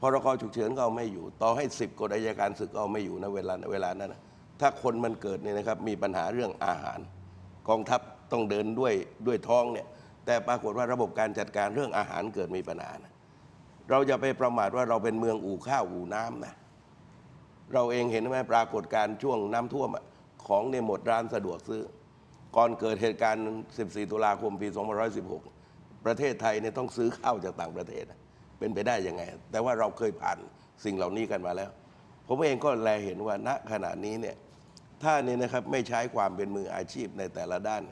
พรกฉุกเฉินก็เอาไม่อยู่ต่อให้10กฎอัยการศึกก็เอาไม่อยู่นะเวลานั้นนะถ้าคนมันเกิดเนี่ยนะครับมีปัญหาเรื่องอาหารกองทัพต้องเดินด้วยท้องเนี่ยแต่ปรากฏว่าระบบการจัดการเรื่องอาหารเกิดมีปัญหานะเราจะไปประมาทว่าเราเป็นเมืองอู่ข้าวอู่น้ำนะเราเองเห็นไหมปรากฏการณ์ช่วงน้ำท่วมของเนี่ยหมดร้านสะดวกซื้อก่อนเกิดเหตุการณ์ 14 ตุลาคม ปี 2516 ประเทศไทยเนี่ยต้องซื้อข้าวจากต่างประเทศเป็นไปได้ยังไงแต่ว่าเราเคยผ่านสิ่งเหล่านี้กันมาแล้วผมเองก็แลเห็นว่าณขณะนี้เนี่ยถ้าเนี่ยนะครับไม่ใช้ความเป็นมืออาชีพในแต่ละด้าน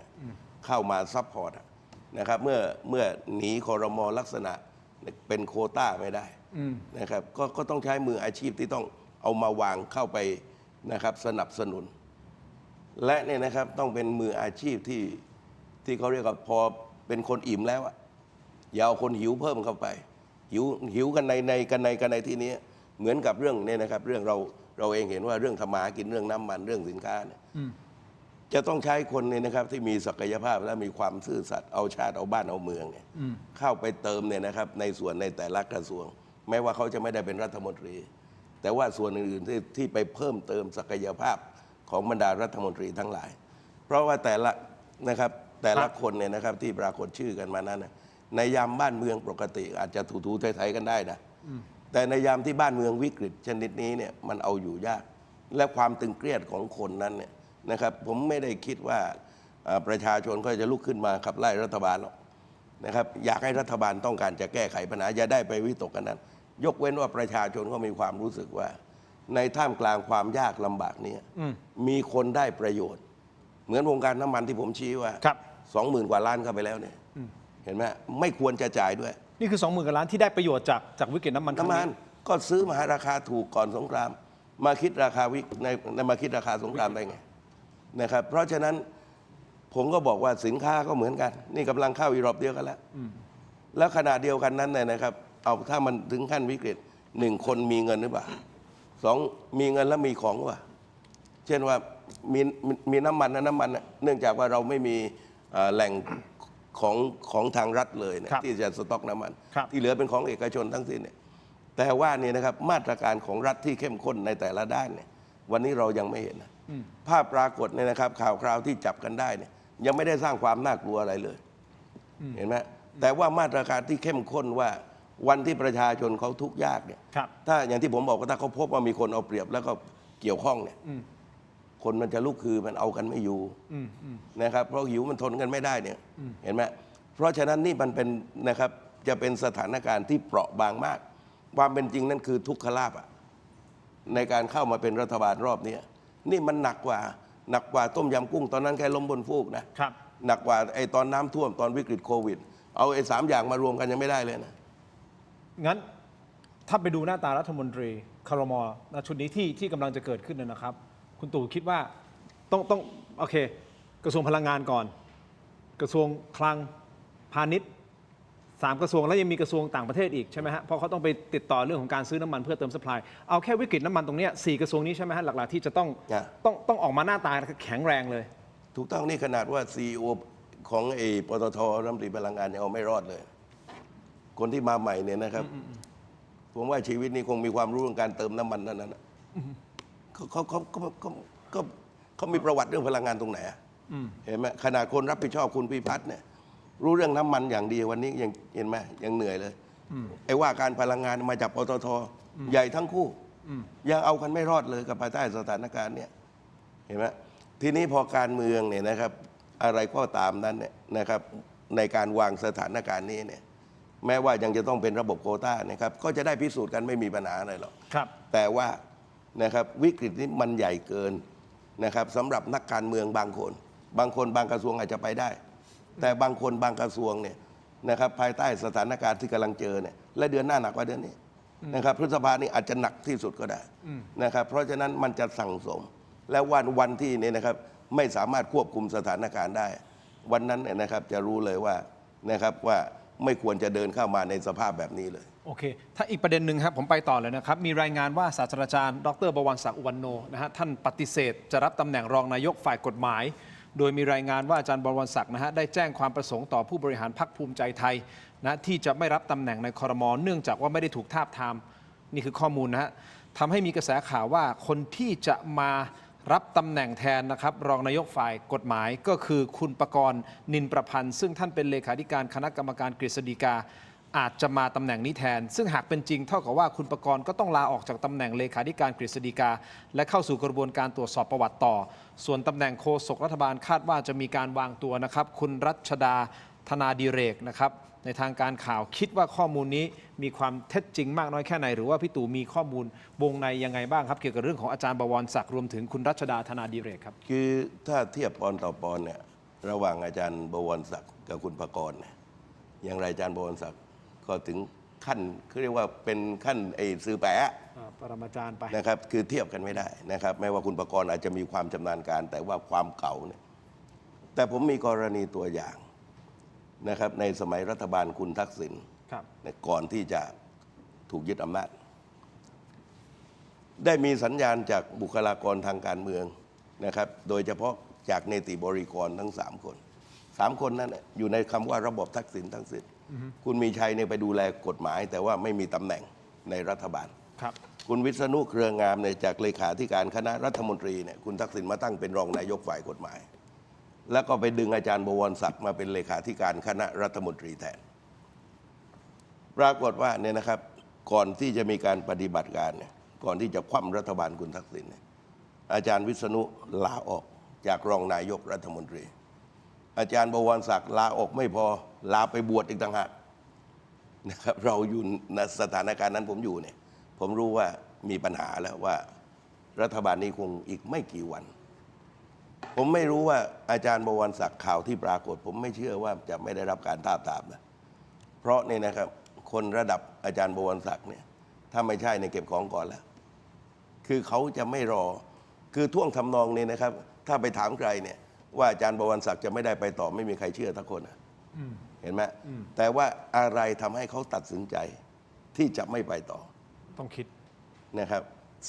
เข้ามาซัพพอร์ตนะครับเมื่อหนีครม.ลักษณะเป็นโควต้าไม่ได้นะครับก็ต้องใช้มืออาชีพที่ต้องเอามาวางเข้าไปนะครับสนับสนุนและเนี่ยนะครับต้องเป็นมืออาชีพที่เขาเรียกว่าพอเป็นคนอิ่มแล้วอย่าเอาคนหิวเพิ่มเข้าไปหิวกันในที่นี้เหมือนกับเรื่องเนี่ยนะครับเรื่องเราเองเห็นว่าเรื่องทำมาหากินเรื่องน้ำมันเรื่องสินค้าเนี่ยจะต้องใช้คนเนี่ยนะครับที่มีศักยภาพและมีความซื่อสัตย์เอาชาติเอาบ้านเอาเมืองเนี่ยเข้าไปเติมเนี่ยนะครับในส่วนในแต่ละกระทรวงแม้ว่าเขาจะไม่ได้เป็นรัฐมนตรีแต่ว่าส่วนอื่นๆที่ไปเพิ่มเติมศักยภาพของบรรดารัฐมนตรีทั้งหลายเพราะว่าแต่ละคนเนี่ยนะครับที่ปรากฏชื่อกันมานั้นนะในยามบ้านเมืองปกติอาจจะถูๆไถๆกันได้นะแต่ในยามที่บ้านเมืองวิกฤตชนิดนี้เนี่ยมันเอาอยู่ยากและความตึงเครียดของคนนั้นเนี่ยนะครับผมไม่ได้คิดว่าประชาชนก็จะลุกขึ้นมาขับไล่รัฐบาลหรอกนะครับอยากให้รัฐบาลต้องการจะแก้ไขปัญหาอย่าได้ไปวิตกกันนั้นยกเว้นว่าประชาชนก็มีความรู้สึกว่าในท่ามกลางความยากลำบากนี้มีคนได้ประโยชน์เหมือนวงการน้ำมันที่ผมชี้ว่า20,000 กว่าล้านเข้าไปแล้วเนี่ยเห็นไหมไม่ควรจะจ่ายด้วยนี่คือ 20,000 กว่าล้านที่ได้ประโยชน์จากวิกฤตน้ำมันก็ซื้อมาราคาถูกก่อนสงครามมาคิดราคามาคิดราคาสงครามได้ไงนะครับเพราะฉะนั้นผมก็บอกว่าสินค้าก็เหมือนกันนี่กำลังเข้าอีรอบเดียวกันแล้วขณะเดียวกันนั้นเนี่ยนะครับเอาถ้ามันถึงขั้นวิกฤต1 คนมีเงินหรือเปล่า2มีเงินแล้วมีของว่าเช่นว่ามีน้ำมันเนื่องจากว่าเราไม่มีแหล่งของทางรัฐเลยนะที่จะสต็อกน้ำมันที่เหลือเป็นของเอกชนทั้งสิ้นเนี่ยแต่ว่านี่นะครับมาตรการของรัฐที่เข้มข้นในแต่ละด้านเนี่ยวันนี้เรายังไม่เห็นนะภาพปรากฏเนี่ยนะครับข่าวคราวที่จับกันได้เนี่ยยังไม่ได้สร้างความน่ากลัวอะไรเลยเห็นไหมแต่ว่ามาตรการที่เข้มข้นว่าวันที่ประชาชนเขาทุกข์ยากเนี่ยถ้าอย่างที่ผมบอกว่าถ้าเขาพบว่ามีคนเอาเปรียบแล้วก็เกี่ยวข้องเนี่ยคนมันจะลุกคือมันเอากันไม่อยู่นะครับเพราะหิวมันทนกันไม่ได้เนี่ยเห็นไหมเพราะฉะนั้นนี่มันเป็นนะครับจะเป็นสถานการณ์ที่เปราะบางมากความเป็นจริงนั่นคือทุกขลาภในการเข้ามาเป็นรัฐบาลรอบนี้นี่มันหนักกว่าต้มยำกุ้งตอนนั้นแค่ล้มบนฟูกนะหนักกว่าไอ้ตอนน้ำท่วมตอนวิกฤตโควิดเอาไอ้3 อย่างมารวมกันยังไม่ได้เลยนะงั้นถ้าไปดูหน้าตารัฐมนตรีครม.ชุดนี้ที่กำลังจะเกิดขึ้นนะครับคุณตู่คิดว่าต้องโอเคกระทรวงพลังงานก่อนกระทรวงคลังพาณิชย์3 กระทรวงแล้วยังมีกระทรวงต่างประเทศอีกใช่ไหมฮะเพราะเขาต้องไปติดต่อเรื่องของการซื้อน้ำมันเพื่อเติมซัพพลายเอาแค่วิกฤตน้ำมันตรงนี้4 กระทรวงนี้ใช่ไหมฮะหลักๆที่จะต้องออกมาหน้าตาแข็งแรงเลยถูกต้องนี่ขนาดว่า CEO ของปตท.รัฐมนตรีพลังงานยังเอาไม่รอดเลยคนที่มาใหม่เนี่ยนะครับผมว่าชีวิตนี้คงมีความรู้เรื่องการเติมน้ำมันนั่นนะเขามีประวัติเรื่องพลังงานตรงไหนเห็นไหมขนาดคนรับผิดชอบคุณพิพัฒน์เนี่ยรู้เรื่องน้ำมันอย่างเดียววันนี้ยังเห็นไหมยังเหนื่อยเลยไอ้ว่าการพลังงานมาจากปตท.ใหญ่ทั้งคู่ยังเอากันไม่รอดเลยกับภายใต้สถานการณ์เนี่ยเห็นไหมทีนี้พอการเมืองเนี่ยนะครับอะไรก็ตามนั้นเนี่ยนะครับในการวางสถานการณ์นี้เนี่ยแม้ว่ายังจะต้องเป็นระบบโควต้านะครับก็จะได้พิสูจน์กันไม่มีปัญหาอะไรหรอกแต่ว่านะครับวิกฤตนี้มันใหญ่เกินนะครับสำหรับนักการเมืองบางคนบางกระทรวงอาจจะไปได้แต่บางคนบางกระทรวงเนี่ยนะครับภายใต้สถานการณ์ที่กำลังเจอเนี่ยและเดือนหน้าหนักกว่าเดือนนี้นะครับพฤษภานี่อาจจะหนักที่สุดก็ได้นะครับเพราะฉะนั้นมันจะสั่งสมและวันที่นี่นะครับไม่สามารถควบคุมสถานการณ์ได้วันนั้นเนี่ยนะครับจะรู้เลยว่า นะครับว่าไม่ควรจะเดินเข้ามาในสภาพแบบนี้เลย โอเค ถ้าอีกประเด็นหนึ่งครับผมไปต่อเลยนะครับ มีรายงานว่าศาสตราจารย์ดร.บวรศักดิ์อุวันโนนะฮะท่านปฏิเสธจะรับตำแหน่งรองนายกฝ่ายกฎหมาย โดยมีรายงานว่าอาจารย์บวรศักดิ์นะฮะได้แจ้งความประสงค์ต่อผู้บริหารพรรคภูมิใจไทยนะที่จะไม่รับตำแหน่งในครม.เนื่องจากว่าไม่ได้ถูกทาบทามนี่คือข้อมูลนะฮะทำให้มีกระแสข่าวว่าคนที่จะมารับตำแหน่งแทนนะครับรองนายกฝ่ายกฎหมายก็คือคุณประกรณ์นินประพันธ์ซึ่งท่านเป็นเลขาธิการคณะกรรมการกฤษฎีกาอาจจะมาตำแหน่งนี้แทนซึ่งหากเป็นจริงเท่ากับว่าคุณประกรณ์ก็ต้องลาออกจากตำแหน่งเลขาธิการกฤษฎีกาและเข้าสู่กระบวนการตรวจสอบประวัติต่อส่วนตำแหน่งโฆษกรัฐบาลคาดว่าจะมีการวางตัวนะครับคุณรัชดาธนาดิเรกนะครับในทางการข่าวคิดว่าข้อมูลนี้มีความเท็จจริงมากน้อยแค่ไหนหรือว่าพี่ตู่มีข้อมูลวงในยังไงบ้างครับเกี่ยวกับเรื่องของอาจารย์บวรศักดิ์รวมถึงคุณรัชดาธนาดิเรกครับ คือถ้าเทียบปอนต่อปอนเนี่ยระหว่างอาจารย์บวรศักดิ์กับคุณประกรณ์เนี่ยอย่างไรอาจารย์บวรศักดิ์ก็ถึงขั้นเขาเรียกว่าเป็นขั้นซื้อแปะ ปรมาจารย์ไป นะครับคือเทียบกันไม่ได้นะครับแม้ว่าคุณประกรณ์อาจจะมีความชำนาญการแต่ว่าความเก่าเนี่ยแต่ผมมีกรณีตัวอย่างนะครับในสมัยรัฐบาลคุณทักษิณ ครับ ก่อนที่จะถูกยึดอำนาจได้มีสัญญาณจากบุคลากรทางการเมืองนะครับโดยเฉพาะจากเนติบริกรทั้ง3 คน3 คนนั้นอยู่ในคำว่าระบบทักษิณทั้งสิ้นคุณมีชัยเนี่ยไปดูแลกฎหมาย แต่ว่าไม่มีตำแหน่งในรัฐบาล ครับ คุณวิษณุเครืองามเนี่ยจากเลขาธิการคณะรัฐมนตรีเนี่ยคุณทักษิณมาตั้งเป็นรองนายกฝ่ายกฎหมาย แล้วก็ไปดึงอาจารย์บวรศักดิ์มาเป็นเลขาธิการคณะรัฐมนตรีแทนปรากฏว่าเนี่ยนะครับก่อนที่จะมีการปฏิบัติการเนี่ยก่อนที่จะคว่ำรัฐบาลคุณทักษิณเนี่ยอาจารย์วิษณุลาออกจากรองนายกรัฐมนตรี อาจารย์บวรศักดิ์ลาออกไม่พอลาไปบวชอีกต่างหากนะครับเราอยู่ในสถานการณ์นั้นผมอยู่เนี่ยผมรู้ว่ามีปัญหาแล้วว่ารัฐบาลนี้คงอีกไม่กี่วัน ผมไม่รู้ว่าอาจารย์บวรศักดิ์ข่าวที่ปรากฏ ผมไม่เชื่อว่าจะไม่ได้รับการทาบทามนะเพราะเนี่ยนะครับคนระดับอาจารย์บวรศักดิ์เนี่ยถ้าไม่ใช่ในเก็บของก่อนแล้วคือเขาจะไม่รอคือท่วงทำนองนี้นะครับถ้าไปถามใครเนี่ยว่าอาจารย์บวรศักดิ์จะไม่ได้ไปต่อไม่มีใครเชื่อทุกคนนะเห็นไหมแต่ว่าอะไรทำให้เขาตัดสินใจที่จะไม่ไปต่อ ต้องคิด นะครับ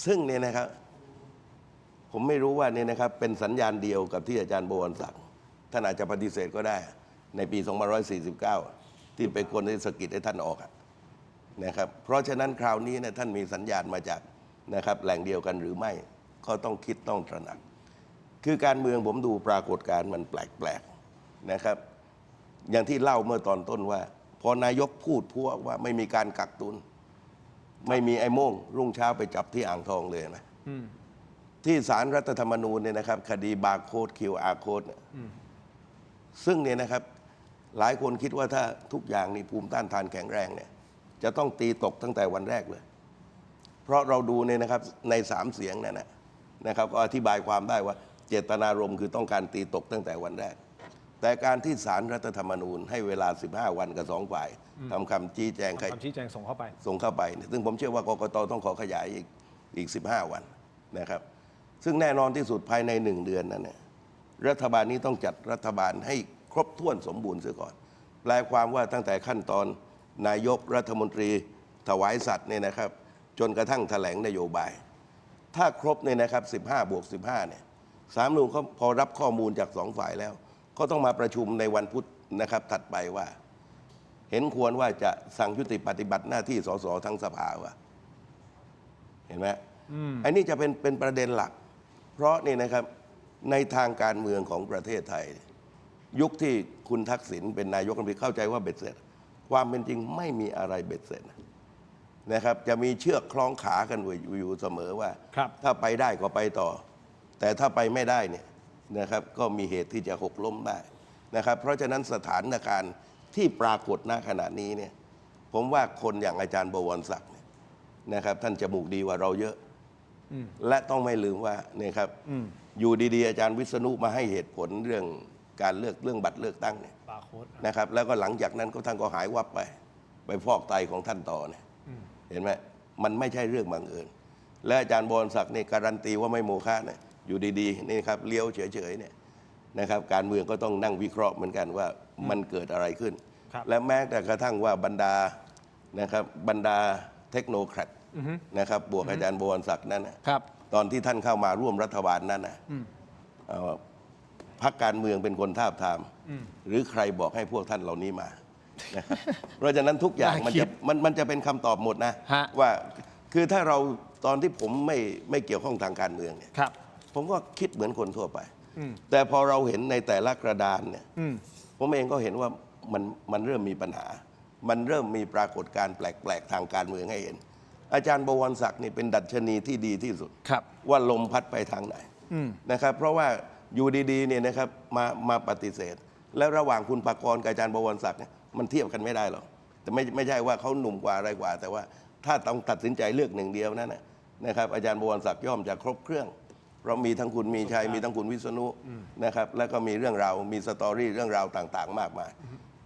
ซึ่งเนี่ยนะครับผมไม่รู้ว่าเนี่ยนะครับเป็นสัญญาณเดียวกับที่อาจารย์บวรศักดิ์ท่านอาจจะปฏิเสธก็ได้ในปี 2549 ที่เป็นคนที่สะกิดให้ท่านออกนะครับเพราะฉะนั้นคราวนี้เนี่ยท่านมีสัญญาณมาจากนะครับแหล่งเดียวกันหรือไม่ก็ต้องคิดต้องตระหนักคือการเมืองผมดูปรากฏการณ์มันแปลกๆนะครับอย่างที่เล่าเมื่อตอนต้นว่าพอนายกพูดพวกว่าไม่มีการกักตุนไม่มีไอ้โม่งรุ่งเช้าไปจับที่อ่างทองเลยนะที่ศาลรัฐธรรมนูญเนี่ยนะครับคดีบาร์โค้ด QR โค้ดซึ่งเนี่ยนะครับหลายคนคิดว่าถ้าทุกอย่างนี่ภูมิต้านทานแข็งแรงเนี่ยจะต้องตีตกตั้งแต่วันแรกเลยเพราะเราดูเนี่ยนะครับใน3 เสียงนั่นนะครับก็อธิบายความได้ว่าเจตนารมณ์คือต้องการตีตกตั้งแต่วันแรกแต่การที่ศาลรัฐธรรมนูญให้เวลา15 วันกับ2 ฝ่ายทำคำชี้แจง คำชี้แจงส่งเข้าไป เนี่ยซึ่งผมเชื่อว่ากกตต้องขอขยายอีก15 วันนะครับซึ่งแน่นอนที่สุดภายใน1 เดือนนั้นเนี่ยรัฐบาลนี้ต้องจัดรัฐบาลให้ครบถ้วนสมบูรณ์เสียก่อนแปลความว่าตั้งแต่ขั้นตอนนายกรัฐมนตรีถวายสัตย์เนี่ยนะครับจนกระทั่งแถลงนโยบายถ้าครบเนี่ยนะครับ15+15เนี่ยศาลรัฐธรรมนูญเขาพอรับข้อมูลจาก2 ฝ่ายแล้วก็ต้องมาประชุมในวันพุธนะครับถัดไปว่าเห็นควรว่าจะสั่งยุติปฏิบัติหน้าที่สสทั้งสภาว่าเห็นไหมอันนี้จะเป็นประเด็นหลักเพราะนี่นะครับในทางการเมืองของประเทศไทยยุคที่คุณทักษิณเป็นนายกรัฐมนตรีเข้าใจว่าเบ็ดเสร็จความเป็นจริงไม่มีอะไรเบ็ดเสร็จนะครับจะมีเชือกคล้องขากันอยู่เสมอว่าถ้าไปได้ก็ไปต่อแต่ถ้าไปไม่ได้เนี่ยนะครับก็มีเหตุที่จะหกล้มได้นะครับเพราะฉะนั้นสถานการณ์ที่ปรากฏณขณะนี้เนี่ยผมว่าคนอย่างอาจารย์บวรศักดิ์นะครับท่านจมูกดีกว่าเราเยอะและต้องไม่ลืมว่าเนี่ยครับอยู่ดีๆอาจารย์วิษณุมาให้เหตุผลเรื่องการเรื่องบัตรเลือกตั้งเนี่ยนะครับแล้วก็หลังจากนั้นก็ท่านก็หายวับไปฟอกไตของท่านต่อเนี่ยเห็นไหมมันไม่ใช่เรื่องบังเอิญและอาจารย์บวรศักดิ์เนี่ยการันตีว่าไม่โมฆะเนี่ยอยู่ดีๆนี่ครับเลี้ยวเฉยๆเนี่ยนะครับการเมืองก็ต้องนั่งวิเคราะห์เหมือนกันว่ามันเกิดอะไรขึ้น ครับ และแม้แต่กระทั่งว่าบรรดานะครับบรรดาเทคโนแครดนะครับบวกอาจารย์บวรศักดิ์นั้นนะครับ ตอนที่ท่านเข้ามาร่วมรัฐบาลนั้นนะพรรคการเมืองเป็นคนทาบทามหรือใครบอกให้พวกท่านเหล่านี้มานะครับเพราะฉะนั้นทุกอย่าง น่าคิด มันจะเป็นคำตอบหมดนะ ฮะ ว่าคือถ้าเราตอนที่ผมไม่เกี่ยวข้องทางการเมืองเนี่ย ครับ ผมก็คิดเหมือนคนทั่วไป แต่พอเราเห็นในแต่ละกระดานเนี่ยผมเองก็เห็นว่ามันเริ่มมีปัญหา มันเริ่มมีปรากฏการณ์แปลกๆทางการเมืองให้เห็น อาจารย์บวรศักดิ์นี่เป็นดัชนีที่ดีที่สุด ครับ ว่าลมพัดไปทางไหนนะครับ เพราะว่าอยู่ดีๆเนี่ยนะครับมาปฏิเสธ แล้วระหว่างคุณปากรกับอาจารย์บวรศักดิ์เนี่ยมันเทียบกันไม่ได้หรอกแต่ไม่ใช่ว่าเขาหนุ่มกว่าอะไรกว่า แต่ว่าถ้าต้องตัดสินใจเลือกหนึ่งเดียวนั้นนะครับอาจารย์บวรศักดิ์ย่อมจะครบเครื่อง เพราะมีทั้งคุณมีชัยมีทั้งคุณวิษณุนะครับแล้วก็มีเรื่องราวมีสตอรี่เรื่องราวต่างๆ มากมาย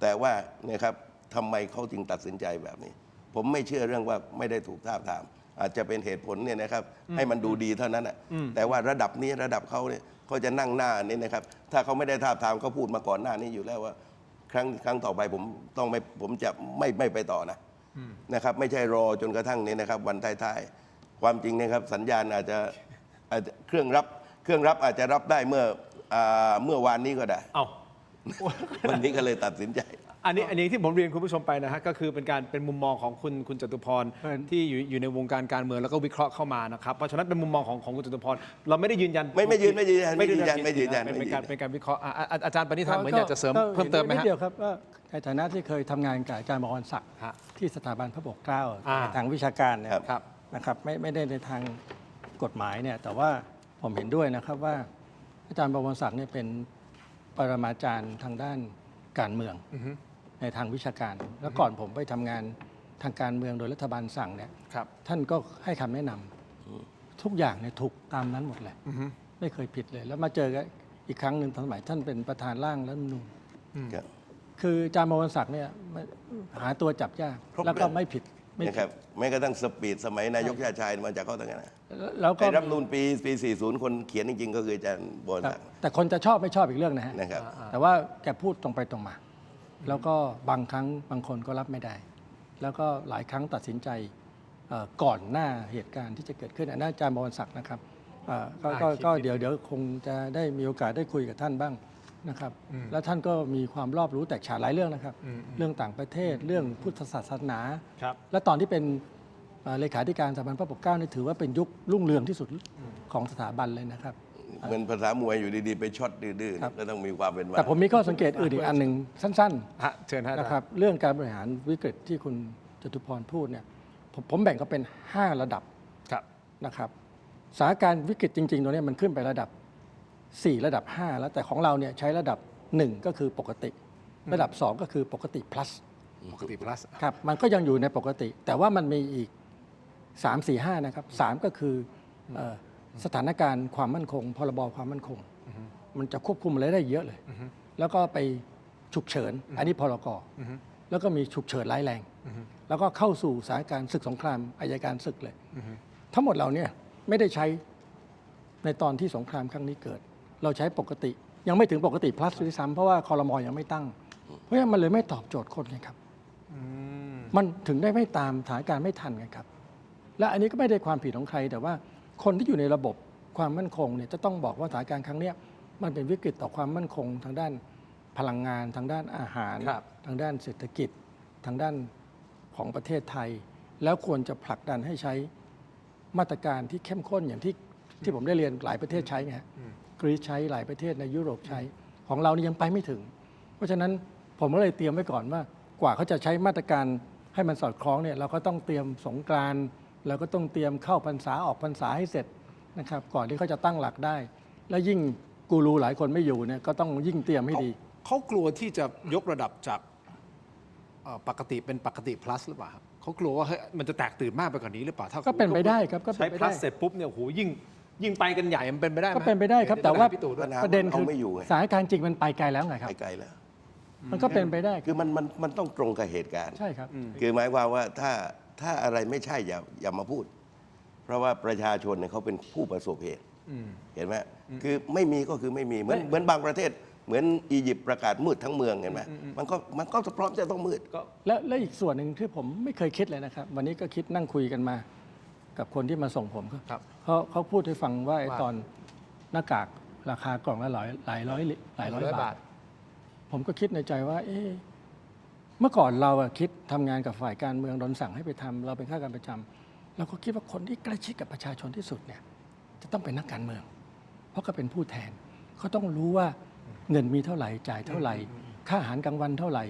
แต่ว่านะครับทำไมเขาจึงตัดสินใจแบบนี้ ผมไม่เชื่อเรื่องว่าไม่ได้ถูกทาบทามอาจจะเป็นเหตุผลเนี่ยนะครับให้มันดูดีเท่านั้นนะแต่ว่าระดับนี้ระดับเขาเนี่ยเขาจะนั่งหน้านี่นะครับถ้าเขาไม่ได้ทาบทามเขาพูดมาก่อนหน้านี้อยู่แล้วว่าครั้งต่อไปผมจะไม่ไปต่อนะครับไม่ใช่รอจนกระทั่งนี้นะครับวันท้ายๆความจริงนะครับสัญญาณอาจจะเครื่องรับอาจจะรับได้เมื่อวานนี้ก็ได้ เอา วันนี้ก็เลยตัดสินใจ อันนี้ที่ผมเรียนคุณผู้ชมไปนะฮะก็คือเป็นมุมมองของคุณจตุพร เออ ที่อยู่ในวงการเมืองแล้วก็วิเคราะห์เข้ามานะครับเพราะฉะนั้นเป็นมุมมองของคุณจตุพรเราไม่ได้ยืนยัน ไม่ยืนยัน เป็นการวิเคราะห์อาจารย์ปณิธานเหมือนอยากจะเสริมเพิ่มเติมไหม นิด ฮะ เดียวครับว่าในฐานะที่เคยทำงานกับอาจารย์บวรศักดิ์ ฮะ ที่สถาบันพระปกเกล้า อ่า ในทางวิชาการเนี่ย ครับ นะครับไม่ได้ในทางกฎหมายเนี่ยแต่ว่าผมเห็นด้วยนะครับว่าอาจารย์บวรศักดิ์เนี่ยเป็นปรมาจารย์ทางด้านการเมืองในทางวิชาการ แล้วก่อนผมไปทำงานทางการเมืองโดยรัฐบาลสั่งเนี่ย ครับ ท่านก็ให้คำแนะนำทุกอย่างเนี่ยถูกตามนั้นหมดเลยไม่เคยผิดเลย แล้วมาเจอกันอีกครั้งหนึ่งตอนสมัยท่านเป็นประธานร่างรัฐธรรมนูญ ครับ คืออาจารย์บวรศักดิ์เนี่ยหาตัวจับยาก ครบ แล้วก็ เรื่อง ไม่ผิดไม่ นะ ผิด ครับแม้กระทั่งสปีดสมัยนายกชาติชายมาจากเขาตั้งแต่นั้น แล้วก็ ไอ้รัฐธรรมนูญปี 40 คนเขียนจริงๆ ก็คืออาจารย์บวร ครับ ศักดิ์ แต่คนจะชอบไม่ชอบอีกเรื่องนะฮะ นะครับ แต่ว่าแกพูดตรงไปตรงมา แล้วก็บางครั้งบางคนก็รับไม่ได้ แล้วก็หลายครั้งตัดสินใจก่อนหน้าเหตุการณ์ที่จะเกิดขึ้นอันนั้นอาจารย์บวรศักดิ์นะครับก็เดี๋ยวคงจะได้มีโอกาสได้คุยกับท่านบ้างนะครับ แล้วท่านก็มีความรอบรู้แตกฉานหลายเรื่องนะครับ เรื่องต่างประเทศเรื่องพุทธศาสนา ครับ และตอนที่เป็นเลขาธิการสถาบันพระปกเกล้านี่ถือว่าเป็นยุครุ่งเรืองที่สุดของสถาบันเลยนะครับ เหมือนภาษามวยอยู่ดีๆ ไปช็อตดื้อ ครับ ๆก็ต้องมีความเป็น แต่ผมมีข้อสังเกตอื่นอีกอันหนึ่งสั้น ฮะเชิญฮะ ๆนะครับเรื่องการบริหารวิกฤตที่คุณจตุพรพูดเนี่ยผมแบ่งก็เป็น 5 ระดับ ครับ นะครับสถานการณ์วิกฤตจริงๆตัวนี้มันขึ้นไประดับ 4 ระดับ 5 แล้วแต่ของเราเนี่ยใช้ระดับ 1 ก็คือปกติ ระดับ 2 ก็คือปกติ plus ปกติ plus ครับมันก็ยังอยู่ในปกติ แต่ว่ามันมีอีก 3 4 5 นะครับ 3 ก็คือสถานการณ์ความมั่นคง พรบความมั่นคง มันจะควบคุมอะไรได้เยอะเลย แล้วก็ไปฉุกเฉิน อันนี้พรกแล้วก็มีฉุกเฉินร้ายแรง แล้วก็เข้าสู่สถานการณ์ศึกสงครามอัยการศึกเลย ทั้งหมดเราเนี่ยไม่ได้ใช้ในตอนที่สงครามครั้งนี้เกิด เราใช้ปกติ ยังไม่ถึงปกติ plus ด้วยซ้ำเพราะว่าคอรมอยังไม่ตั้ง เพราะฉะนั้นมันเลยไม่ตอบโจทย์คนไงครับ มันถึงได้ไม่ตามสถานการณ์ไม่ทันไงครับ และอันนี้ก็ไม่ได้ความผิดของใคร แต่ว่าคนที่อยู่ในระบบความมั่นคงเนี่ยจะต้องบอกว่าสถานการณ์ครั้งเนี้ยมันเป็นวิกฤตต่อความมั่นคงทางด้านพลังงาน ทางด้านอาหาร ครับ ทางด้านเศรษฐกิจ ทางด้านของประเทศไทย แล้วควรจะผลักดันให้ใช้มาตรการที่เข้มข้นอย่างที่ผมได้เรียนหลายประเทศใช้ไงฮะกรีซใช้หลายประเทศในยุโรปใช้ ของเรานี่ยังไปไม่ถึง เพราะฉะนั้นผมก็เลยเตรียมไว้ก่อนว่ากว่าเขาจะใช้มาตรการให้มันสอดคล้องเนี่ยเราก็ต้องเตรียมสงกรานต์เราก็ต้องเตรียมเข้าพรรษาออกพรรษาให้เสร็จนะครับก่อนที่เขาจะตั้งหลักได้ และยิ่งกูรูหลายคนไม่อยู่เนี่ยก็ต้องยิ่งเตรียมให้ดี เขากลัวที่จะยกระดับจากปกติเป็นปกติ plus หรือเปล่าครับเขากลัวว่าเฮ้ยมันจะแตกตื่นมากไปกว่านี้หรือเปล่าถ้า ก็เป็นไปได้ครับก็เป็ ใช้ นไป plus ได้ เสร็จปุ๊บเนี่ยโอ้โหยิ่งไปกันใหญ่มันเป็นไปได้ไหม ก็เป็นไปได้ครับแต่ว่า พี่ตู่ด้วย ประเด็นคือ เอาไม่อยู่ไง สถานการณ์จริงมันไปไกลแล้วไงครับ ไปไกลแล้ว มันก็เป็นไปได้ คือมันต้องตรงกับเหตุการณ์ ใช่ครับ คือหมายความว่าถ้าอะไรไม่ใช่อย่ามาพูด เพราะว่าประชาชนเนี่ยเขาเป็นผู้ประสบเหตุเห็นไหมคือไม่มีก็คือไม่มีเหมือนบางประเทศ เหมือนอียิปต์ประกาศมืดทั้งเมืองเห็นไหมมันก็พร้อมจะต้องมืด และอีกส่วนหนึ่งที่ผมไม่เคยคิดเลยนะครับ วันนี้ก็คิดนั่งคุยกันมา กับคนที่มาส่งผม ครับ เขาพูดให้ฟังว่าไอ้ตอนหน้ากากราคากล่องละหลายร้อยบาท ผมก็คิดในใจว่า เมื่อก่อนเราคิดทำงานกับฝ่ายการเมืองโดนสั่งให้ไปทำเราเป็นข้าราชการประจำเราก็คิดว่าคนที่ใกล้ชิดกับประชาชนที่สุดเนี่ยจะต้องเป็นนักการเมือง เพราะเขาเป็นผู้แทนเขาต้องรู้ว่าเงินมีเท่าไหร่จ่ายเท่าไหร่ค่าอาหารกลางวันเท่าไหร่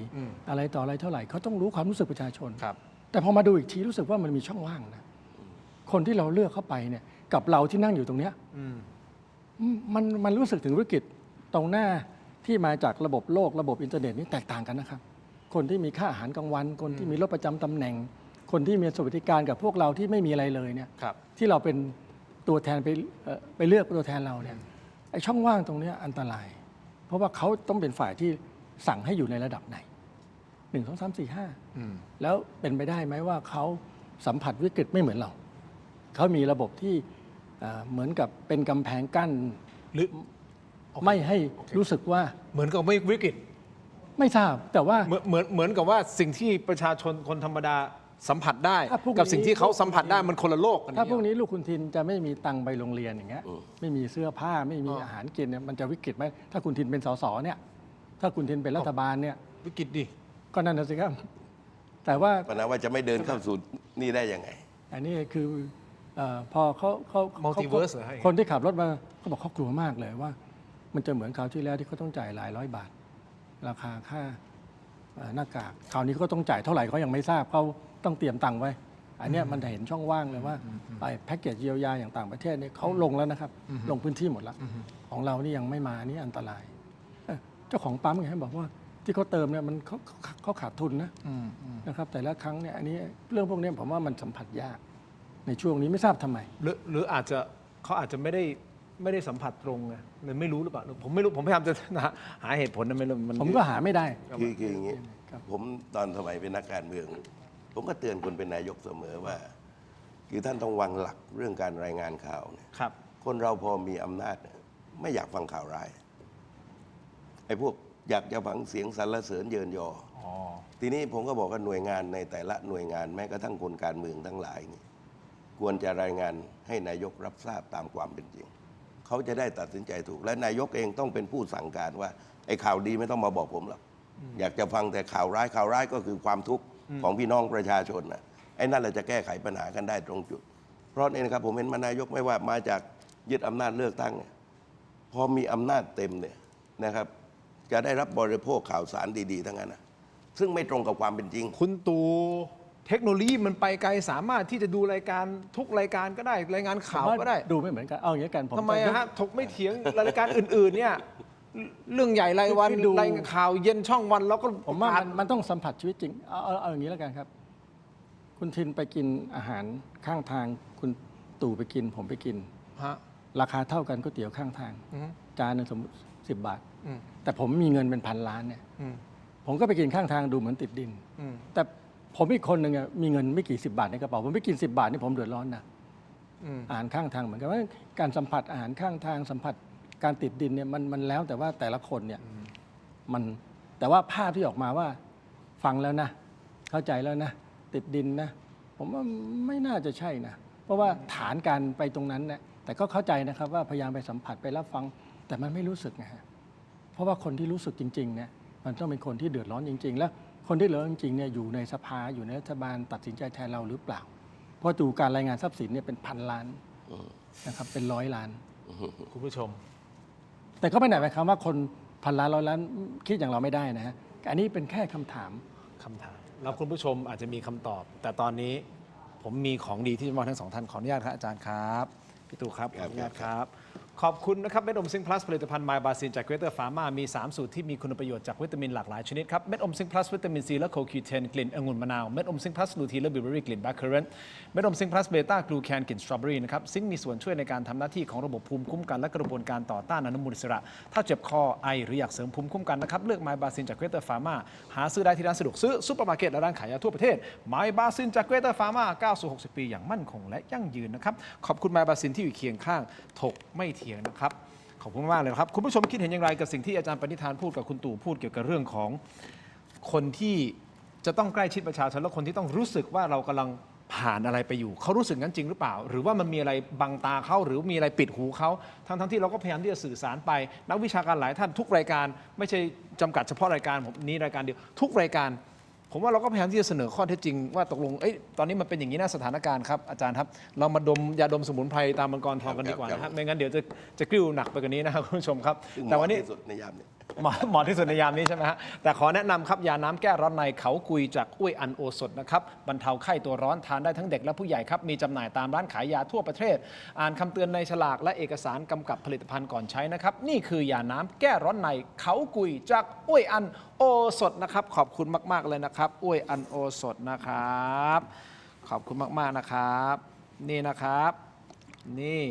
อะไรต่ออะไรเท่าไหร่เขาต้องรู้ความรู้สึกประชาชน ครับ แต่พอมาดูอีกทีรู้สึกว่ามันมีช่องว่างนะคนที่เราเลือกเข้าไปเนี่ยกับเราที่นั่งอยู่ตรงเนี้ยมันรู้สึกถึงวิกฤตตรงหน้าที่มาจากระบบโลกระบบอินเทอร์เน็ตนี่แตกต่างกันนะครับคนที่มีค่าอาหารกลางวัน คนที่มีรถประจำตำแหน่ง คนที่มีสวัสดิการกับพวกเราที่ไม่มีอะไรเลยเนี่ย ครับ ที่เราเป็นตัวแทนไปเลือกตัวแทนเราเนี่ยไอ้ช่องว่างตรงเนี้ยอันตราย เพราะว่าเขาต้องเป็นฝ่ายที่สั่งให้อยู่ในระดับไหน1 2 3 4 5แล้วเป็นไปได้ไหมว่าเขาสัมผัสวิกฤตไม่เหมือนเราเขามีระบบที่เหมือนกับเป็นกำแพงกั้น หรือ ไม่ให้รู้สึกว่า เหมือนกับไม่วิกฤต ไม่ทราบแต่ว่า เหมือนกับว่าสิ่งที่ประชาชนคนธรรมดาสัมผัสได้ ถ้าพวกนี้ กับสิ่งที่เขาสัมผัสได้มันคนละโลกกัน ถ้าพวก เนี่ย นี้ลูกคุณทินจะไม่มีตังค์ไปโรงเรียนอย่างเงี้ยไม่มีเสื้อผ้าไม่มีอาหารกินเนี่ยมันจะวิกฤตไหมถ้าคุณทินเป็นสสเนี่ยถ้าคุณทินเป็นรัฐบาลเนี่ย วิกฤตดิ ก็นั่นนะสิครับแต่ว่า ปัญหาว่าจะไม่เดินเข้าสู่นี่ได้ยังไง อันนี้คือพอเขา Multiverse เหรอฮะ คนที่ขับรถมาเขาบอกเขากลัวมากเลยว่า มันจะเหมือนคราวที่แล้วที่เขาต้องจ่ายหลายร้อยบาท ราคาค่าหน้ากากคราวนี้เขาต้องจ่ายเท่าไหร่เขายังไม่ทราบเขาต้องเตรียมตังค์ไว้ อันเนี้ยมันเห็นช่องว่างเลยว่าไปแพ็กเกจเยียวยาอย่างต่างประเทศเนี่ยเขาลงแล้วนะครับลงพื้นที่หมดแล้วของเรานี่ยังไม่มานี่อันตรายเจ้าของปั๊มไงบอกว่าที่เขาเติมเนี่ยมันเขาขาดทุนนะครับแต่ละครั้งเนี่ยอันนี้เรื่องพวกนี้ผมว่ามันสัมผัสยากในช่วงนี้ไม่ทราบทำไม หรืออาจจะเขาอาจจะไม่ได้สัมผัสตรงไงเลยไม่รู้หรือเปล่าผมไม่รู้ผมพยายามจะหาเหตุผลนะไม่รู้มัน ผมก็หาไม่ได้ คืออย่างนี้ผมตอนสมัยเป็นนักการเมือง ผมก็เตือนคนเป็นนายกเสมอว่า คือท่านต้องวางหลักเรื่องการรายงานข่าวเนี่ย ครับ คนเราพอมีอำนาจเนี่ยไม่อยากฟังข่าวร้ายไอ้พวกอยากจะฟังเสียงสรรเสริญเยินยอ ทีนี้ผมก็บอกว่าหน่วยงานในแต่ละหน่วยงานแม้กระทั่งคนการเมืองทั้งหลายนี่ควรจะรายงานให้นายกรับทราบตามความเป็นจริงเขาจะได้ตัดสินใจถูกและนายกเองต้องเป็นผู้สั่งการว่าไอ้ข่าวดีไม่ต้องมาบอกผมหรอกอยากจะฟังแต่ข่าวร้ายก็คือความทุกข์ของพี่น้องประชาชนนะไอ้นั่นเราจะแก้ไขปัญหากันได้ตรงจุด เพราะนี่นะครับผมเห็นนายกไม่ว่ามาจากยึดอำนาจเลือกตั้งเนี่ยพอมีอำนาจเต็มเนี่ยนะครับ จะได้รับบริโภคข่าวสารดีๆทั้งนั้นนะซึ่งไม่ตรงกับความเป็นจริง คุณตู่เทคโนโลยีมันไปไกลสามารถที่จะดูรายการทุกรายการก็ได้รายงานข่าวก็ได้ ดูไม่เหมือนกันเอาอย่างนี้กันผม ทำไมอะฮะถกไม่เถียงรายการอื่นๆเนี่ยเรื่องใหญ่รายวันรายข่าวเย็นช่องวันแล้วก็ ผมว่ามันต้องสัมผัสชีวิตจริงเอาอย่างนี้แล้วกันครับ คุณทินไปกินอาหารข้างทาง คุณตู่ไปกินผมไปกิน ฮะ ราคาเท่ากันก๋วยเตี๋ยวข้างทาง อือฮึ จานหนึงสมมติ10 บาท อืม แต่ผมมีเงินเป็น1,000 ล้านเนี่ย อืม ผมก็ไปกินข้างทางดูเหมือนติดดิน อืม แต่ผมอีกคนหนึ่งมีเงินไม่กี่10 บาทในกระเป๋าผมไปกิน10 บาทนี่ผมเดือดร้อนนะ อืม อาหารข้างทางเหมือนกันว่าการสัมผัสอาหารข้างทางสัมผัสการติดดินเนี่ยมันแล้วแต่ว่าแต่ละคนเนี่ยมันแต่ว่าภาพที่ออกมาว่าฟังแล้วนะเข้าใจแล้วนะติดดินนะผมว่าไม่น่าจะใช่นะเพราะว่าฐานการไปตรงนั้นเนี่ยแต่ก็เข้าใจนะครับว่าพยายามไปสัมผัสไปรับฟังแต่มันไม่รู้สึกนะฮะเพราะว่าคนที่รู้สึกจริงๆเนี่ยมันต้องเป็นคนที่เดือดร้อนจริง ๆ แล้วคนที่เดือดร้อนจริงๆเนี่ยอยู่ในสภาอยู่ในรัฐบาลตัดสินใจแทนเราหรือเปล่าเพราะดูการรายงานทรัพย์สินเนี่ยเป็น1,000 ล้านนะครับเป็น100 ล้าน คุณผู้ชม แต่ก็ไม่ได้หมายความว่าคน1,000 ล้าน100 ล้านคิดอย่างเราไม่ได้นะฮะอันนี้เป็นแค่คำถาม แล้วคุณผู้ชมอาจจะมีคำตอบ แต่ตอนนี้ผมมีของดีที่จะมอบทั้งสองท่านขออนุญาตครับอาจารย์ครับพี่ตู่ครับขออนุญาตครับ ขอบคุณนะครับเม็ดอมซิงค์พลัสผลิตภัณฑ์ไมบาซินจากเกรเตอร์ฟาร์มามี 3 สูตรที่มีคุณประโยชน์จากวิตามินหลากหลายชนิดครับเม็ดอมซิงค์พลัสวิตามินซีและโคคิวเทนกลิ่นองุ่นมะนาวเม็ดอมซิงค์พลัสลูทีนและบิวเบอรี่กลิ่นแบล็คเคอร์เรนต์เม็ดอมซิงค์พลัสเบต้ากลูแคนกลิ่นสตรอเบอรี่นะครับซิงค์มีส่วนช่วยในการทำหน้าที่ของระบบภูมิคุ้มกันและกระบวนการต่อต้านอนุมูลอิสระ ถ้าเจ็บคอไอหรืออยากเสริมภูมิคุ้มกันนะครับเลือกไมบาซินจากเกรเตอร์ฟาร์มาหาซื้อได้ที่ร้านสะดวกซื้อซุปเปอร์มาร์เก็ตและร้านขายยาทั่วประเทศไมบาซินจากเกรเตอร์ฟาร์มาก้าวสู่60 ปีอย่างมั่นคงและยั่งยืนนะครับขอบคุณไมบาซินที่อยู่เคียงข้างถกไม่เถียงนะครับ ขอบคุณมากเลยครับคุณผู้ชมคิดเห็นอย่างไรกับสิ่งที่อาจารย์ปณิธานพูดกับคุณตู่พูดเกี่ยวกับเรื่องของคนที่จะต้องใกล้ชิดประชาชนและคนที่ต้องรู้สึกว่าเรากำลังผ่านอะไรไปอยู่เขารู้สึกงั้นจริงหรือเปล่า หรือว่ามันมีอะไรบังตาเขาหรือมีอะไรปิดหูเขาทั้งที่เราก็พยายามที่จะสื่อสารไปนักวิชาการหลายท่านทุกรายการไม่ใช่จำกัดเฉพาะรายการผมนี้รายการเดียวทุกรายการผมว่าเราก็พยายามที่จะเสนอข้อเท็จจริงว่าตกลงตอนนี้มันเป็นอย่างนี้นะสถานการณ์ครับอาจารย์ครับเรามาดมยาดมสมุนไพรตามมังกรทองกันดีกว่านะฮะไม่งั้นเดี๋ยวจะกลิ้วหนักไปกว่านี้นะครับคุณผู้ชมครับ ซึ่ง แต่วันนี้ เหมาะที่สุดในยามนี้ เหมาะที่สุดในยามนี้ใช่ไหมฮะแต่ขอแนะนำครับยาน้ำแก้ร้อนในเขากุยจากอ้วยอันโอสถนะครับบรรเทาไข้ตัวร้อนทานได้ทั้งเด็กและผู้ใหญ่ครับมีจำหน่ายตามร้านขายยาทั่วประเทศอ่านคำเตือนในฉลากและเอกสารกำกับผลิตภัณฑ์ก่อนใช้นะครับนี่คือยาน้ำแก้ร้อนในเขากุยจากอ้วยอันโอสถนะครับขอบคุณมากๆเลยนะครับอ้วยอันโอสถนะครับขอบคุณมากๆนะครับนี่นะครับนี่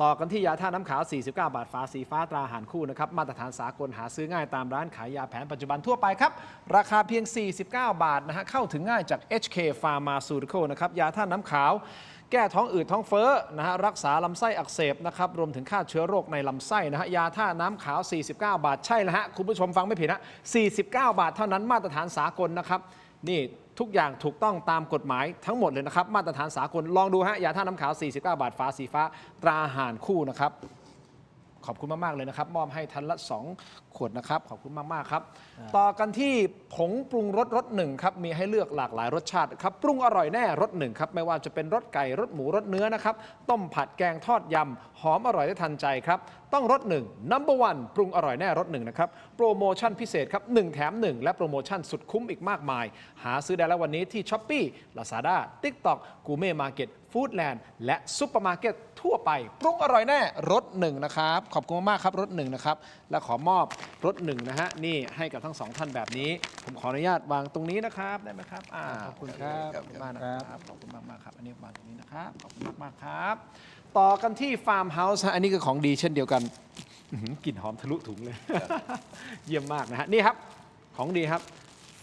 ต่อกันที่ยาท่าน้ำขาว 49 บาทฝาสีฟ้าตราหารคู่นะครับมาตรฐานสากลหาซื้อง่ายตามร้านขายยาแผนปัจจุบันทั่วไปครับราคาเพียง 49 บาทนะฮะเข้าถึงง่ายจาก HK Pharmaceutical นะครับยาท่าน้ำขาวแก้ท้องอืดท้องเฟ้อนะฮะรักษาลำไส้อักเสบนะครับรวมถึงฆ่าเชื้อโรคในลำไส้นะฮะยาท่าน้ำขาว 49 บาทใช่แล้วฮะคุณผู้ชมฟังไม่ผิดนะ49 บาทเท่านั้นมาตรฐานสากลนะครับนี่ทุกอย่างถูกต้องตามกฎหมายทั้งหมดเลยนะครับมาตรฐานสากลลองดูฮะยาท่าน้ำขาว 49 บาทฝาสีฟ้าตราหารคู่นะครับขอบคุณมากๆเลยนะครับมอบให้ทันละ2 ขวดนะครับขอบคุณมากๆครับต่อกันที่ผงปรุงรสหนึ่งครับมีให้เลือกหลากหลายรสชาติครับปรุงอร่อยแน่รสหนึ่งครับไม่ว่าจะเป็นรสไก่รสหมูรสเนื้อนะครับต้มผัดแกงทอดยำหอมอร่อยได้ทันใจครับต้องรสหนึ่ง No. 1ปรุงอร่อยแน่รสหนึ่งนะครับโปรโมชั่นพิเศษครับ1 แถม 1 และโปรโมชั่นสุดคุ้มอีกมากมายหาซื้อได้แล้ววันนี้ที่ Shopee Lazada TikTok Gourmet Market Foodland และซุปเปอร์มาร์เก็ตทั่วไปปรุงอร่อยแน่รสหนึ่งนะครับขอบคุณมากครับรสหนึ่งนะครับและขอมอบรสหนึ่งนะฮะนี่ให้กับทั้ง2 ท่านแบบนี้ผมขออนุญาตวางตรงนี้นะครับได้ไหมครับขอบคุณครับขอบคุณมากนะครับขอบคุณมากๆครับอันนี้วางตรงนี้นะครับขอบคุณมากๆครับต่อกันที่ฟาร์มเฮาส์อันนี้คือของดีเช่นเดียวกันกลิ่นหอมทะลุถุงเลย เยี่ยมมากนะฮะนี่ครับของดีครับ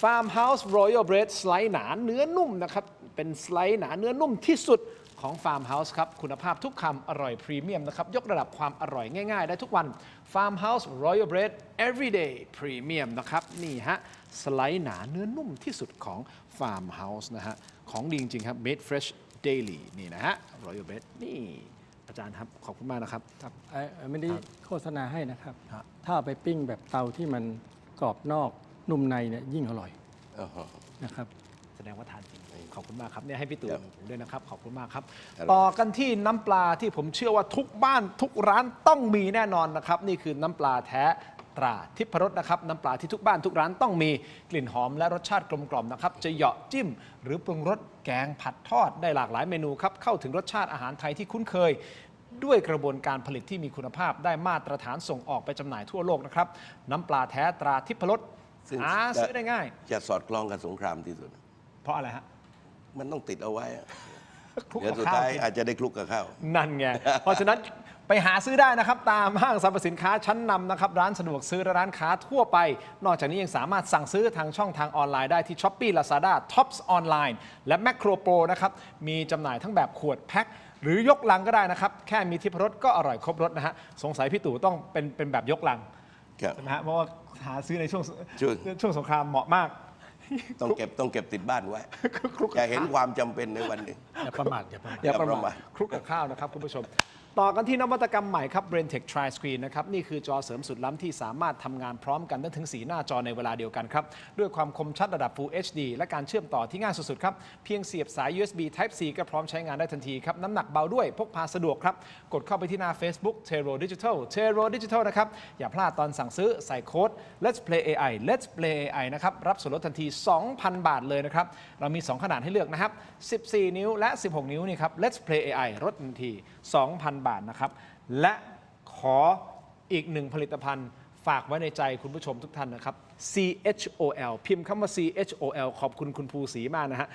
Farmhouse Royal Bread สไลด์หนาเนื้อนุ่มนะครับเป็นสไลด์หนาเนื้อนุ่มที่สุดของ Farmhouse ครับคุณภาพทุกคำอร่อยพรีเมียมนะครับยกระดับความอร่อยง่ายๆได้ทุกวัน Farmhouse Royal Bread Everyday Premium นะครับนี่ฮะสไลด์หนาเนื้อนุ่มที่สุดของ Farmhouse นะฮะของดีจริงๆครับ Made Fresh Daily นี่นะฮะ Royal Bread นี่อาจารย์ครับขอบคุณมากนะครับ ครับไม่ได้โฆษณาให้นะครับ ครับ ถ้าเอาไปปิ้งแบบเตาที่มันกรอบนอกนุ่มในเนี่ยยิ่งอร่อยนะครับ แสดงว่าทานจริงขอบคุณมากครับเนี่ยให้พี่ตู่ ครับ ด้วยนะครับขอบคุณมากครับ ครับ ต่อกันที่น้ำปลาที่ผมเชื่อว่าทุกบ้านทุกร้านต้องมีแน่นอนนะครับนี่คือน้ำปลาแท้ตราทิพรสนะครับน้ำปลาที่ทุกบ้านทุกร้านต้องมีกลิ่นหอมและรสชาติกลมกล่อมนะครับจะเหยาะจิ้ม หรือปรุงรสแกงผัดทอดได้หลากหลายเมนูครับเข้าถึงรสชาติอาหารไทยที่คุ้นเคย ด้วยกระบวนการผลิตที่มีคุณภาพได้มาตรฐานส่งออกไปจำหน่ายทั่วโลกนะครับน้ำปลาแท้ตราทิพรส ซึ่ง หาซื้อได้ง่าย จะสอดคล้องกับสงครามที่สุด เพราะอะไรฮะ มันต้องติดเอาไว้อะ คลุก เดี๋ย กั ว บ สุด ข้าว ท้าย กิน อาจจะได้คลุกกับข้าว นั่นไง เพราะฉะนั้นไปหาซื้อได้นะครับ ตามห้างสรรพสินค้าชั้นนำนะครับ ร้านสะดวกซื้อและร้านค้าทั่วไป นอกจากนี้ยังสามารถสั่งซื้อทางช่องทางออนไลน์ได้ที่ Shopee Lazada Tops Online และ Macro Pro นะครับ มีจำหน่ายทั้งแบบขวดแพ็คหรือยกลังก็ได้นะครับ แค่มีทิพรสก็อร่อยครบรสนะฮะ สงสัยพี่ตู่ต้องเป็นแบบยกลัง ครับ ใช่ไหมฮะ เพราะว่าหาซื้อในช่วง ช่วง สงครามเหมาะมาก ต้องเก็บติดบ้านไว้ คลุกกับ จะเห็นความจำเป็นในวันหนึ่ง อย่าประมาทอย่าประมาท อย่าประ อย่าประ มา มา ท ท คลุกกับข้าวนะครับคุณผู้ชม ต่อกันที่นวัตกรรมใหม่ครับ BrainTech Tri-Screen นะครับนี่คือจอเสริมสุดล้ำที่สามารถทำงานพร้อมกันได้ถึง4หน้าจอในเวลาเดียวกันครับด้วยความคมชัดระดับ Full HD และการเชื่อมต่อที่ง่ายสุดๆครับเพียงเสียบสาย USB Type C ก็พร้อมใช้งานได้ทันทีครับน้ำหนักเบาด้วยพกพาสะดวกครับกดเข้าไปที่หน้า Facebook Tero Digital นะครับอย่าพลาดตอนสั่งซื้อใส่โค้ด Let's Play AI นะครับรับส่วนลดทันที 2,000 บาทเลยนะครับเรามี 2 ขนาดให้เลือกนะครับ14 นิ้วและ 16 นิ้วนี่ครับ Let's Play AI ลดทันที 2,000 บาทนะครับและขออีกหนึ่งผลิตภัณฑ์ฝากไว้ในใจคุณผู้ชมทุกท่านนะครับ CHOL พิมพ์คำว่า CHOL ขอบคุณคุณภูศรีมากนะฮะ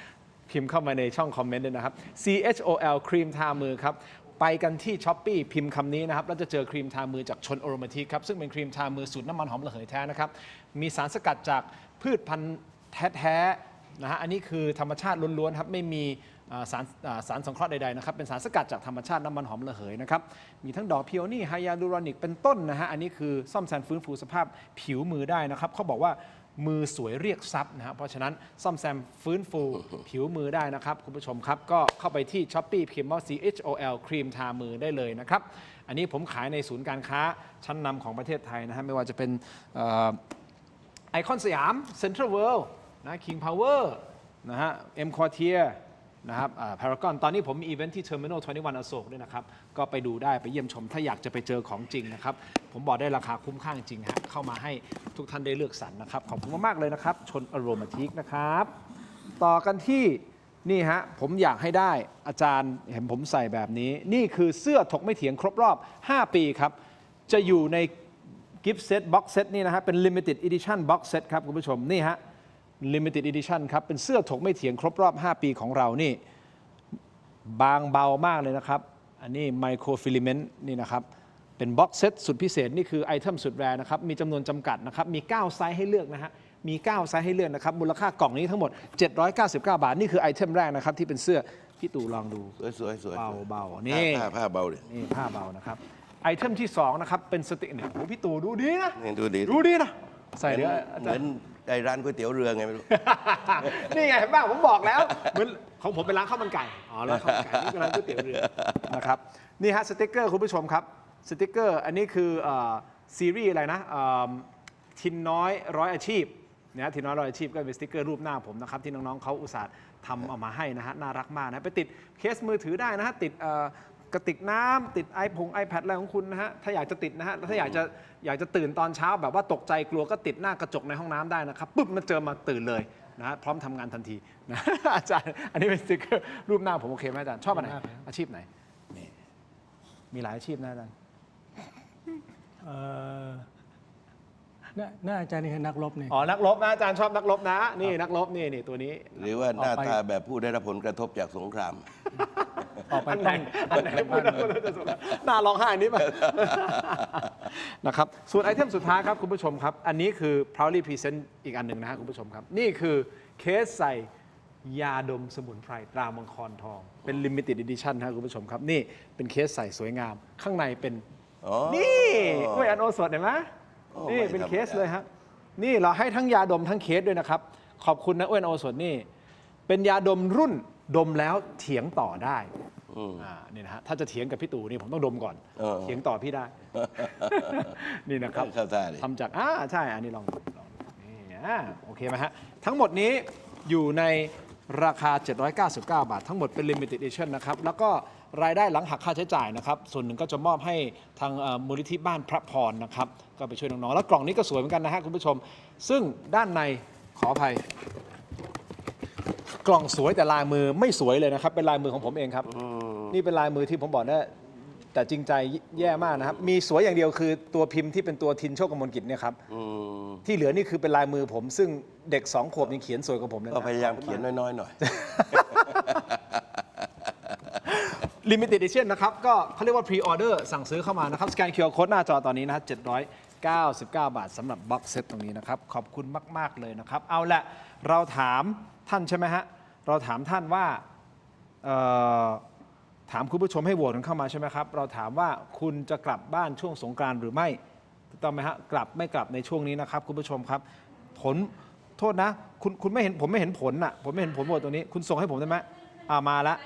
พิมพ์เข้ามาในช่องคอมเมนต์ด้วยนะครับ CHOL ครีมทามือครับไปกันที่ Shopee พิมพ์คำนี้นะครับแล้วจะเจอครีมทามือจากชนโอโรมาทีครับซึ่งเป็นครีมทามือสูตรน้ำมันหอมระเหยแท้นะครับมีสารสกัดจากพืชพันธุ์แท้ๆนะฮะอันนี้คือธรรมชาติล้วนๆครับไม่มี สารสังเคราะห์ใดๆนะครับเป็นสารสกัดจากธรรมชาติน้ำมันหอมระเหยนะครับมีทั้งดอกพิโอนี่ไฮยาลูรอนิกเป็นต้นนะฮะอันนี้คือซ่อมแซมฟื้นฟูสภาพผิวมือได้นะครับเขาบอกว่ามือสวยเรียกทรัพย์นะฮะเพราะฉะนั้นซ่อมแซมฟื้นฟูผิวมือได้นะครับคุณผู้ชมครับก็เข้าไปที่ Shopee พิมพ์ว่า CHOL ครีมทามือได้เลยนะครับอันนี้ผมขายในศูนย์การค้าชั้นนำของประเทศไทยนะฮะไม่ว่าจะเป็นไอคอนสยามเซ็นทรัลเวิลด์นะ King Power นะฮะ M Quartier นะครับพารากอนตอนนี้ผมมีอีเวนท์ที่ Terminal 21 อโศกด้วยนะครับก็ไปดูได้ไปเยี่ยมชมถ้าอยากจะไปเจอของจริงนะครับผมบอกได้ราคาคุ้มค่าจริงฮะเข้ามาให้ทุกท่านได้เลือกสรรนะครับขอบคุณมากๆเลยนะครับชนอโรมาทิกนะครับต่อกันที่นี่ฮะผมอยากให้ได้อาจารย์เห็นผมใส่แบบนี้นี่คือเสื้อถกไม่เถียงครบรอบ 5 ปีครับจะอยู่ในกิฟต์เซตบ็อกเซตนี่นะฮะเป็น Limited Edition Box Set ครับคุณผู้ชมนี่ฮะ Limited Edition ครับเป็นเสื้อถกไม่เถียงครบรอบ 5 ปีของเรานี่บางเบามากเลยนะครับอันนี้ไมโครฟิล a เมนต์นี่นะครับเป็นบ็อกเซตสุดพิเศษนี่คือไอเทมสุดแรร์นะครับมีจำนวนจำกัดนะครับมี9ไซส์ให้เลือกนะฮะมี9ไซส์ให้เลือกนะครับมูลค่ากล่องนี้ทั้งหมด799 บาทนี่คือไอเทมแรกนะครับที่เป็นเสื้อพี่ตู่ลองดู สวยๆ เบาๆนี่ ผ้าเบาดิ นี่ผ้าเบานะครับไอเทมที่2นะครับเป็นสติกเนี่ยโอ้พี่ตู่ดูดีนะ นี่ดูดี ดูดีนะใส่เดี๋ยวอา เห จาร มือน ย์ ไอ้ร้านก๋วยเตี๋ยวเรือไงไม่รู้ นี่ไงเห็นป่ะผมบอกแล้วเหมือนของผมเป็นร้านข้าวมันไก่อ๋อร้านข้าวมันไก่นี่เป็นร้านก๋วยเตี๋ยวเรือนะครับนี่ฮะสติกเกอร์คุณผู้ชมครับสติกเกอร์อันนี้คือซีรีส์อะไรนะทินน้อยร้อยอาชีพนะทินน้อยร้อยอาชีพก็เป็นสติกเกอร์รูปหน้าผมนะครับที่น้องๆเขาอุตส่าห์ทำเอามาให้นะฮะน่ารักมากนะไปติดเคสมือถือได้นะฮะติดกระติกน้ำติดiPad อะไรของคุณนะฮะถ้าอยากจะติดนะฮะถ้าอยากจะตื่นตอนเช้าแบบว่าตกใจกลัวก็ติดหน้ากระจกในห้องน้ำได้นะครับปุ๊บมาเจอมาตื่นเลยนะฮะพร้อมทำงานทันทีนะ อาจารย์อันนี้เป็นสติ๊กเกอร์รูปหน้าผมโอเคไหมอาจารย์ชอบอันไหนอาชีพไหนนี่มีหลายอาชีพนะอาจารย์ น่าอาจารย์นี่คือนักรบนี่ อ๋อนักรบนะอาจารย์ชอบนักรบนะนี่นักรบนี่ตัวนี้ หรือว่าหน้าตาแบบผู้ได้รับผลกระทบจากสงคราม ออกไป อันไหน ต้อง อันไหนพูดแล้วน่าร้องไห้นิดมั้ย นะครับส่วนไอเทมสุดท้ายครับคุณผู้ชมครับอันนี้คือ proudly present อีกอันหนึ่งนะฮะคุณผู้ชมครับนี่คือเคสใส่ยาดมสมุนไพรตรามังกรทองเป็น limited edition นะคุณผู้ชมครับนี่เป็นเคสใส่สวยงามข้างในเป็น อ๋อ นี่กล้วยอันโอสดเห็นไหม โอ้ นี่ ไม่ เป็น ธรรมดา เคสเลยฮะนี่เราให้ทั้งยาดมทั้งเคสด้วยนะครับขอบคุณนะอ้วนโอสดนี่เป็นยาดมรุ่นดมแล้วเถียงต่อได้นี่นะฮะถ้าจะเถียงกับพี่ตู่นี่ผมต้องดมก่อนเถียงต่อพี่ได้ นี่นะครับ เข้าท่าดิ ทำจากใช่อันนี้ลองนี่โอเคไหมฮะทั้งหมดนี้อยู่ในราคา 799 บาท ทั้งหมดเป็น limited edition นะครับแล้วก็รายได้หลังหักค่าใช้จ่ายนะครับส่วนหนึ่งก็จะมอบให้ทางมูลนิธิบ้านพระพรนะครับก็ไปช่วยน้องๆแล้วกล่องนี้ก็สวยเหมือนกันนะฮะคุณผู้ชม ซึ่งด้านในขออภัยกล่องสวยแต่ลายมือไม่สวยเลยนะครับเป็นลายมือของผมเองครับนี่เป็นลายมือที่ผมบอกนะแต่จริงใจแย่มากนะครับมีสวยอย่างเดียวคือตัวพิมพ์ที่เป็นตัวทินโชคกมลกิจเนี่ยครับที่เหลือนี่คือเป็นลายมือผม ซึ่งเด็ก2 ขวบยังเขียนสวยกว่าผมเลย ก็ นะ พยายามเขียนน้อยๆหน่อย Limited Edition นะครับก็เขาเรียกว่า Pre-order สั่งซื้อเข้ามานะครับสแกน QR Code หน้าจอตอนนี้นะ799 บาทสำหรับ Box Set ตรงนี้นะครับขอบคุณมากๆเลยนะครับเอาละเราถามท่านใช่ไหมฮะเราถามท่านว่าถามคุณผู้ชมให้โหวตกันเข้ามาใช่ไหมครับเราถามว่าคุณจะกลับบ้านช่วงสงกรานต์หรือไม่ถูกต้องไหมฮะกลับไม่กลับในช่วงนี้นะครับคุณผู้ชมครับผลโทษนะคุณไม่เห็นผมไม่เห็นผลน่ะผมไม่เห็นผลโหวตตรงนี้คุณส่งให้ผมได้ไหมมาแล้ว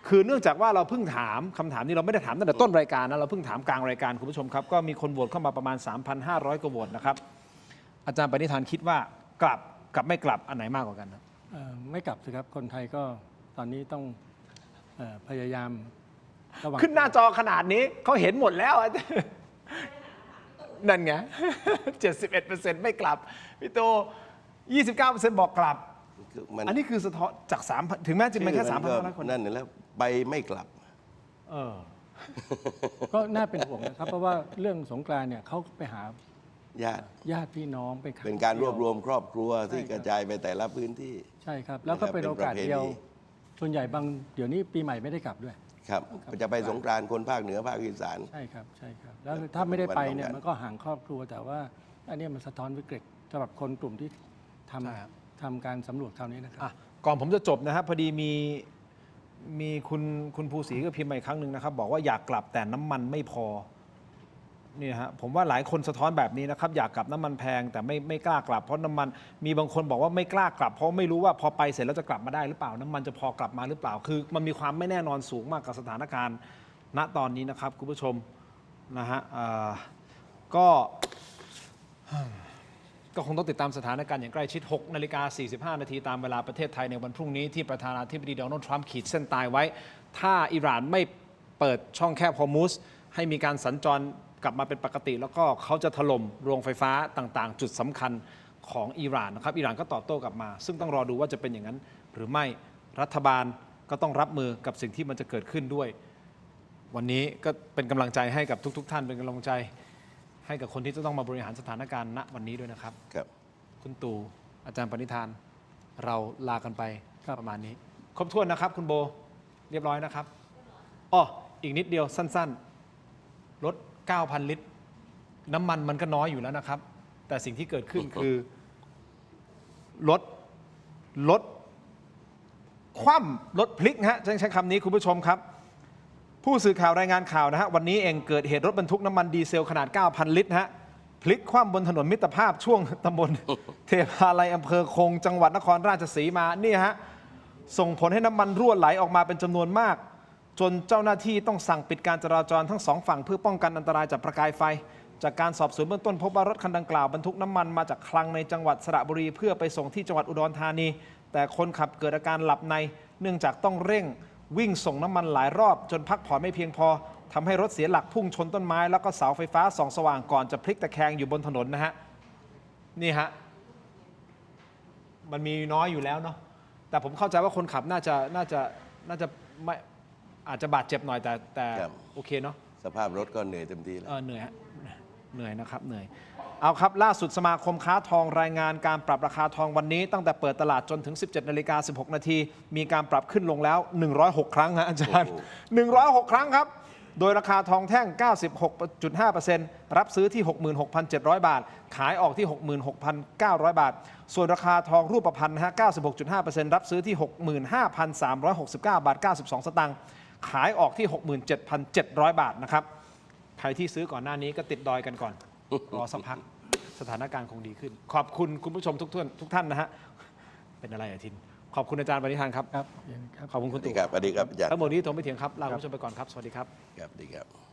คือเนื่องจากว่าเราเพิ่งถามคำถามนี้เราไม่ได้ถามตั้งแต่ต้นรายการนะเราเพิ่งถามกลางรายการคุณผู้ชมครับก็มีคนโหวตเข้ามาประมาณ 3,500 กว่าโหวตนะครับอาจารย์ปณิธานคิดว่ากลับกับไม่กลับอันไหนมากกว่ากันครับ ไม่กลับสิครับคนไทยก็ตอนนี้ต้องพยายามระวัง ขึ้นหน้าจอขนาดนี้เขาเห็นหมดแล้วอาจารย์นั่นไง 71% ไม่กลับพี่โต 29% บอกกลับ อันนี้คือสะท้อนจาก 3,000 ถึงแม้จะเป็นแค่ 3,500 คน นั่นแล้วไปไม่กลับ ก็น่าเป็นห่วงนะครับ เพราะว่าเรื่องสงกรานต์เนี่ยเขาไปหา ญาติ ญาติพี่น้องไป เป็นการรวบรวมครอบครัวที่กระจายไปแต่ละพื้นที่ ใช่ครับ แล้วก็เป็นโอกาสเดียว ส่วนใหญ่เดี๋ยวนี้ปีใหม่ไม่ได้กลับด้วย ครับจะไปสงกรานต์คนภาคเหนือภาคอีสาน ใช่ครับใช่ครับแล้วถ้าไม่ได้ไปเนี่ย วันสงกรานต์ มันก็ห่างครอบครัวแต่ว่าอันเนี้ยมันสะท้อนวิกฤตสำหรับคนกลุ่มที่ท ใช่ครับ ทำการสำรวจคราวนี้นะครับ ก่อนผมจะจบนะครับพอดีมี มีคุณภูศรีก็พิมพ์มาอีกครั้งหนึ่งนะครับ บอกว่าอยากกลับแต่น้ำมันไม่พอนี่ฮะผมว่าหลายคนสะท้อนแบบนี้นะครับ อยากกลับน้ำมันแพงแต่ไม่กล้ากลับเพราะน้ำมันมีบางคนบอกว่าไม่กล้ากลับ เพราะไม่รู้ว่าพอไปเสร็จแล้วจะกลับมาได้หรือเปล่าน้ำมันจะพอกลับมาหรือเปล่า คือมันมีความไม่แน่นอนสูงมากกับสถานการณ์ณตอนนี้นะครับคุณผู้ชมนะฮะก็คงต้องติดตามสถานการณ์อย่างใกล้ชิด 6:45 นาทีตามเวลาประเทศไทยในวันพรุ่งนี้ที่ประธานาธิบดีโดนัลด์ทรัมป์ขีดเส้นตายไว้ ถ้าอิหร่านไม่เปิดช่องแคบฮอร์มุซให้มีการสัญจรกลับมาเป็นปกติ แล้วก็เขาจะถล่มโรงไฟฟ้าต่างๆ จุดสำคัญของอิหร่านนะครับอิหร่านก็ตอบโต้กลับมา ซึ่งต้องรอดูว่าจะเป็นอย่างนั้น หรือไม่รัฐบาลก็ต้องรับมือกับสิ่งที่มันจะเกิดขึ้นด้วย วันนี้ก็เป็นกำลังใจให้กับทุกๆท่านเป็นกำลังใจให้กับคนที่จะต้องมาบริหารสถานการณ์ณวันนี้ด้วยนะครับ ครับ คุณตู่อาจารย์ปณิธานเราลากันไป ครับ ประมาณนี้ ครบถ้วนนะครับคุณโบเรียบร้อยนะครับอ้ออีกนิดเดียวสั้นๆรถ 9,000 ลิตร น้ำมันมันก็น้อยอยู่แล้วนะครับ แต่สิ่งที่เกิดขึ้นคือรถคว่ำรถพลิกฮะใช้คำนี้คุณผู้ชมครับ ผู้สื่อข่าวรายงานข่าวนะฮะวันนี้เองเกิดเหตุรถบรรทุกน้ำมันดีเซลขนาด 9,000 ลิตรฮะพลิกคว่ำบนถนนมิตรภาพช่วงตำบล เทพาลัยอำเภอคงจังหวัดนครราชสีมานี่ฮะส่งผลให้น้ำมันรั่วไหลออกมาเป็นจำนวนมาก จนเจ้าหน้าที่ต้องสั่งปิดการจราจรทั้งสองฝั่งเพื่อป้องกันอันตรายจากประกายไฟ จากการสอบสวนเบื้องต้นพบว่ารถคันดังกล่าวบรรทุกน้ำมันมาจากคลังในจังหวัดสระบุรีเพื่อไปส่งที่จังหวัดอุดรธานี แต่คนขับเกิดอาการหลับใน เนื่องจากต้องเร่งวิ่งส่งน้ำมันหลายรอบ จนพักผ่อนไม่เพียงพอทำให้รถเสียหลักพุ่งชนต้นไม้แล้วก็เสาไฟฟ้าส่องสว่างก่อนจะพลิกตะแคงอยู่บนถนนนะฮะนี่ฮะมันมีน้อยอยู่แล้วเนาะแต่ผมเข้าใจว่าคนขับน่าจะไม่อาจจะบาดเจ็บหน่อยแต่ ครับ โอเคเนาะ สภาพรถก็เหนื่อยเต็มที่แล้ว เหนื่อยฮะเหนื่อยนะครับเหนื่อยเอาครับล่าสุดสมาคมค้าทองรายงานการปรับราคาทองวันนี้ตั้งแต่เปิดตลาดจนถึง 17:16 นาทีมีการปรับขึ้นลงแล้ว 106 ครั้งฮะอาจารย์ 106 ครั้งครับ โดยราคาทองแท่ง 96.5% รับซื้อที่ 66,700 บาท ขายออกที่ 66,900 บาท ส่วนราคาทองรูปพรรณนะฮะ 96.5% รับซื้อที่ 65,369 บาท 92 สตางค์ขายออกที่ 67,700 บาทนะครับใครที่ซื้อก่อนหน้านี้ก็ติดดอยกันก่อน รอสักพักสถานการณ์คงดีขึ้น ขอบคุณคุณผู้ชมทุกท่านนะฮะเป็นอะไรอาทินขอบคุณอาจารย์ปณิธานครับ ครับครับ ขอบคุณ ส คุ วั ณ สดี ตู่ ครับสวัสดีครับอาจารย์ ทั้งหมดนี้ผมไม่เถียงครับลาคุณผู้ชมไปก่อนครับสวัสดีครับ ครับสวัสดีครับ